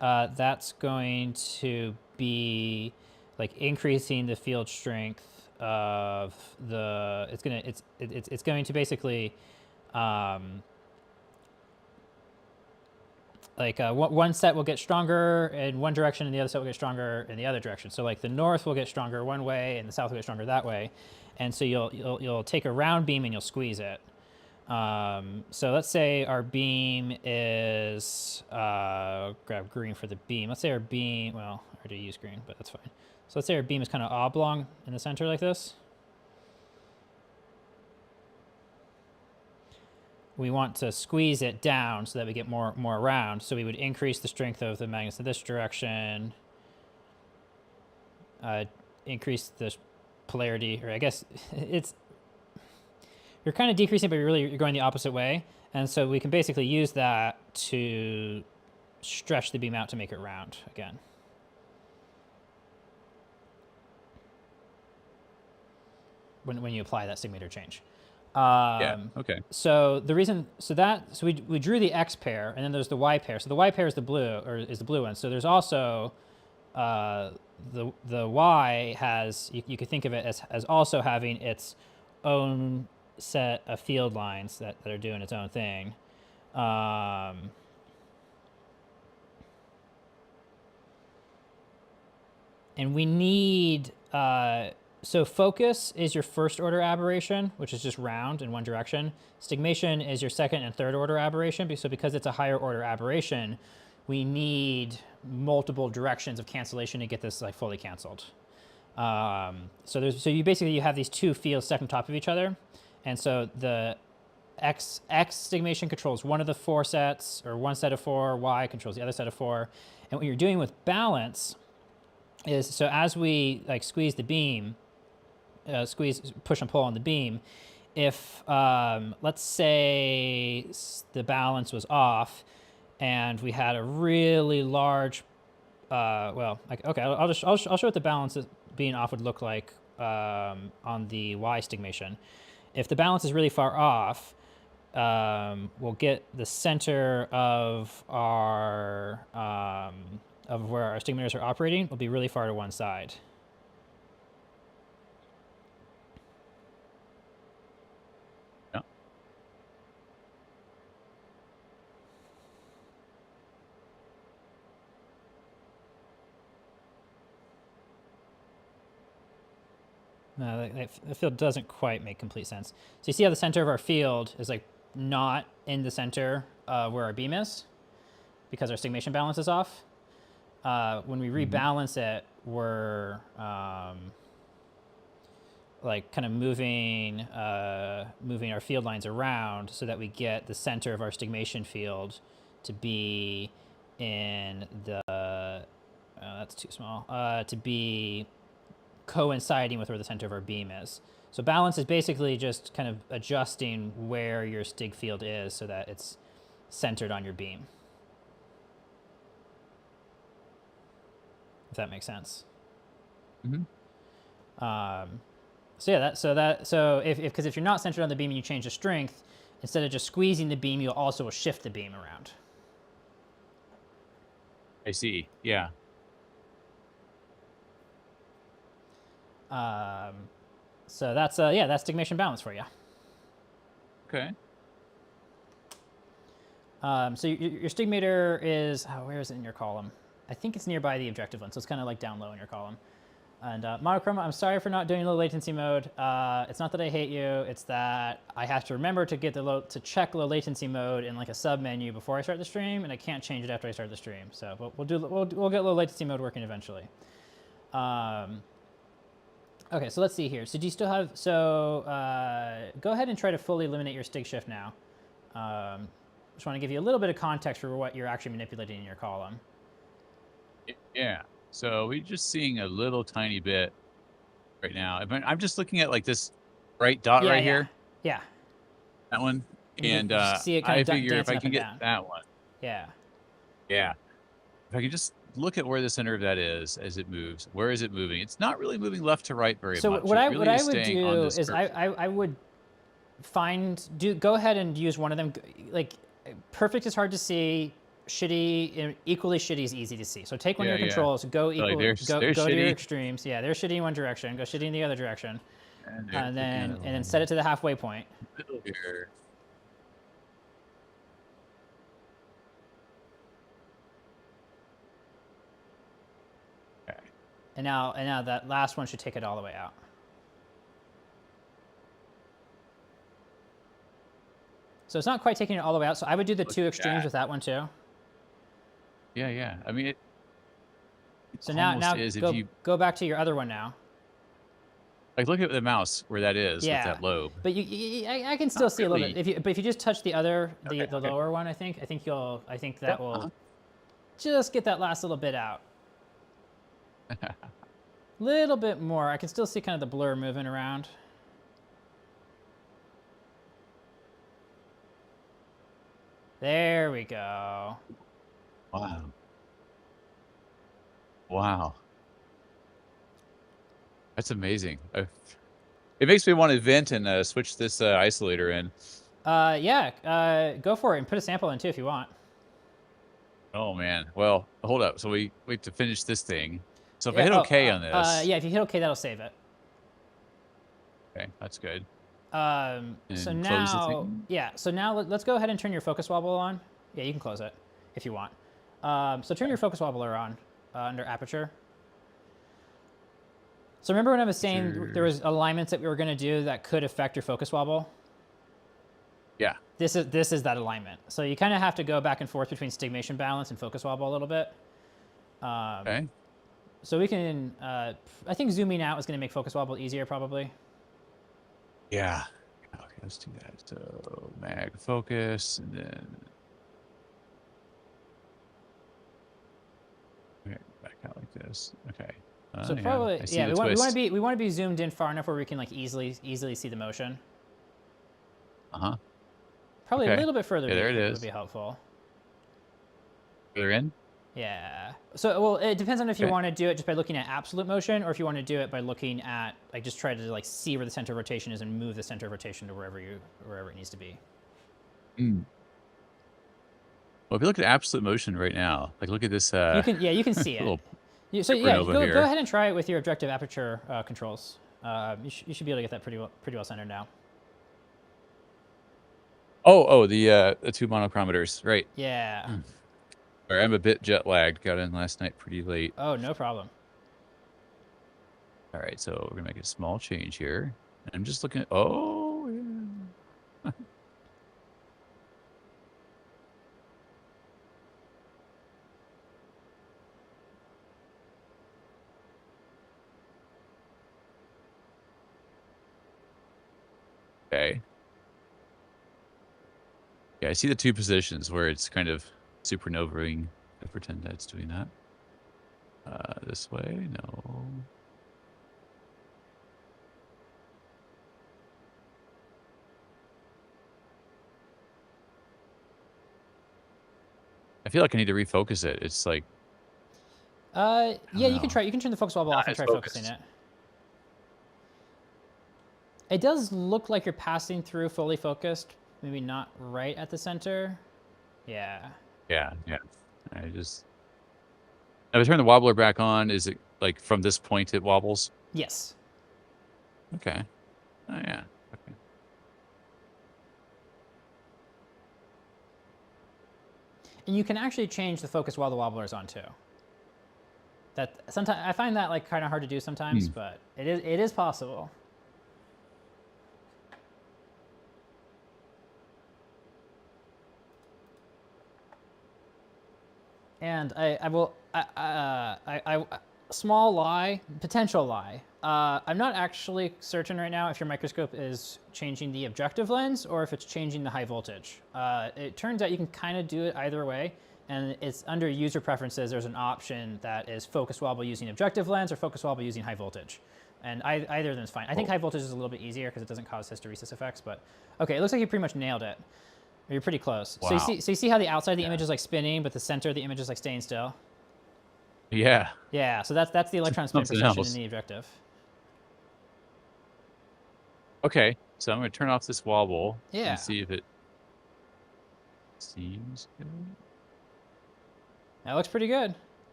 That's going to be like increasing the field strength of the. It's going to basically. Like one set will get stronger in one direction and the other set will get stronger in the other direction. So like the north will get stronger one way and the south will get stronger that way. And so you'll take a round beam and you'll squeeze it. So let's say our beam is, grab green for the beam. Let's say our beam, well, I already used green, but that's fine. So let's say our beam is kind of oblong in the center like this. We want to squeeze it down so that we get more round. So we would increase the strength of the magnets in this direction, increase the polarity, or I guess you're kind of decreasing, but you're going the opposite way. And so we can basically use that to stretch the beam out to make it round again. When you apply that stigmator change. Yeah. Okay. So the reason, so we drew the X pair, and then there's the Y pair. So the Y pair is the blue one. So there's also the Y has, you could think of it as also having its own set of field lines that are doing its own thing. And we need. So focus is your first order aberration, which is just round in one direction. Stigmation is your second and third order aberration. So because it's a higher order aberration, we need multiple directions of cancellation to get this like fully canceled. So you have these two fields stacked on top of each other. And so the X stigmation controls one of the four sets, or one set of four, Y controls the other set of four. And what you're doing with balance is, so as we like squeeze the beam, push and pull on the beam, if let's say the balance was off and we had a really large, okay, I'll show what the balance being off would look like on the Y stigmation. If the balance is really far off, we'll get the center of our of where our stigmators are operating will be really far to one side. No, the field doesn't quite make complete sense. So you see how the center of our field is like not in the center where our beam is because our stigmation balance is off. When we rebalance it, we're like kind of moving our field lines around so that we get the center of our stigmation field to be in the, that's too small, to be coinciding with where the center of our beam is. So balance is basically just kind of adjusting where your stig field is so that it's centered on your beam. If that makes sense. Mm-hmm. So if you're not centered on the beam and you change the strength, instead of just squeezing the beam, you'll also shift the beam around. I see. Yeah. So that's that's stigmation balance for you. Okay. So your stigmator is, where is it in your column? I think it's nearby the objective lens, so it's kind of like down low in your column. And monochroma, I'm sorry for not doing low latency mode. It's not that I hate you, it's that I have to remember to get to check low latency mode in like a sub menu before I start the stream, and I can't change it after I start the stream. So we'll get low latency mode working eventually. Okay, so let's see here. So do you still have, go ahead and try to fully eliminate your stig shift now. Just want to give you a little bit of context for what you're actually manipulating in your column. Yeah. So we're just seeing a little tiny bit right now. I'm just looking at like this bright dot right yeah. here. Yeah. That one. And you see it kind I of figure if dancing I up can and get down. that one. Yeah. Yeah. If I can just look at where the center of that is as it moves. Where is it moving? It's not really moving left to right very So much. what It I really is would staying on do this is curve. I would go ahead and use one of them. Like perfect is hard to see. Shitty, equally shitty is easy to see. So take one of your controls, go So, like, equal, go to shitty. your extremes. Yeah, they're shitty in one direction. Go shitty in the other direction, And then set it to the halfway point. Middle here. Okay. And now that last one should take it all the way out. So it's not quite taking it all the way out. So I would do the two extremes with that one too. Yeah, yeah. I mean, so now is go back to your other one now. Like, look at the mouse where that is with that lobe. But I can still see a little bit. But if you just touch the lower one, I think that will just get that last little bit out. Little bit more. I can still see kind of the blur moving around. There we go. Wow. Wow. That's amazing. It makes me want to vent and switch this isolator in. Yeah, go for it and put a sample in too if you want. Oh man. Well, hold up. So we wait to finish this thing. So if I hit OK on this. Yeah, if you hit OK, that'll save it. Okay, that's good. So now, so now let's go ahead and turn your focus wobble on. Yeah, you can close it if you want. So turn your focus wobbler on under aperture. So remember when I was saying there was alignments that we were going to do that could affect your focus wobble? Yeah. This is that alignment. So you kind of have to go back and forth between stigmation balance and focus wobble a little bit. Okay. So we can, I think zooming out is going to make focus wobble easier probably. Yeah. Okay, let's do that. So mag focus and then. Okay, back out like this. Okay. So probably, we want to be zoomed in far enough where we can like easily see the motion. Probably a little bit further. Yeah, there it is. Would be helpful. Further in? Yeah. So well, it depends on if you want to do it just by looking at absolute motion, or if you want to do it by looking at like just try to like see where the center of rotation is and move the center of rotation to wherever it needs to be. Well, if you look at absolute motion right now, like look at this. You can see it. So yeah, go ahead and try it with your objective aperture controls. You should be able to get that pretty well centered now. Oh, the 2 monochromators, right? Yeah. Sorry, I'm a bit jet lagged. Got in last night pretty late. Oh, no problem. All right, so we're gonna make a small change here. I'm just looking at. Oh, yeah. Okay. Yeah, I see the two positions where it's kind of supernovaing. I pretend that it's doing that. This way, no. I feel like I need to refocus it. It's like. Yeah, you can try. You can turn the focus wobble off and try focusing it. It does look like you're passing through fully focused. Maybe not right at the center. Yeah. Yeah. If I turn the wobbler back on, is it like from this point it wobbles? Yes. Okay. Oh, yeah. Okay. And you can actually change the focus while the wobbler is on too. That sometimes I find that like kind of hard to do sometimes, but it is possible. And small lie, potential lie. I'm not actually certain right now if your microscope is changing the objective lens or if it's changing the high voltage. It turns out you can kind of do it either way, and it's under user preferences. There's an option that is focus wobble using objective lens or focus wobble using high voltage. And either of them is fine. I think high voltage is a little bit easier because it doesn't cause hysteresis effects. But okay, it looks like you pretty much nailed it. You're pretty close. Wow. So you see how the outside of the image is like spinning, but the center of the image is like staying still. Yeah. Yeah. So that's the electron spin Something precession else. in the objective. Okay, so I'm going to turn off this wobble Yeah. and see if it seems good. That looks pretty good.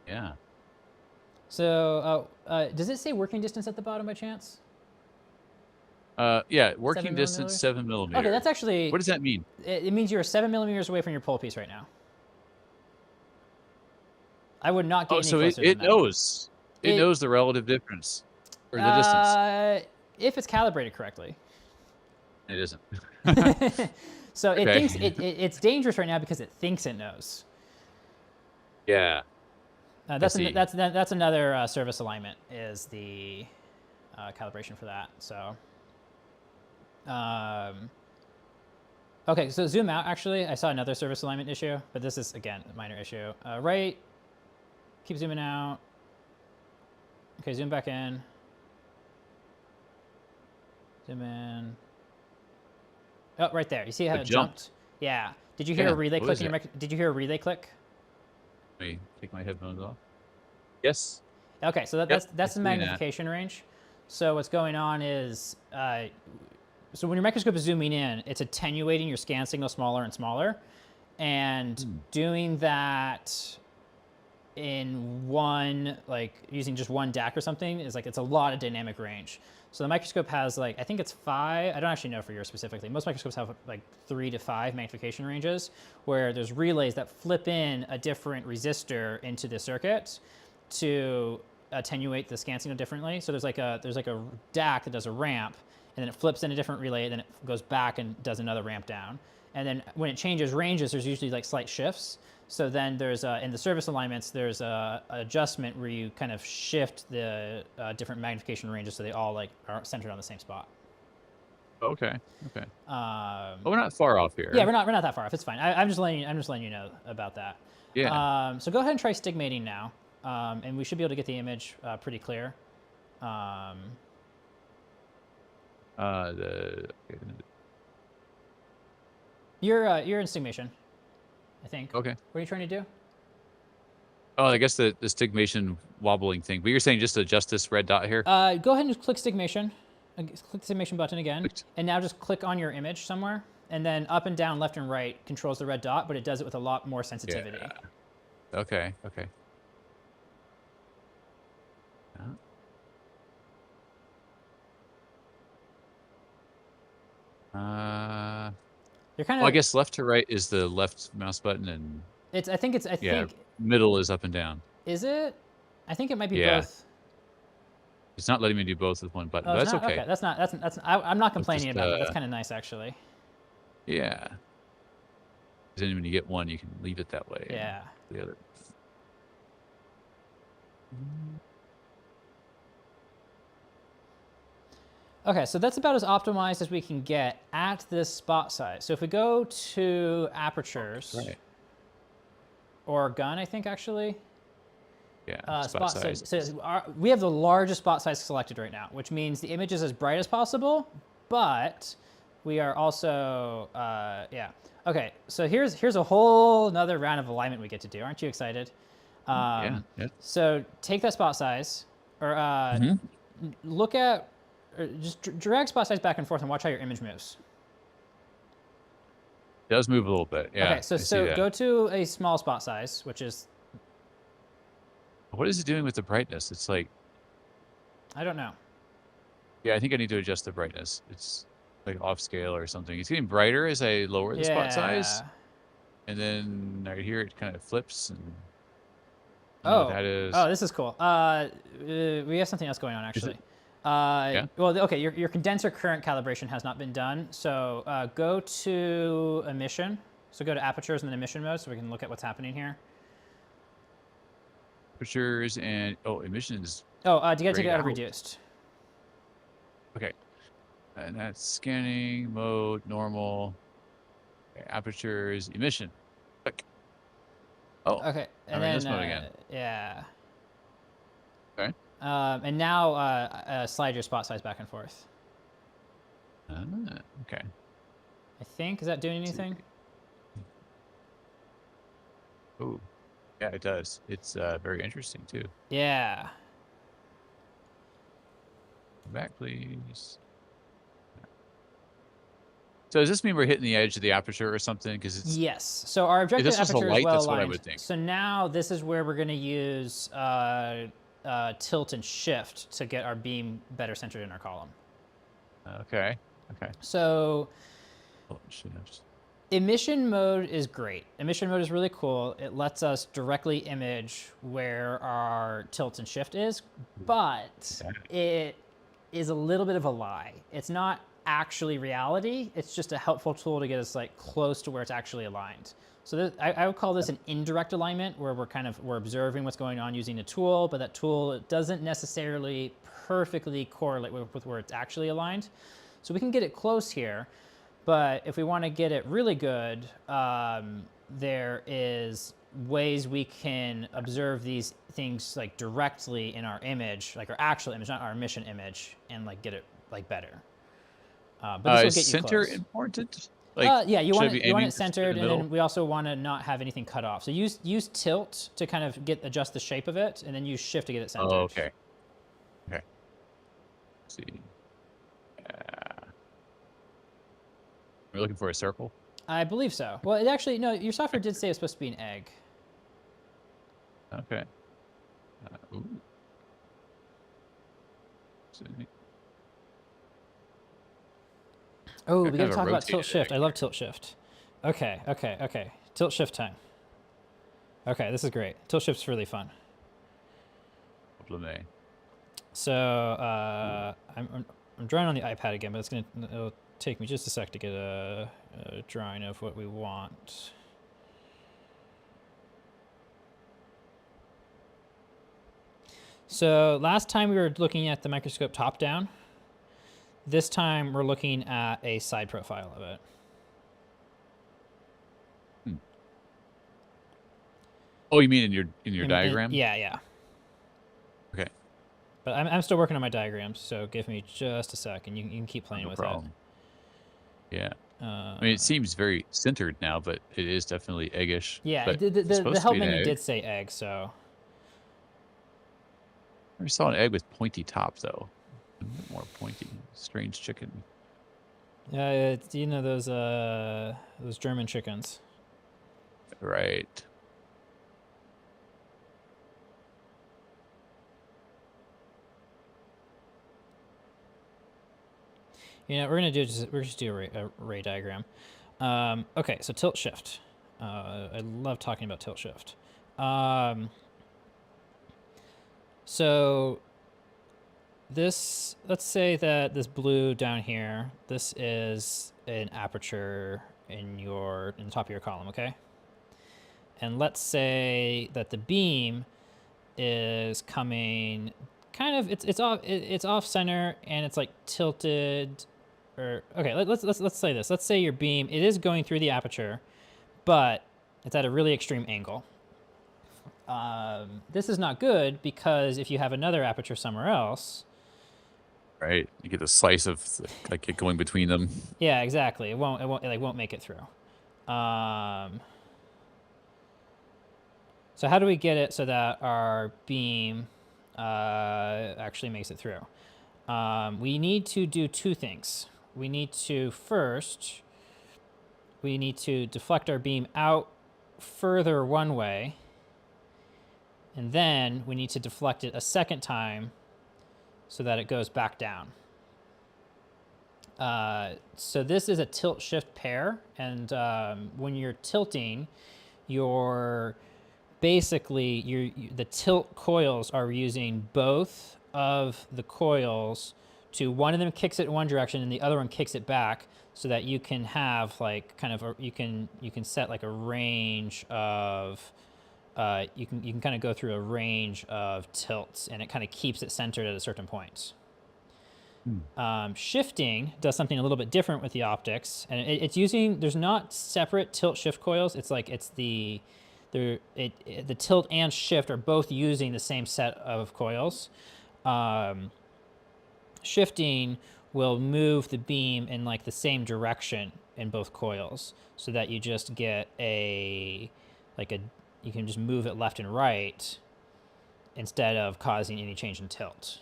Yeah. So does it say working distance at the bottom by chance? Yeah, working 7 distance millimeters? 7 millimeters. Okay, that's actually. What does that mean? It means you're 7 millimeters away from your pole piece right now. I would not get any so closer it than that. knows. It knows the relative difference or the distance. If it's calibrated correctly. It isn't. So it Okay. thinks it's dangerous right now because it thinks it knows. Yeah. That's another service alignment is the calibration for that. So. Okay, so zoom out. Actually, I saw another service alignment issue, but this is again a minor issue. Right. Keep zooming out. Okay, zoom back in. Zoom in. Oh, right there. You see how it jumped? Yeah. Did you hear a relay click? Did you hear a relay click? Let me take my headphones off. Yes. Okay, so that's the magnification range. So what's going on is, so when your microscope is zooming in, it's attenuating your scan signal smaller and smaller, and doing that in one, like using just one DAC or something is like, it's a lot of dynamic range. So the microscope has like, I think it's 5, I don't actually know for yours specifically. Most microscopes have like 3 to 5 magnification ranges where there's relays that flip in a different resistor into the circuit to attenuate the scan signal differently. So there's like a DAC that does a ramp, and then it flips in a different relay, and then it goes back and does another ramp down. And then when it changes ranges, there's usually like slight shifts. So then there's, in the service alignments, there's a adjustment where you kind of shift the different magnification ranges so they all like are centered on the same spot. Okay. Okay. We're not far off here. Yeah, we're not that far off. It's fine. I'm just letting you know about that. Yeah. So go ahead and try stigmating now, and we should be able to get the image pretty clear. You're in stigmation, I think. Okay. What are you trying to do? Oh, I guess the stigmation wobbling thing. But you're saying just adjust this red dot here? Go ahead and just click stigmation. Click the stigmation button again. Clicked. And now just click on your image somewhere. And then up and down, left and right controls the red dot, but it does it with a lot more sensitivity. Yeah. Okay. Okay. You're kind of. Well, I guess left to right is the left mouse button, and I think middle is up and down. Is it? I think it might be both. It's not letting me do both with one button, but that's okay. Okay, I'm not complaining about that. That's kind of nice, actually. Yeah. Because then when you get one, you can leave it that way. Yeah. The other. Okay, so that's about as optimized as we can get at this spot size. So if we go to apertures, or gun, I think actually. Yeah, spot size. So we have the largest spot size selected right now, which means the image is as bright as possible, but we are also, yeah. Okay, so here's a whole another round of alignment we get to do. Aren't you excited? Yeah. So take that spot size, or look at, or just drag spot size back and forth and watch how your image moves. It does move a little bit, yeah. Okay, so go to a small spot size, which is... What is it doing with the brightness? It's like... I don't know. Yeah, I think I need to adjust the brightness. It's like off scale or something. It's getting brighter as I lower the spot size. And then right here it kind of flips and... Oh, that is... oh, this is cool. We have something else going on, actually. Yeah? Well, okay, your condenser current calibration has not been done. So go to emission. So go to apertures and then emission mode so we can look at what's happening here. Apertures and, emissions. Oh, you gotta take it out of reduced. Okay. And that's scanning, mode, normal, apertures, emission. Click. Oh. Okay, and I'm in this mode again. Yeah. Okay. And now slide your spot size back and forth. Okay. I think, is that doing anything? Oh, yeah, it does. It's very interesting too. Yeah. Back, please. So does this mean we're hitting the edge of the aperture or something? Because it's yes. So our objective this was a aperture light, is well that's what I aligned. would think. So now this is where we're going to use tilt and shift to get our beam better centered in our column. Okay. Okay. So Oh, shift. emission mode is great. Emission mode is really cool. It lets us directly image where our tilt and shift is, but it is a little bit of a lie. It's not actually reality. It's just a helpful tool to get us like close to where it's actually aligned. So I would call this an indirect alignment, where we're observing what's going on using a tool, but that tool doesn't necessarily perfectly correlate with where it's actually aligned. So we can get it close here, but if we want to get it really good, there is ways we can observe these things like directly in our image, like our actual image, not our emission image, and like get it like better. But this will get you center close. important? Like, yeah, you want it in centered, the and then middle? we also want to not have anything cut off. So use tilt to kind of adjust the shape of it, and then use shift to get it centered. Oh, okay. Okay. Let's see. We're looking for a circle? I believe so. Well, it actually, no, your software did say it's supposed to be an egg. Okay. Ooh. Oh, Got we kind got of to a talk about rotated tilt shift. egg I love tilt shift. Okay. Tilt shift time. Okay, this is great. Tilt shift's really fun. Probleme. So I'm drawing on the iPad again, but it'll take me just a sec to get a drawing of what we want. So last time we were looking at the microscope top down. This time we're looking at a side profile of it. Oh, you mean in your diagram? Yeah. Okay. But I'm still working on my diagrams, so give me just a sec, and you can keep playing with problem. it. Yeah. I mean, it seems very centered now, but it is definitely eggish. Yeah, but the help menu did say egg, so. I never saw an egg with pointy top, though. A bit more pointy. Strange chicken. Yeah, it's, you know, those German chickens. Right. You know, we're just do a ray diagram. Okay, so tilt shift. I love talking about tilt shift. So this, let's say that this blue down here, this is an aperture in the top of your column, okay? And let's say that the beam is coming kind of, it's off center, and it's like tilted. Or okay, let's say this. Let's say your beam, it is going through the aperture, but it's at a really extreme angle. This is not good, because if you have another aperture somewhere else, right, you get a slice of like it going between them. Yeah, exactly. It won't make it through. So how do we get it so that our beam actually makes it through? We need to do two things. We need to deflect our beam out further one way, and then we need to deflect it a second time so that it goes back down. So this is a tilt shift pair, and when you're tilting, the tilt coils are using both of the coils to, one of them kicks it in one direction and the other one kicks it back, so that you can have like kind of you can set like a range of you can kind of go through a range of tilts, and it kind of keeps it centered at a certain point. Shifting does something a little bit different with the optics, and there's not separate tilt shift coils. It's like the tilt and shift are both using the same set of coils. shifting will move the beam in like the same direction in both coils, so that you just get you can just move it left and right instead of causing any change in tilt.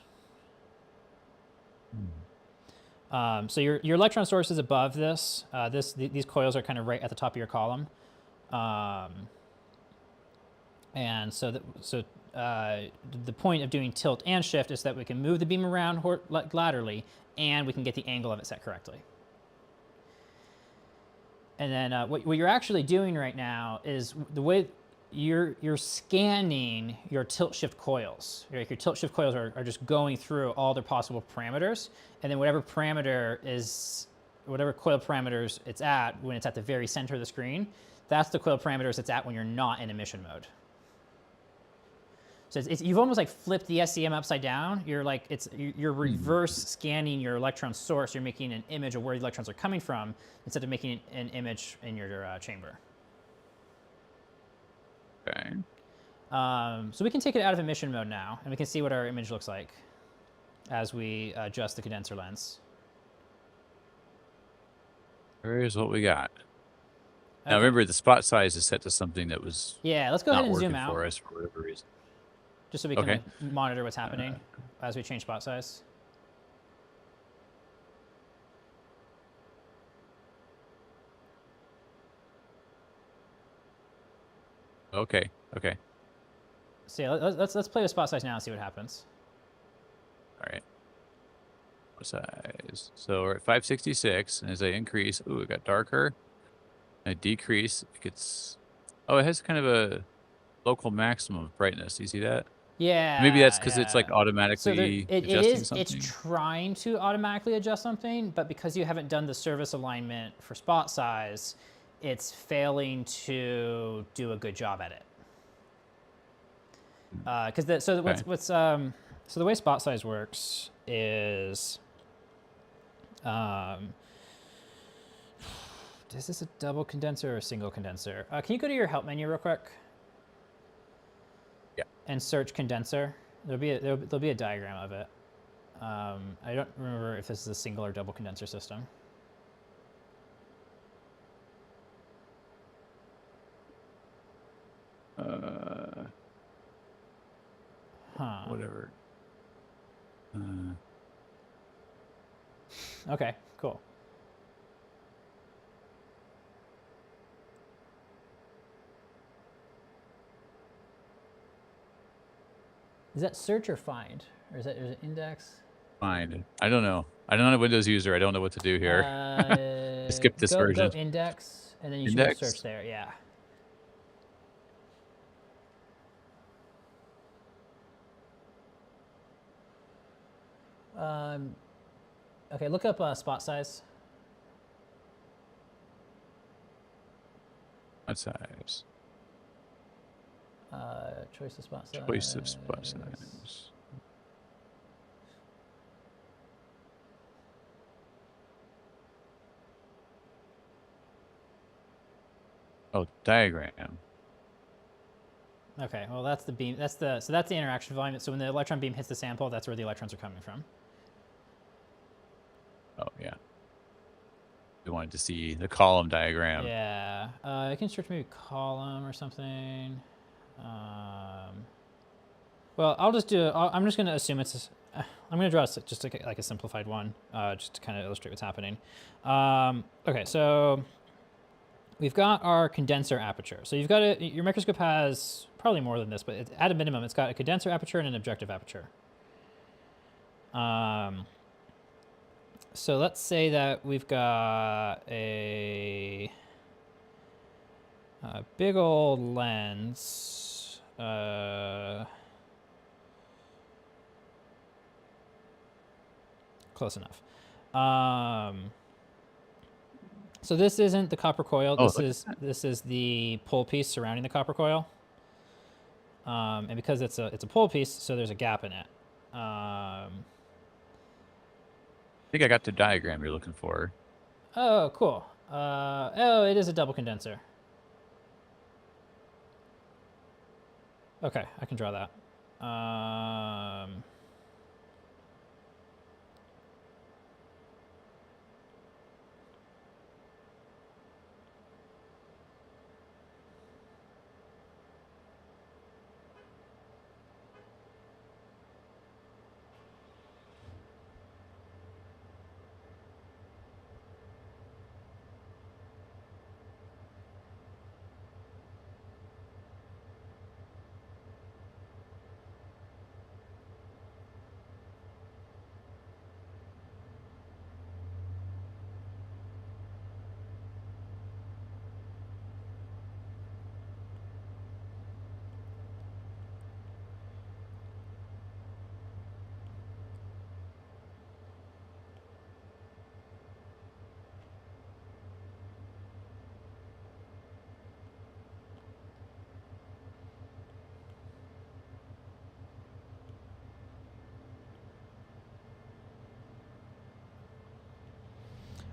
So your electron source is above this. These coils are kind of right at the top of your column. And so the point of doing tilt and shift is that we can move the beam around laterally, and we can get the angle of it set correctly. And then what you're actually doing right now is the way you're scanning your tilt shift coils. Your tilt shift coils are just going through all their possible parameters, and then whatever coil parameters it's at when it's at the very center of the screen, that's the coil parameters it's at when you're not in emission mode. So you've almost like flipped the SEM upside down. You're reverse scanning your electron source. You're making an image of where the electrons are coming from instead of making an image in your chamber. Okay. So we can take it out of emission mode now, and we can see what our image looks like as we adjust the condenser lens. Here's what we got. Okay. Now remember, the spot size is set to something that was let's go ahead and zoom out for us for whatever reason. just so we can monitor what's happening as we change spot size. Okay. So yeah, let's play with spot size now and see what happens. All right. What size? So we're at 566, and as I increase, it got darker. And I decrease, it gets. Oh, it has kind of a local maximum of brightness. Do you see that? Yeah. Maybe that's because it's like automatically adjusting something. It's trying to automatically adjust something, but because you haven't done the service alignment for spot size, it's failing to do a good job at it. So the way spot size works is, is this a double condenser or a single condenser? Can you go to your help menu real quick? Yeah. And search condenser. There'll be a diagram of it. I don't remember if this is a single or double condenser system. Whatever. Okay, cool. Is that search or find? Or is it index? Find. I don't know. I'm not a Windows user. I don't know what to do here. I skipped this version. Go index, and then you should go search there, yeah. Okay, look up spot size. What size? Choice of spot size. Choice of spot size. Oh, diagram. Okay, well that's the beam. That's the interaction volume. So when the electron beam hits the sample, that's where the electrons are coming from. Oh yeah. We wanted to see the column diagram. Yeah, I can search maybe column or something. Well, I'll just do. I'm just going to assume it's. I'm going to draw just like a simplified one, just to kind of illustrate what's happening. Okay, so we've got our condenser aperture. So you've got your microscope has probably more than this, but at a minimum, it's got a condenser aperture and an objective aperture. So let's say that we've got a big old lens. Close enough. So this isn't the copper coil. This is the pole piece surrounding the copper coil. And because it's a pole piece, so there's a gap in it. I think I got the diagram you're looking for. Oh, cool. Oh, it is a double condenser. Okay, I can draw that.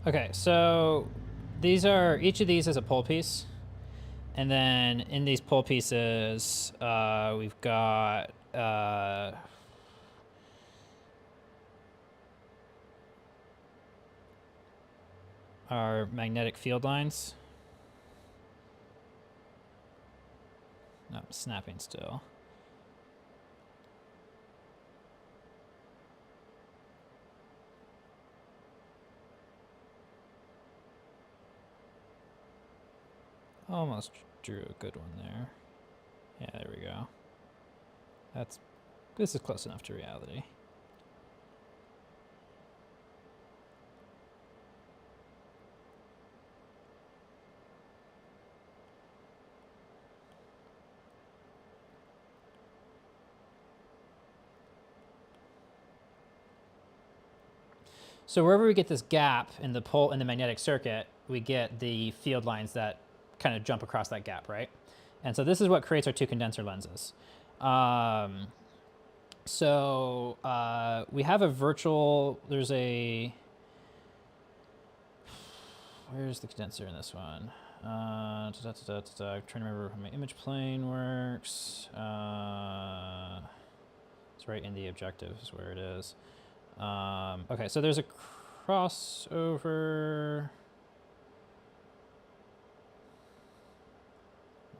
Okay, so these are, each of these is a pole piece. And then in these pole pieces, we've got our magnetic field lines. No, I'm snapping still. Almost drew a good one there. Yeah, there we go. This is close enough to reality. So wherever we get this gap in the magnetic circuit, we get the field lines that kind of jump across that gap, right? And so this is what creates our two condenser lenses. We have a virtual, where's the condenser in this one? I'm trying to remember how my image plane works. It's right in the objective is where it is. Okay, so there's a crossover.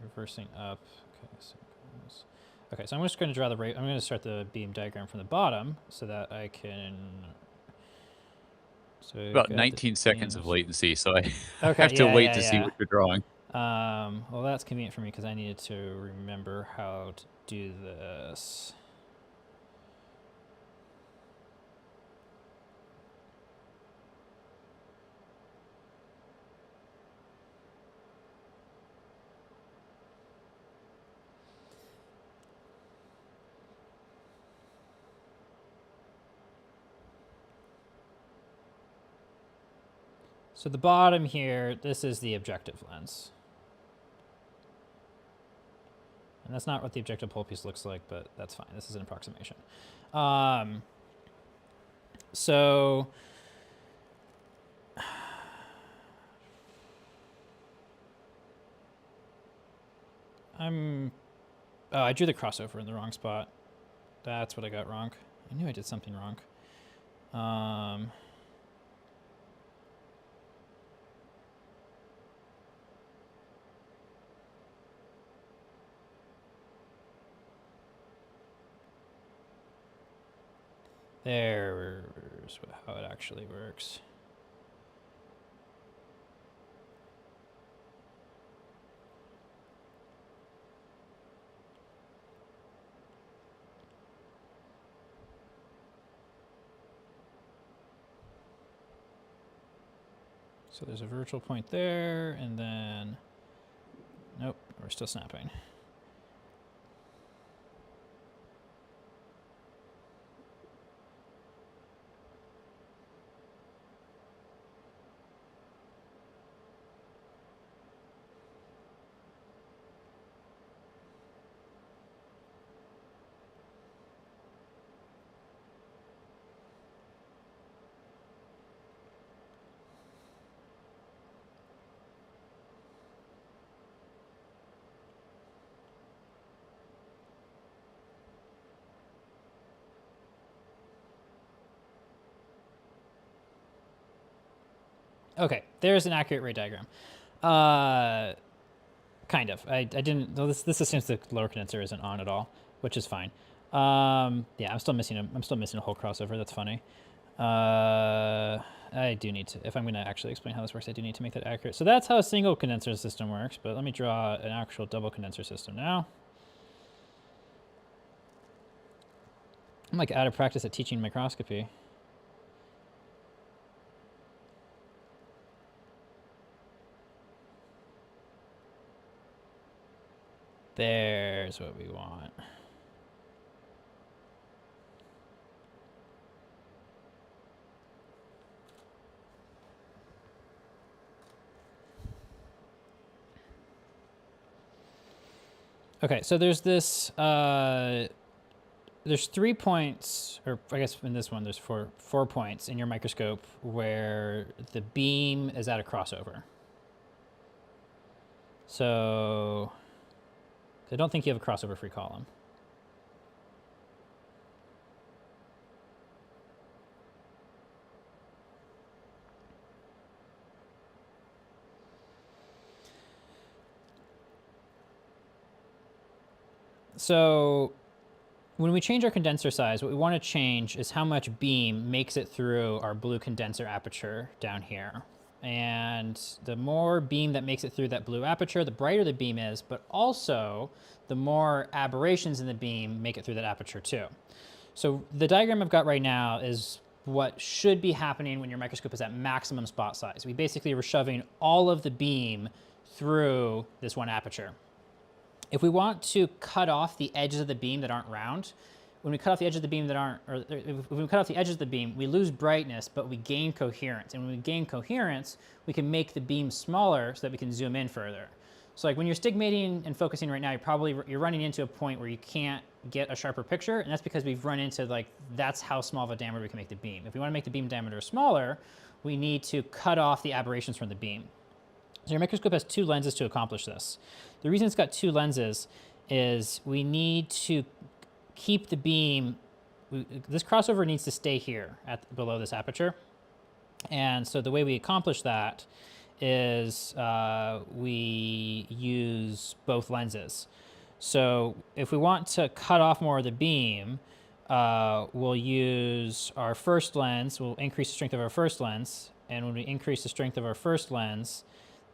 Reversing up. Okay, so I'm just going to draw I'm going to start the beam diagram from the bottom so that I can. So about 19 seconds of latency, so I okay, have to wait to see what you're drawing. Well, that's convenient for me because I needed to remember how to do this. So the bottom here, this is the objective lens. And that's not what the objective pole piece looks like, but that's fine. This is an approximation. So I drew the crossover in the wrong spot. That's what I got wrong. I knew I did something wrong. There's how it actually works. So there's a virtual point there, and then, nope, we're still snapping. Okay, there's an accurate ray diagram. Kind of. I didn't. This assumes the lower condenser isn't on at all, which is fine. Yeah, I'm still missing a whole crossover. That's funny. I do need to, if I'm going to actually explain how this works, I do need to make that accurate. So that's how a single condenser system works. But let me draw an actual double condenser system now. I'm like out of practice at teaching microscopy. There's what we want. Okay, so there's this there's 3 points, or I guess in this one there's four points in your microscope where the beam is at a crossover. So I don't think you have a crossover free column. So when we change our condenser size, what we want to change is how much beam makes it through our blue condenser aperture down here. And the more beam that makes it through that blue aperture, the brighter the beam is, but also the more aberrations in the beam make it through that aperture too. So the diagram I've got right now is what should be happening when your microscope is at maximum spot size. We basically were shoving all of the beam through this one aperture. If we want to cut off the edges of the beam that aren't round, when we cut off the edges of the beam that aren't, or if we cut off the edges of the beam, we lose brightness, but we gain coherence. And when we gain coherence, we can make the beam smaller so that we can zoom in further. So like when you're stigmating and focusing right now, you're running into a point where you can't get a sharper picture, and that's because we've run into like, that's how small of a diameter we can make the beam. If we want to make the beam diameter smaller, we need to cut off the aberrations from the beam. So your microscope has 2 lenses to accomplish this. The reason it's got 2 lenses is we need to keep the beam, this crossover needs to stay here below this aperture. And so the way we accomplish that is we use both lenses. So if we want to cut off more of the beam, we'll use our first lens, we'll increase the strength of our first lens. And when we increase the strength of our first lens,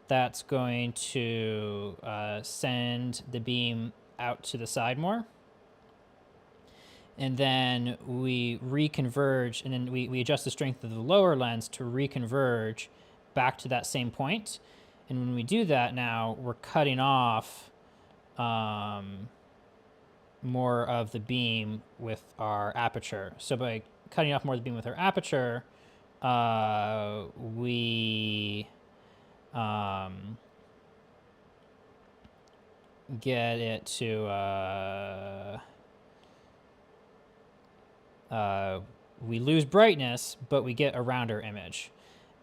that's going to send the beam out to the side more. And then we reconverge, and then we adjust the strength of the lower lens to reconverge back to that same point. And when we do that now, we're cutting off more of the beam with our aperture. So by cutting off more of the beam with our aperture, we get it to, we lose brightness, but we get a rounder image.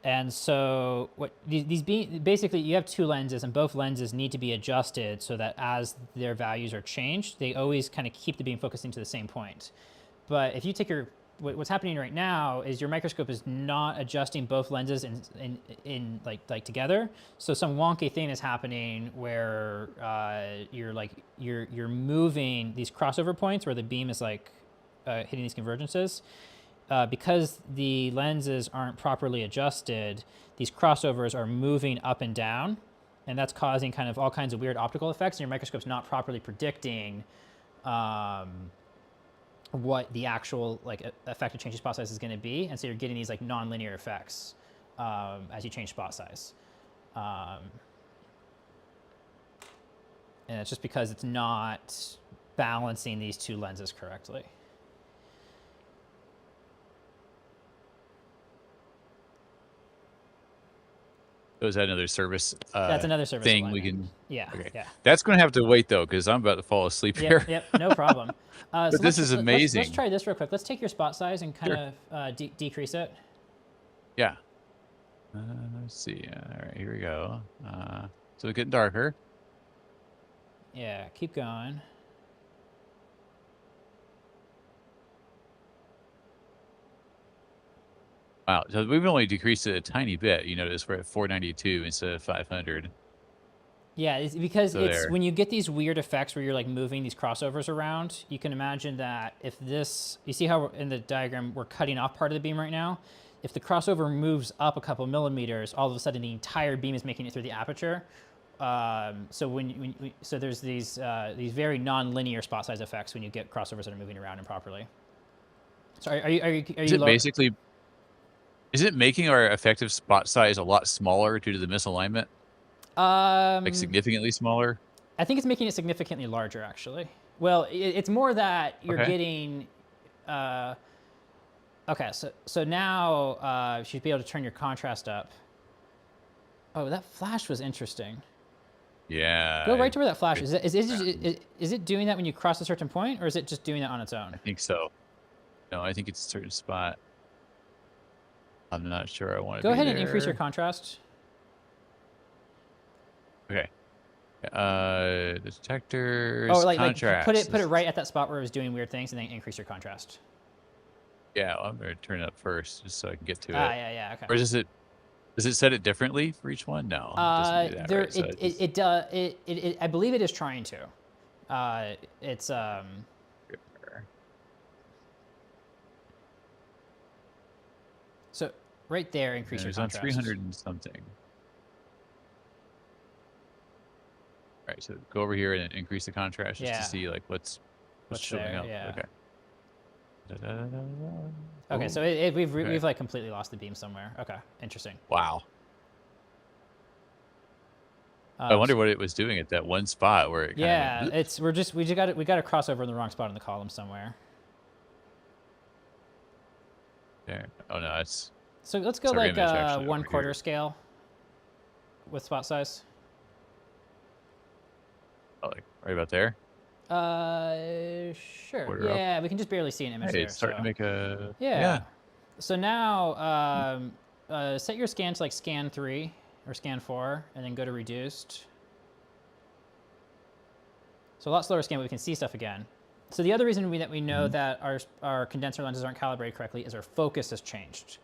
And so what basically you have 2 lenses, and both lenses need to be adjusted so that as their values are changed, they always kind of keep the beam focusing to the same point. But if you take what's happening right now is your microscope is not adjusting both lenses in like together. So some wonky thing is happening where you're moving these crossover points where the beam is like hitting these convergences. Because the lenses aren't properly adjusted, these crossovers are moving up and down, and that's causing kind of all kinds of weird optical effects, and your microscope's not properly predicting what the actual effective change in spot size is going to be, and so you're getting these like nonlinear effects as you change spot size. And it's just because it's not balancing these 2 lenses correctly. Is that another service? That's another service thing alignment. we can. Yeah. Okay. Yeah. That's going to have to wait though, because I'm about to fall asleep here. Yep. No problem. But so this is amazing. Let's try this real quick. Let's take your spot size and kind of decrease it. Yeah. Let's see. All right, here we go. So it's getting darker. Yeah. Keep going. Wow. So we've only decreased it a tiny bit. You notice we're at 492 instead of 500. Yeah, it's because So it's there. when you get these weird effects where you're like moving these crossovers around, you can imagine that if this, you see how in the diagram we're cutting off part of the beam right now? If the crossover moves up a couple millimeters, all of a sudden the entire beam is making it through the aperture. So there's these very non-linear spot size effects when you get crossovers that are moving around improperly. So are you Is it basically? Is it making our effective spot size a lot smaller due to the misalignment? Like significantly smaller? I think it's making it significantly larger, actually. Well, it's more that you're getting. Okay, so now you should be able to turn your contrast up. Oh, that flash was interesting. Yeah. Go right to where that flash is. Is it doing that when you cross a certain point, or is it just doing that on its own? I think so. No, I think it's a certain spot. I'm not sure I want to Go be ahead there. and increase your contrast. Okay. The detectors. Oh, like contrast. put it right at that spot where it was doing weird things, and then increase your contrast. Yeah, well, I'm gonna turn it up first just so I can get to it. Yeah, okay. Or does it set it differently for each one? No, it doesn't do that, there right? So it does it I believe it is trying to. It's So right there, increase your it's on contrast. 300 and something. All right, so go over here and increase the contrast just to see like what's showing there, up. yeah. Okay. Okay, so we've like completely lost the beam somewhere. Okay, interesting. Wow. I wonder what it was doing at that one spot where it kind of went, we got a crossover in the wrong spot in the column somewhere. there. Oh no, it's So let's go our like image actually 1/4 over here. scale with spot size. Oh, like right about there. Sure. Quarter up. Yeah, we can just barely see an image Hey, there. it's starting to make a Yeah. So now set your scan to like scan 3 or scan 4, and then go to reduced. So a lot slower scan, but we can see stuff again. So the other reason that we know that our condenser lenses aren't calibrated correctly is our focus has changed.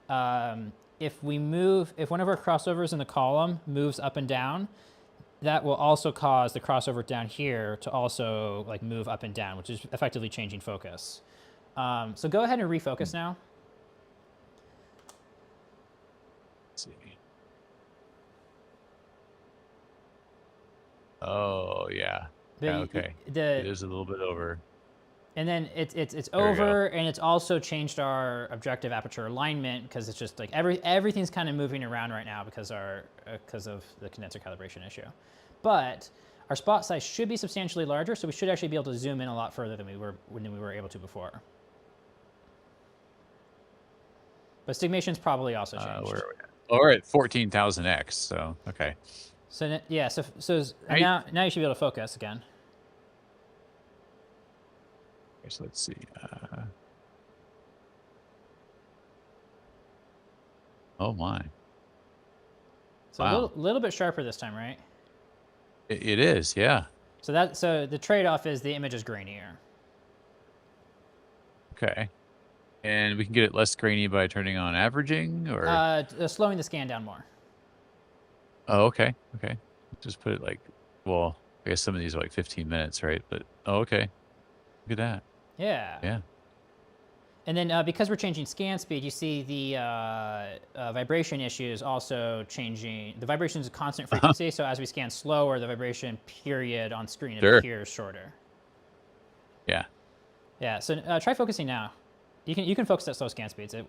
If one of our crossovers in the column moves up and down, that will also cause the crossover down here to also like move up and down, which is effectively changing focus. So go ahead and refocus now. Let's see. Oh yeah. Okay. It is a little bit over. And then it's over, and it's also changed our objective aperture alignment because it's just like everything's kind of moving around right now because of the condenser calibration issue. But our spot size should be substantially larger, so we should actually be able to zoom in a lot further than we were able to before. But stigmation's probably also changed. Where are we at? Oh, we're at 14,000x. So okay. So yeah, so now you should be able to focus again. Okay, so let's see. Oh my. So wow. a little bit sharper this time, right? It is, yeah. So the trade-off is the image is grainier. Okay. And we can get it less grainy by turning on averaging, or slowing the scan down more. oh, okay, okay. Just put it like, well, I guess some of these are like 15 minutes, right? But oh, okay. Look at that. Yeah. Yeah. And then because we're changing scan speed, you see the vibration issue is also changing. The vibration is a constant frequency, so as we scan slower, the vibration period on screen appears shorter. Yeah. Yeah. So try focusing now. You can focus at slow scan speeds. And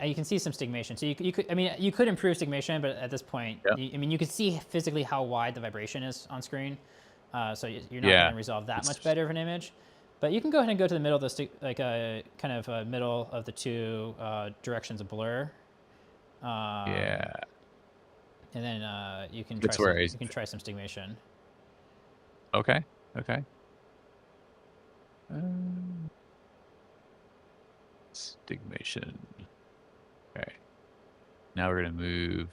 you can see some stigmation. So you could improve stigmation, but at this point, you can see physically how wide the vibration is on screen. So you're not going to resolve that much better of an image. But you can go ahead and go to the middle of the middle of the two directions of blur. Yeah. And then you can try some stigmation. Okay. Okay. Stigmation. Okay. Now we're gonna move.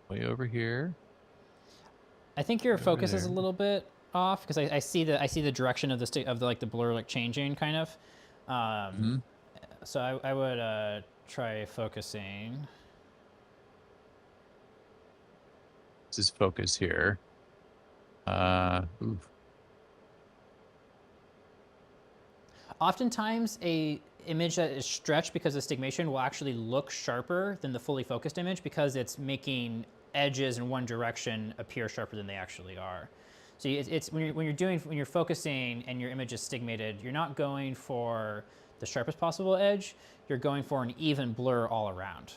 Way over here. I think your focus is a little bit off because I see the direction of the blur like changing kind of. So I would try focusing. This is focus here. Oftentimes, a image that is stretched because of stigmation will actually look sharper than the fully focused image because it's making edges in one direction appear sharper than they actually are. So it's when you're focusing and your image is stigmated, you're not going for the sharpest possible edge. You're going for an even blur all around.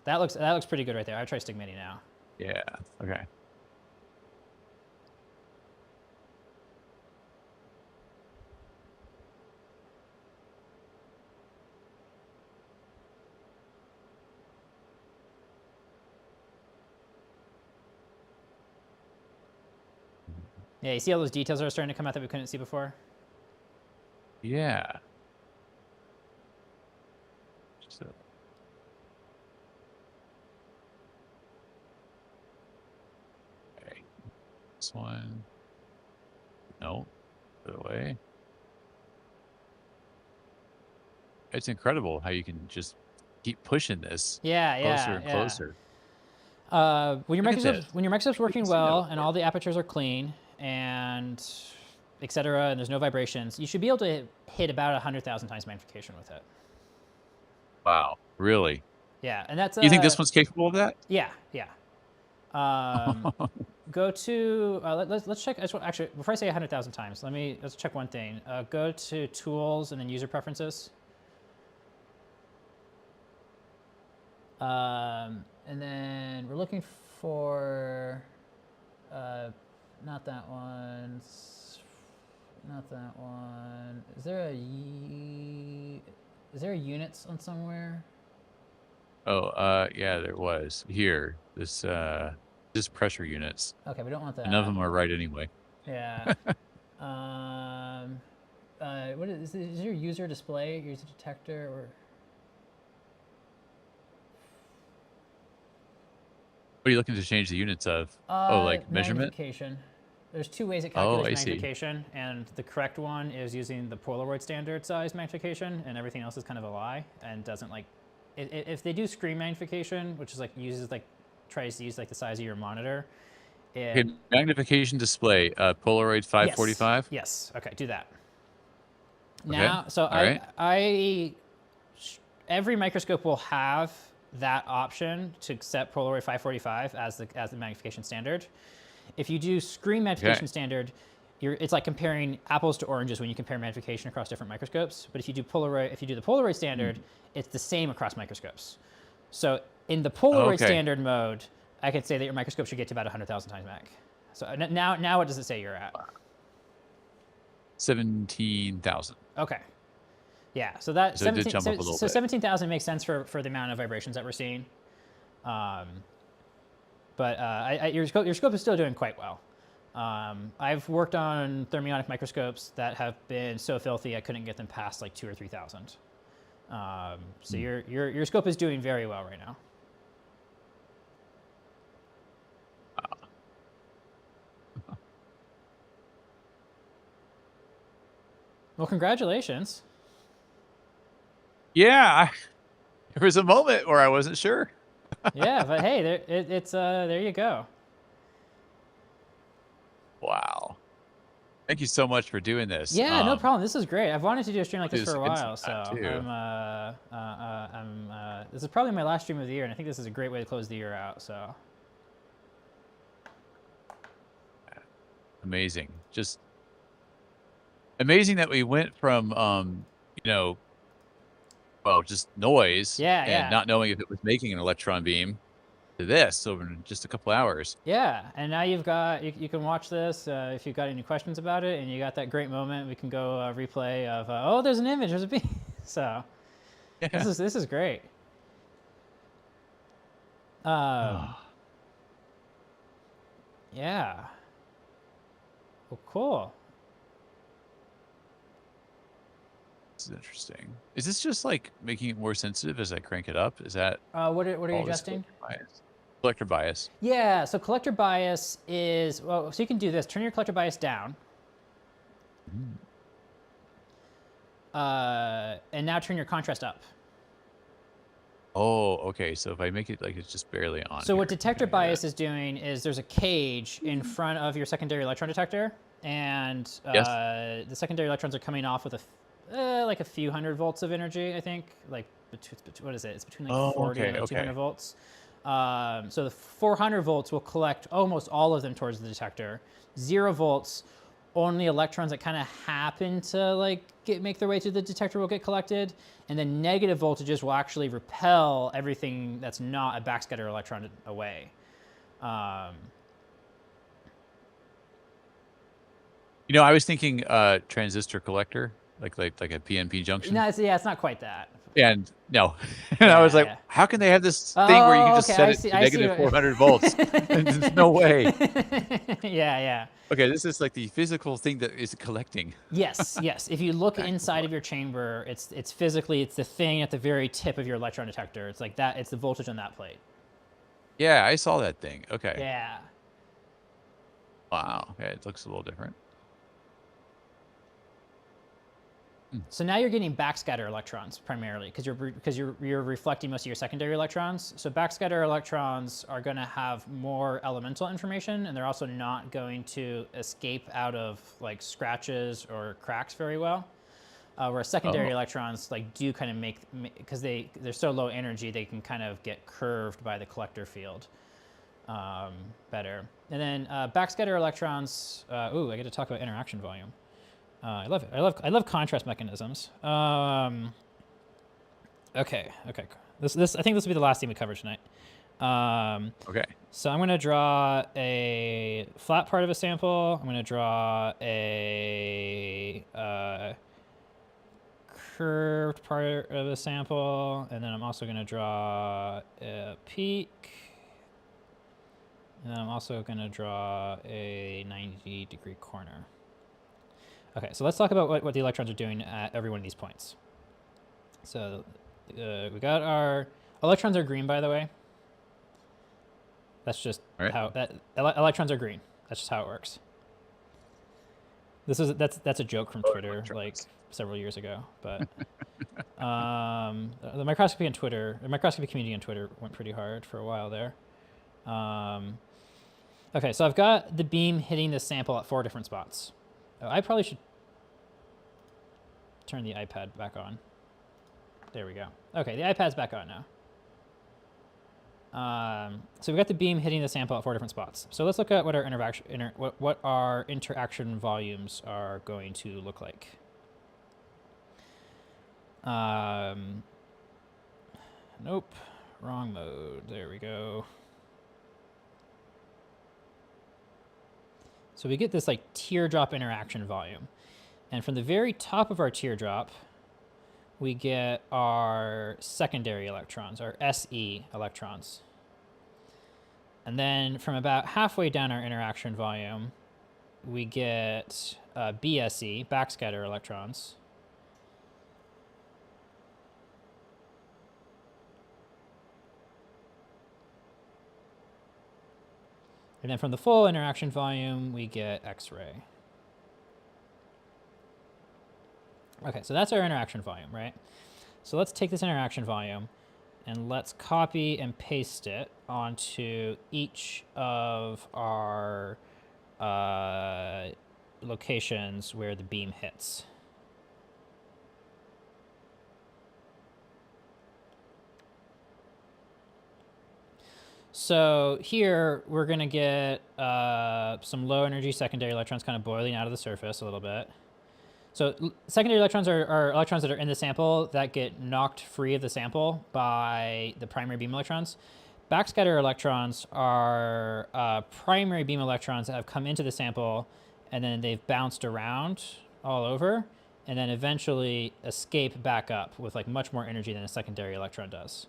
That looks pretty good right there. I try stigmating now. Yeah. Okay. Yeah, you see all those details that are starting to come out that we couldn't see before? Yeah. So. Okay. This one. No. Put it away. It's incredible how you can just keep pushing this closer and closer. When your microscope's working well and work. all the apertures are clean and etc. and there's no vibrations, you should be able to hit about 100,000 times magnification with it. Wow, really? Yeah, and that's. You think this one's capable of that? Yeah, yeah. Go to let's check. Actually, before I say 100,000 times, let's check one thing. Go to Tools and then User Preferences. And then we're looking for, not that one, not that one. Is there a units on somewhere? Oh, yeah, there was. Here, this pressure units. Okay, we don't want that. None of them are right anyway. Yeah. What is your user display, user detector, or? What are you looking to change the units of? Oh, like measurement? Magnification. There's two ways it calculates magnification, and the correct one is using the Polaroid standard size magnification, and everything else is kind of a lie and doesn't like. If they do screen magnification, which is like tries to use like the size of your monitor. Okay, magnification display, Polaroid 545. Yes. Okay, do that. Okay. Now, so every microscope will have that option to set Polaroid 545 as the magnification standard. If you do screen magnification standard, it's like comparing apples to oranges when you compare magnification across different microscopes. But if you do the Polaroid standard, it's the same across microscopes. So in the Polaroid standard mode, I could say that your microscope should get to about 100,000 times mag. So now what does it say you're at? 17,000. Okay. Yeah, so that so 17,000 makes sense for the amount of vibrations that we're seeing. But your scope is still doing quite well. I've worked on thermionic microscopes that have been so filthy I couldn't get them past like 2,000 or 3,000. So your scope is doing very well right now. Well, congratulations. Yeah, there was a moment where I wasn't sure. Yeah, but hey, there you go. Wow. Thank you so much for doing this. Yeah, no problem. This is great. I've wanted to do a stream like this for a while, so this is probably my last stream of the year, and I think this is a great way to close the year out. So amazing, just amazing that we went from just noise and not knowing if it was making an electron beam to this over just a couple hours. Yeah, and now you can watch this if you've got any questions about it, and you got that great moment. We can go replay of oh, there's an image, there's a beam. So this is great. Yeah. Well, cool. This is interesting. Is this just like making it more sensitive as I crank it up? Is that what are you adjusting? Collector bias. Yeah, so collector bias is so you can do this. Turn your collector bias down. And now turn your contrast up. Oh, okay. So if I make it like it's just barely on. So what detector bias is doing is there's a cage in front of your secondary electron detector, and the secondary electrons are coming off with like a few hundred volts of energy, I think. Like, what is it? It's between like 40 and 200 volts. So the 400 volts will collect almost all of them towards the detector. 0 volts, only electrons that kind of happen to like make their way to the detector will get collected. And then negative voltages will actually repel everything that's not a backscatter electron away. I was thinking transistor collector. Like a PNP junction? No, it's not quite that. And no, and I was like, Yeah. how can they have this thing where you can Oh, just okay. set I it see. to I see. negative 400 volts? There's no way. Yeah, yeah. Okay, this is like the physical thing that is collecting. Yes, yes. If you look Back and inside forth. of your chamber, it's physically, it's the thing at the very tip of your electron detector. It's like that. It's the voltage on that plate. Yeah, I saw that thing. Okay. Yeah. Wow. Okay, it looks a little different. So now you're getting backscatter electrons primarily because you're reflecting most of your secondary electrons. So backscatter electrons are going to have more elemental information, and they're also not going to escape out of like scratches or cracks very well. Whereas secondary Oh. electrons like do kind of make, because they're so low energy, they can kind of get curved by the collector field better. And then backscatter electrons. Ooh, I get to talk about interaction volume. I love it. I love contrast mechanisms. Okay. This I think this will be the last thing we cover tonight. Okay. So I'm going to draw a flat part of a sample. I'm going to draw a curved part of a sample, and then I'm also going to draw a peak. And then I'm also going to draw a 90-degree corner. Okay, so let's talk about what the electrons are doing at every one of these points. So we got our electrons are green, by the way. That's just how electrons are green. That's just how it works. That's a joke from Twitter like several years ago, but the microscopy community on Twitter went pretty hard for a while there. Okay, so I've got the beam hitting the sample at 4 different spots. I probably should turn the iPad back on. There we go. Okay, the iPad's back on now. So we've got the beam hitting the sample at 4 different spots. So let's look at what our interaction volumes are going to look like. Nope, wrong mode. There we go. So we get this like teardrop interaction volume. And from the very top of our teardrop, we get our secondary electrons, our SE electrons. And then from about halfway down our interaction volume, we get BSE, backscatter electrons. And then from the full interaction volume, we get X-ray. Okay, so that's our interaction volume, right? So let's take this interaction volume and let's copy and paste it onto each of our locations where the beam hits. So here we're going to get some low energy secondary electrons kind of boiling out of the surface a little bit. So secondary electrons are electrons that are in the sample that get knocked free of the sample by the primary beam electrons. Backscatter electrons are primary beam electrons that have come into the sample and then they've bounced around all over and then eventually escape back up with like much more energy than a secondary electron does.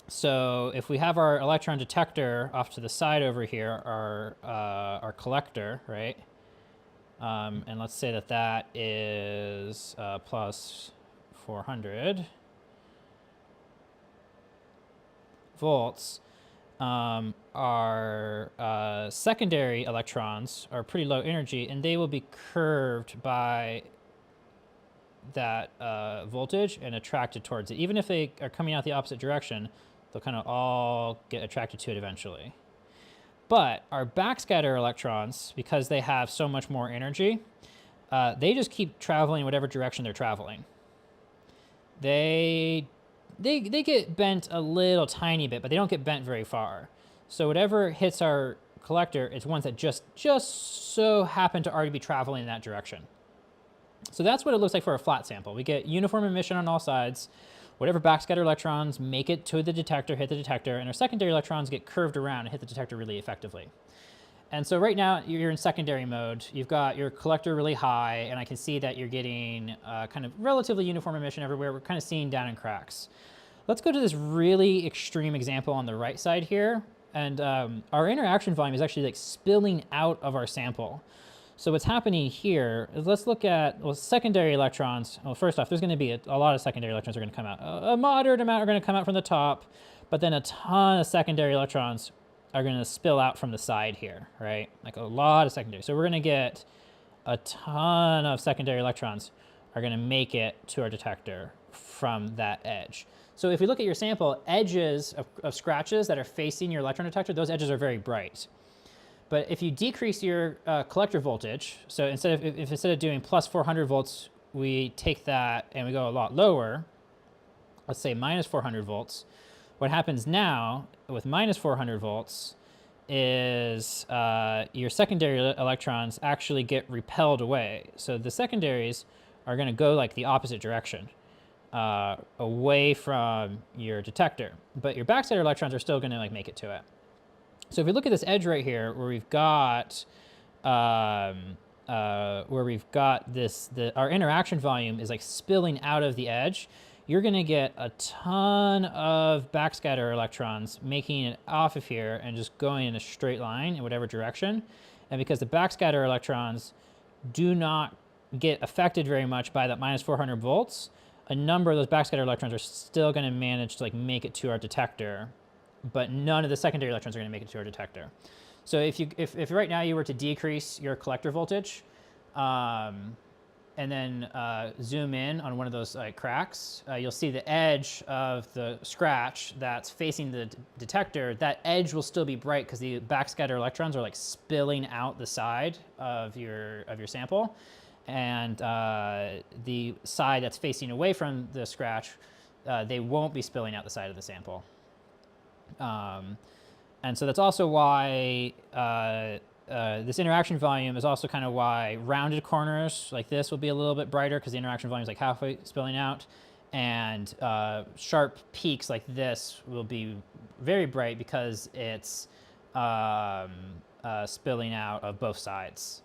So if we have our electron detector off to the side over here, our collector, right? And let's say that that is plus 400 volts. Our secondary electrons are pretty low energy, and they will be curved by that voltage and attracted towards it. Even if they are coming out the opposite direction, they'll kind of all get attracted to it eventually. But our backscatter electrons, because they have so much more energy, they just keep traveling whatever direction they're traveling. They get bent a little tiny bit, but they don't get bent very far. So whatever hits our collector is ones that just so happen to already be traveling in that direction. So that's what it looks like for a flat sample. We get uniform emission on all sides. Whatever backscatter electrons make it to the detector, hit the detector, and our secondary electrons get curved around and hit the detector really effectively. And so right now you're in secondary mode. You've got your collector really high, and I can see that you're getting kind of relatively uniform emission everywhere. We're kind of seeing down in cracks. Let's go to this really extreme example on the right side here. And our interaction volume is actually like spilling out of our sample. So what's happening here is, let's look at, well, secondary electrons. Well, first off, there's going to be a lot of secondary electrons are going to come out. A moderate amount are going to come out from the top, but then a ton of secondary electrons are going to spill out from the side here, right? Like a lot of secondary. So we're going to get a ton of secondary electrons are going to make it to our detector from that edge. So if we look at your sample, edges of scratches that are facing your electron detector, those edges are very bright. But if you decrease your collector voltage, so instead of doing plus 400 volts, we take that and we go a lot lower, let's say minus 400 volts, what happens now with minus 400 volts is your secondary electrons actually get repelled away. So the secondaries are going to go like the opposite direction, away from your detector. But your backscatter electrons are still going to like make it to it. So if we look at this edge right here, where we've got our interaction volume is like spilling out of the edge, you're going to get a ton of backscatter electrons making it off of here and just going in a straight line in whatever direction. And because the backscatter electrons do not get affected very much by that minus 400 volts, a number of those backscatter electrons are still going to manage to like make it to our detector, but none of the secondary electrons are going to make it to our detector. So if right now you were to decrease your collector voltage, and then zoom in on one of those cracks, you'll see the edge of the scratch that's facing the detector. That edge will still be bright because the backscatter electrons are like spilling out the side of your sample, and the side that's facing away from the scratch, they won't be spilling out the side of the sample. And so that's also why this interaction volume is also kind of why rounded corners like this will be a little bit brighter because the interaction volume is like halfway spilling out, and sharp peaks like this will be very bright because it's spilling out of both sides.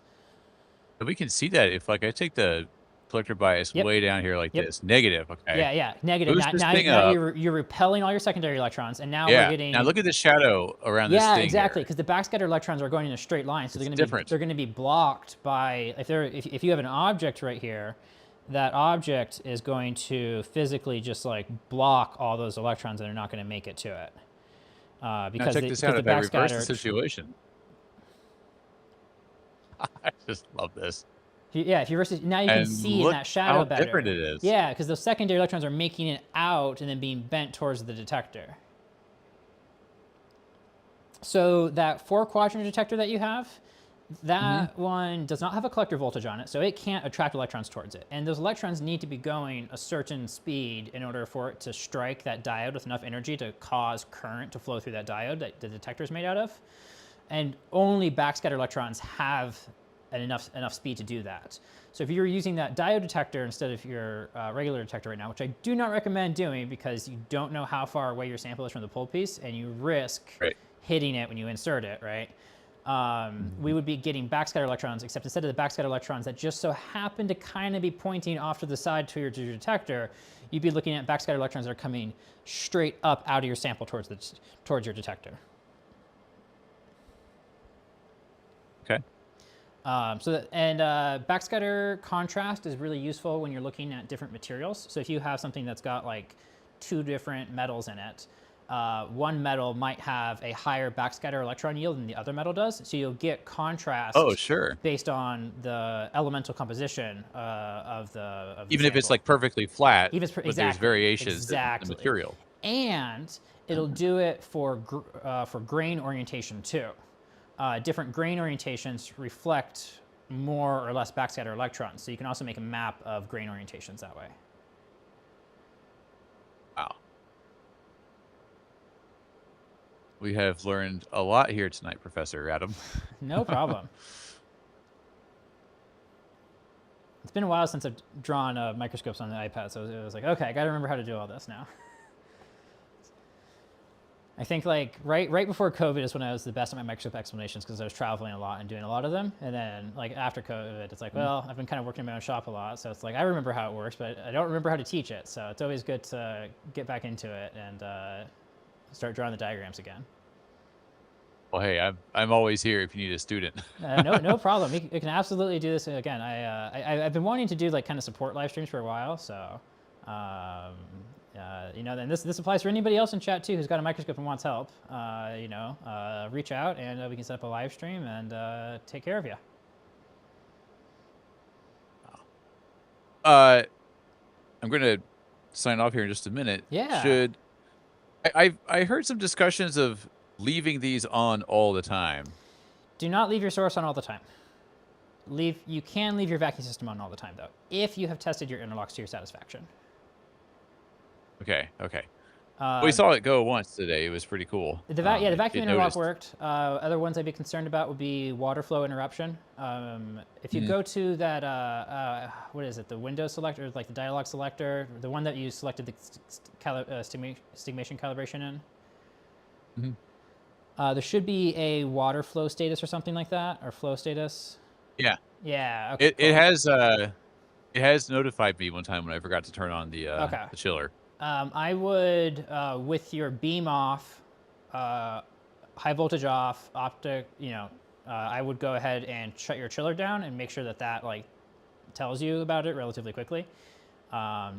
We can see that if like I take the collector bias way down here like this, negative, okay? Yeah, negative. Now you're repelling all your secondary electrons, and now we're getting. Now look at the shadow around this thing. Yeah, exactly, because the backscatter electrons are going in a straight line, so they're going to be blocked by if you have an object right here, that object is going to physically just like block all those electrons, and they're not going to make it to it. Because now check this out. If I reverse the situation, I just love this. Yeah, if you reverse it, now you can see in that shadow better. How different it is. Yeah, because those secondary electrons are making it out and then being bent towards the detector. So that 4-quadrant detector that you have, that one does not have a collector voltage on it, so it can't attract electrons towards it. And those electrons need to be going a certain speed in order for it to strike that diode with enough energy to cause current to flow through that diode that the detector is made out of. And only backscatter electrons have enough speed to do that. So if you're using that diode detector instead of your regular detector right now, which I do not recommend doing because you don't know how far away your sample is from the pull piece and you risk hitting it when you insert it, right? We would be getting backscatter electrons, except instead of the backscatter electrons that just so happen to kind of be pointing off to the side to your detector, you'd be looking at backscatter electrons that are coming straight up out of your sample towards your detector. Okay. Backscatter contrast is really useful when you're looking at different materials. So if you have something that's got like 2 different metals in it, one metal might have a higher backscatter electron yield than the other metal does. So you'll get contrast based on the elemental composition of the Even sample. if it's like perfectly flat, but there's variations in the material. And it'll do it for grain orientation too. Different grain orientations reflect more or less backscatter electrons. So you can also make a map of grain orientations that way. Wow. We have learned a lot here tonight, Professor Adam. No problem. It's been a while since I've drawn microscopes on the iPad, so it was like, okay, I got to remember how to do all this now. I think like right before COVID is when I was the best at my microscope explanations because I was traveling a lot and doing a lot of them. And then like after COVID, it's like, well, I've been kind of working in my own shop a lot. So it's like, I remember how it works, but I don't remember how to teach it. So it's always good to get back into it and start drawing the diagrams again. Well, hey, I'm always here if you need a student. No problem. You can absolutely do this again. I've been wanting to do like kind of support live streams for a while. So, you know, then this applies for anybody else in chat too who's got a microscope and wants help. You know, reach out and we can set up a live stream and take care of you. I'm going to sign off here in just a minute. Yeah. I heard some discussions of leaving these on all the time. Do not leave your source on all the time. You can leave your vacuum system on all the time though, if you have tested your interlocks to your satisfaction. Okay. We saw it go once today. It was pretty cool. The vacuum interlock worked. Other ones I'd be concerned about would be water flow interruption. If you go to that, what is it, the window selector, like the dialog selector, the one that you selected the stigmation calibration in, there should be a water flow status or something like that, or flow status. Yeah. Yeah. Okay. It has notified me one time when I forgot to turn on the chiller. I would, with your beam off, high voltage off, optic, you know, I would go ahead and shut your chiller down and make sure that that like tells you about it relatively quickly,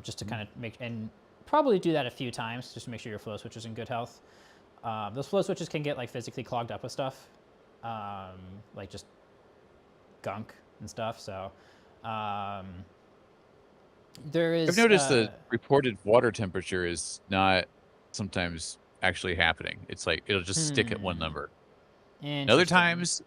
just to kind of and probably do that a few times just to make sure your flow switch is in good health. Those flow switches can get like physically clogged up with stuff, like just gunk and stuff. So there is. I've noticed the reported water temperature is not sometimes actually happening. It's like it'll just stick at one number. And other times,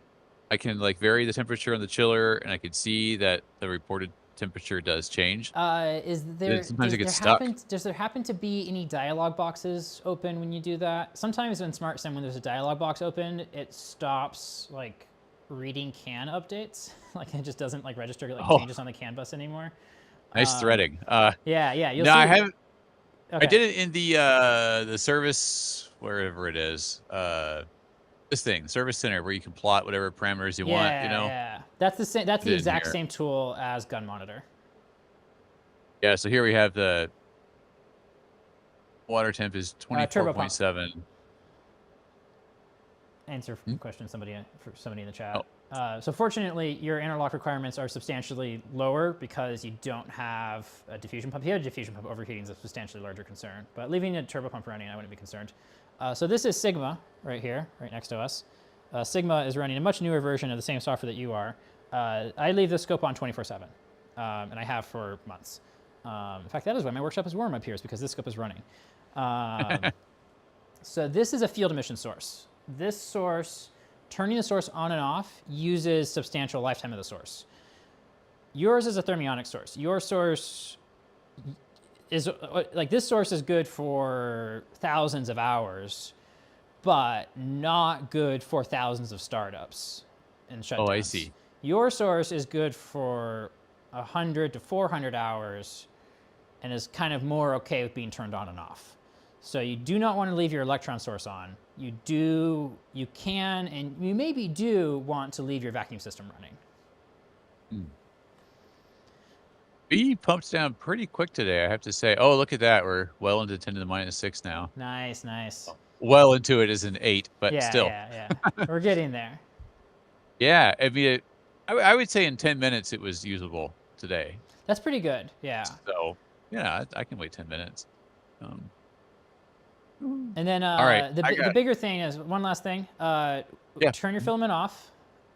I can like vary the temperature on the chiller, and I can see that the reported temperature does change. Sometimes it gets stuck. Does there happen to be any dialog boxes open when you do that? Sometimes in SmartSim, when there's a dialog box open, it stops like reading CAN updates. Like it just doesn't like register like changes on the CAN bus anymore. Nice threading. Yeah. No, I haven't. Okay. I did it in the service wherever it is. This thing, service center, where you can plot whatever parameters you want. You know. Yeah. That's the same. That's the exact same tool as Gun Monitor. Yeah. So here we have the water temp is 24.7. Answer question for somebody in the chat. So fortunately, your interlock requirements are substantially lower because you don't have a diffusion pump. If you had a diffusion pump, overheating is a substantially larger concern. But leaving a turbo pump running, I wouldn't be concerned. So this is Sigma right here, right next to us. Sigma is running a much newer version of the same software that you are. I leave this scope on 24/7, and I have for months. In fact, that is why my workshop is warm up here, is because this scope is running. So this is a field emission source. This source, turning the source on and off, uses substantial lifetime of the source. Yours is a thermionic source. Your source is, like this source is good for thousands of hours, but not good for thousands of startups and shutdowns. Oh, I see. Your source is good for 100 to 400 hours and is kind of more okay with being turned on and off. So you do not want to leave your electron source on. You can, and you maybe do want to leave your vacuum system running. We pumped down pretty quick today, I have to say. Oh, look at that. We're well into 10 to the -6 now. Nice. Well into it is an 8, but still. Yeah. We're getting there. Yeah, I mean, I would say in 10 minutes it was usable today. That's pretty good, yeah. So, yeah, I can wait 10 minutes. And then the bigger thing is, one last thing, turn your filament off.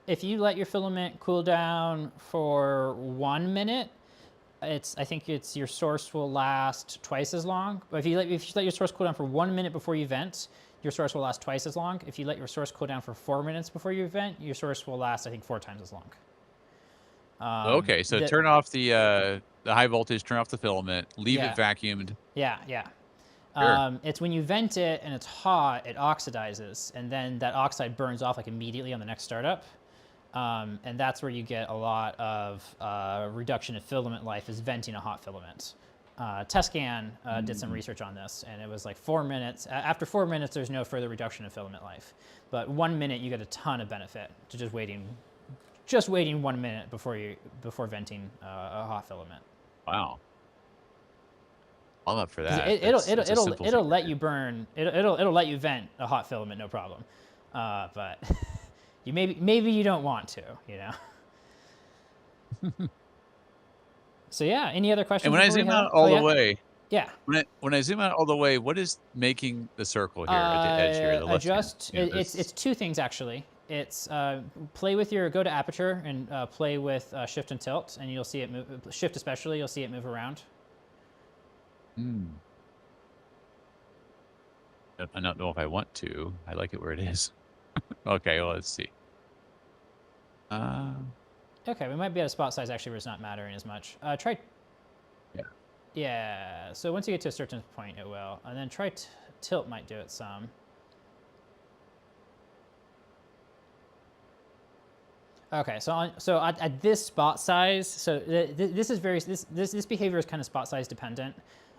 If you let your filament cool down for 1 minute, I think your source will last twice as long. But if you let your source cool down for 1 minute before you vent, your source will last twice as long. If you let your source cool down for 4 minutes before you vent, your source will last, I think, 4 times as long. Okay, so turn off the high voltage, turn off the filament, leave it vacuumed. Yeah. Sure. It's when you vent it and it's hot, it oxidizes, and then that oxide burns off like immediately on the next startup. And that's where you get a lot of reduction in filament life, is venting a hot filament. Tescan did some research on this, and it was like 4 minutes. After 4 minutes, there's no further reduction in filament life. But 1 minute, you get a ton of benefit to just waiting 1 minute before venting a hot filament. Wow. I'm up for that. It'll let you burn. It'll let you vent a hot filament, no problem. But you maybe you don't want to, you know. So yeah, any other questions? And when I zoom out all the way, yeah. When I zoom out all the way, what is making the circle here at the edge here? The left adjust. It's two things actually. It's go to aperture and play with shift and tilt, and you'll see it move. Shift especially, you'll see it move around. I don't know if I want to. I like it where it is. Okay, well, let's see. Okay, we might be at a spot size actually where it's not mattering as much. Try. Yeah. Yeah. So once you get to a certain point, it will, and then try tilt might do it some. Okay, so at this spot size, so this behavior is kind of spot size dependent.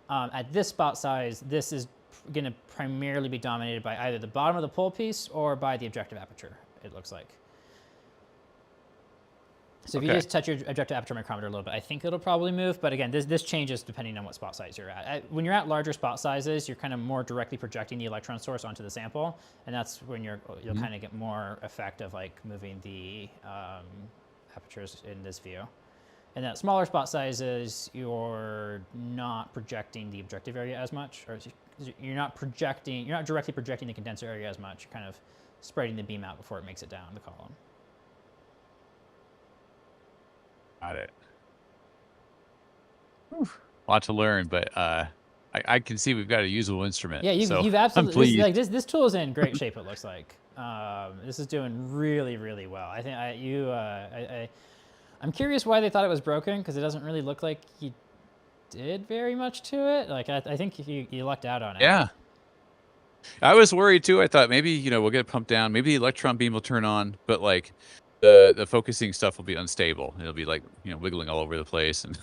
At this spot size, this is going to primarily be dominated by either the bottom of the pole piece or by the objective aperture, it looks like. So if you just touch your objective aperture micrometer a little bit, I think it'll probably move. But again, this changes depending on what spot size you're at. When you're at larger spot sizes, you're kind of more directly projecting the electron source onto the sample, and that's when you'll kind of get more effect of like moving the apertures in this view. And at smaller spot sizes, you're not projecting the objective area as much, or you're not directly projecting the condenser area as much. You're kind of spreading the beam out before it makes it down the column. Got it. Whew. A lot to learn, but I can see we've got a usable instrument. Yeah, you've absolutely. This tool is in great shape. It looks like this is doing really, really well. I think I'm curious why they thought it was broken, because it doesn't really look like you did very much to it. Like I think you lucked out on it. Yeah. I was worried too. I thought maybe we'll get it pumped down. Maybe the electron beam will turn on, but like the focusing stuff will be unstable. It'll be like wiggling all over the place, and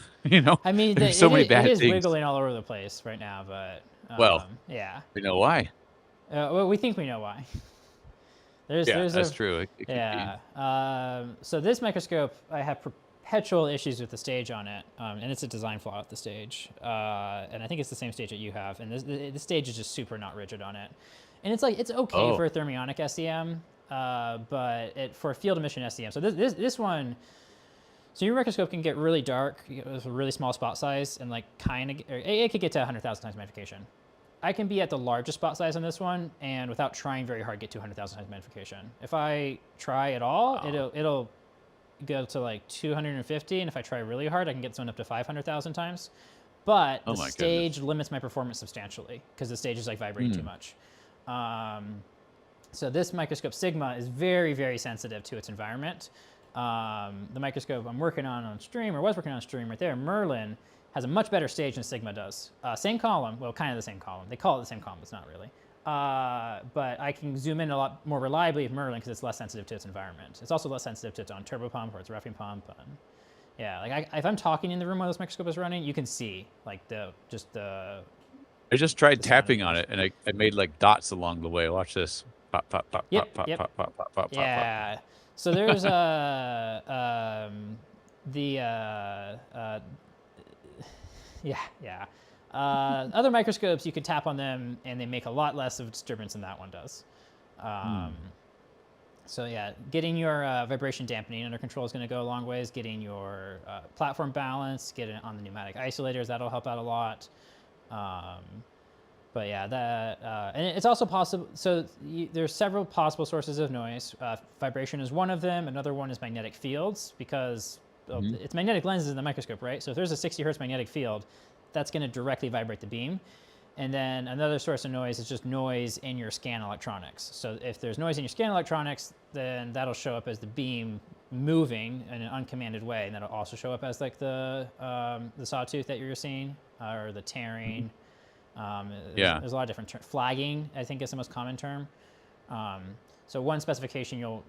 I mean, there's so many bad things. It is wiggling all over the place right now, but yeah. We know why. Well, we think we know why. That's true. So this microscope, I have perpetual issues with the stage on it, and it's a design flaw with the stage. And I think it's the same stage that you have, and the stage is just super not rigid on it. And it's okay for a thermionic SEM. But for a field emission SEM, so this one, so your microscope can get really dark with a really small spot size, and like it could get to 100,000 times magnification. I can be at the largest spot size on this one, and without trying very hard, get to 100,000 times magnification. If I try at all, it'll go to like 250, and if I try really hard, I can get this one up to 500,000 times. But the stage limits my performance substantially, because the stage is like vibrating too much. So this microscope Sigma is very, very sensitive to its environment. The microscope I'm working on stream, or was working on stream right there, Merlin, has a much better stage than Sigma does. Same column, well, kind of the same column. They call it the same column, it's not really. But I can zoom in a lot more reliably with Merlin because it's less sensitive to its environment. It's also less sensitive to its own turbopump or its roughing pump. If I'm talking in the room while this microscope is running, you can see like I just tried tapping on it, and I made like dots along the way. Watch this. Pop, pop, pop, pop, pop, pop, pop, pop, pop, yeah. So there's other microscopes, you could tap on them and they make a lot less of disturbance than that one does. So yeah, getting your vibration dampening under control is going to go a long ways. Getting your platform balance, getting it on the pneumatic isolators, that'll help out a lot. But yeah, and it's also possible. So there's several possible sources of noise. Vibration is one of them. Another one is magnetic fields, because it's magnetic lenses in the microscope, right? So if there's a 60 hertz magnetic field, that's going to directly vibrate the beam. And then another source of noise is just noise in your scan electronics. So if there's noise in your scan electronics, then that'll show up as the beam moving in an uncommanded way, and that'll also show up as like the sawtooth that you're seeing, or the tearing. There's a lot of different terms. Flagging, I think, is the most common term. So one specification you'll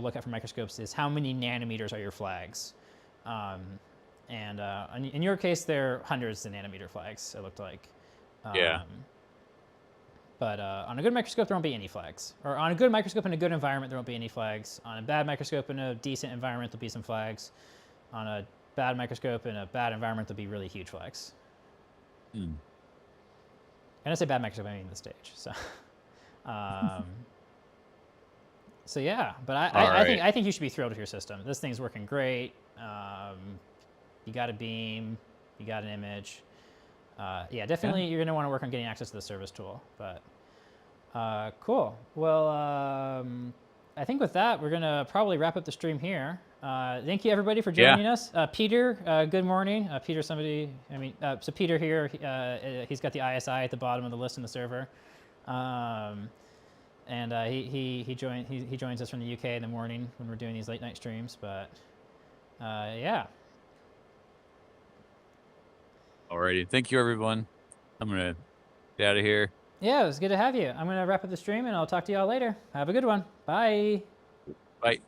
look at for microscopes is how many nanometers are your flags. And in your case, they're hundreds of nanometer flags, it looked like. Yeah. But on a good microscope, there won't be any flags. Or on a good microscope in a good environment, there won't be any flags. On a bad microscope in a decent environment, there'll be some flags. On a bad microscope in a bad environment, there'll be really huge flags. Hmm. And I say bad microscope, I mean the stage. So, so yeah. But I think you should be thrilled with your system. This thing's working great. You got a beam. You got an image. Yeah, definitely you're going to want to work on getting access to the service tool. But cool. Well, I think with that, we're going to probably wrap up the stream here. Thank you, everybody, for joining us. Peter, good morning. Peter, so Peter here, he's got the ISI at the bottom of the list in the server. And he joins us from the UK in the morning when we're doing these late night streams. But yeah. Alrighty. Thank you, everyone. I'm going to get out of here. Yeah, it was good to have you. I'm going to wrap up the stream, and I'll talk to you all later. Have a good one. Bye. Bye.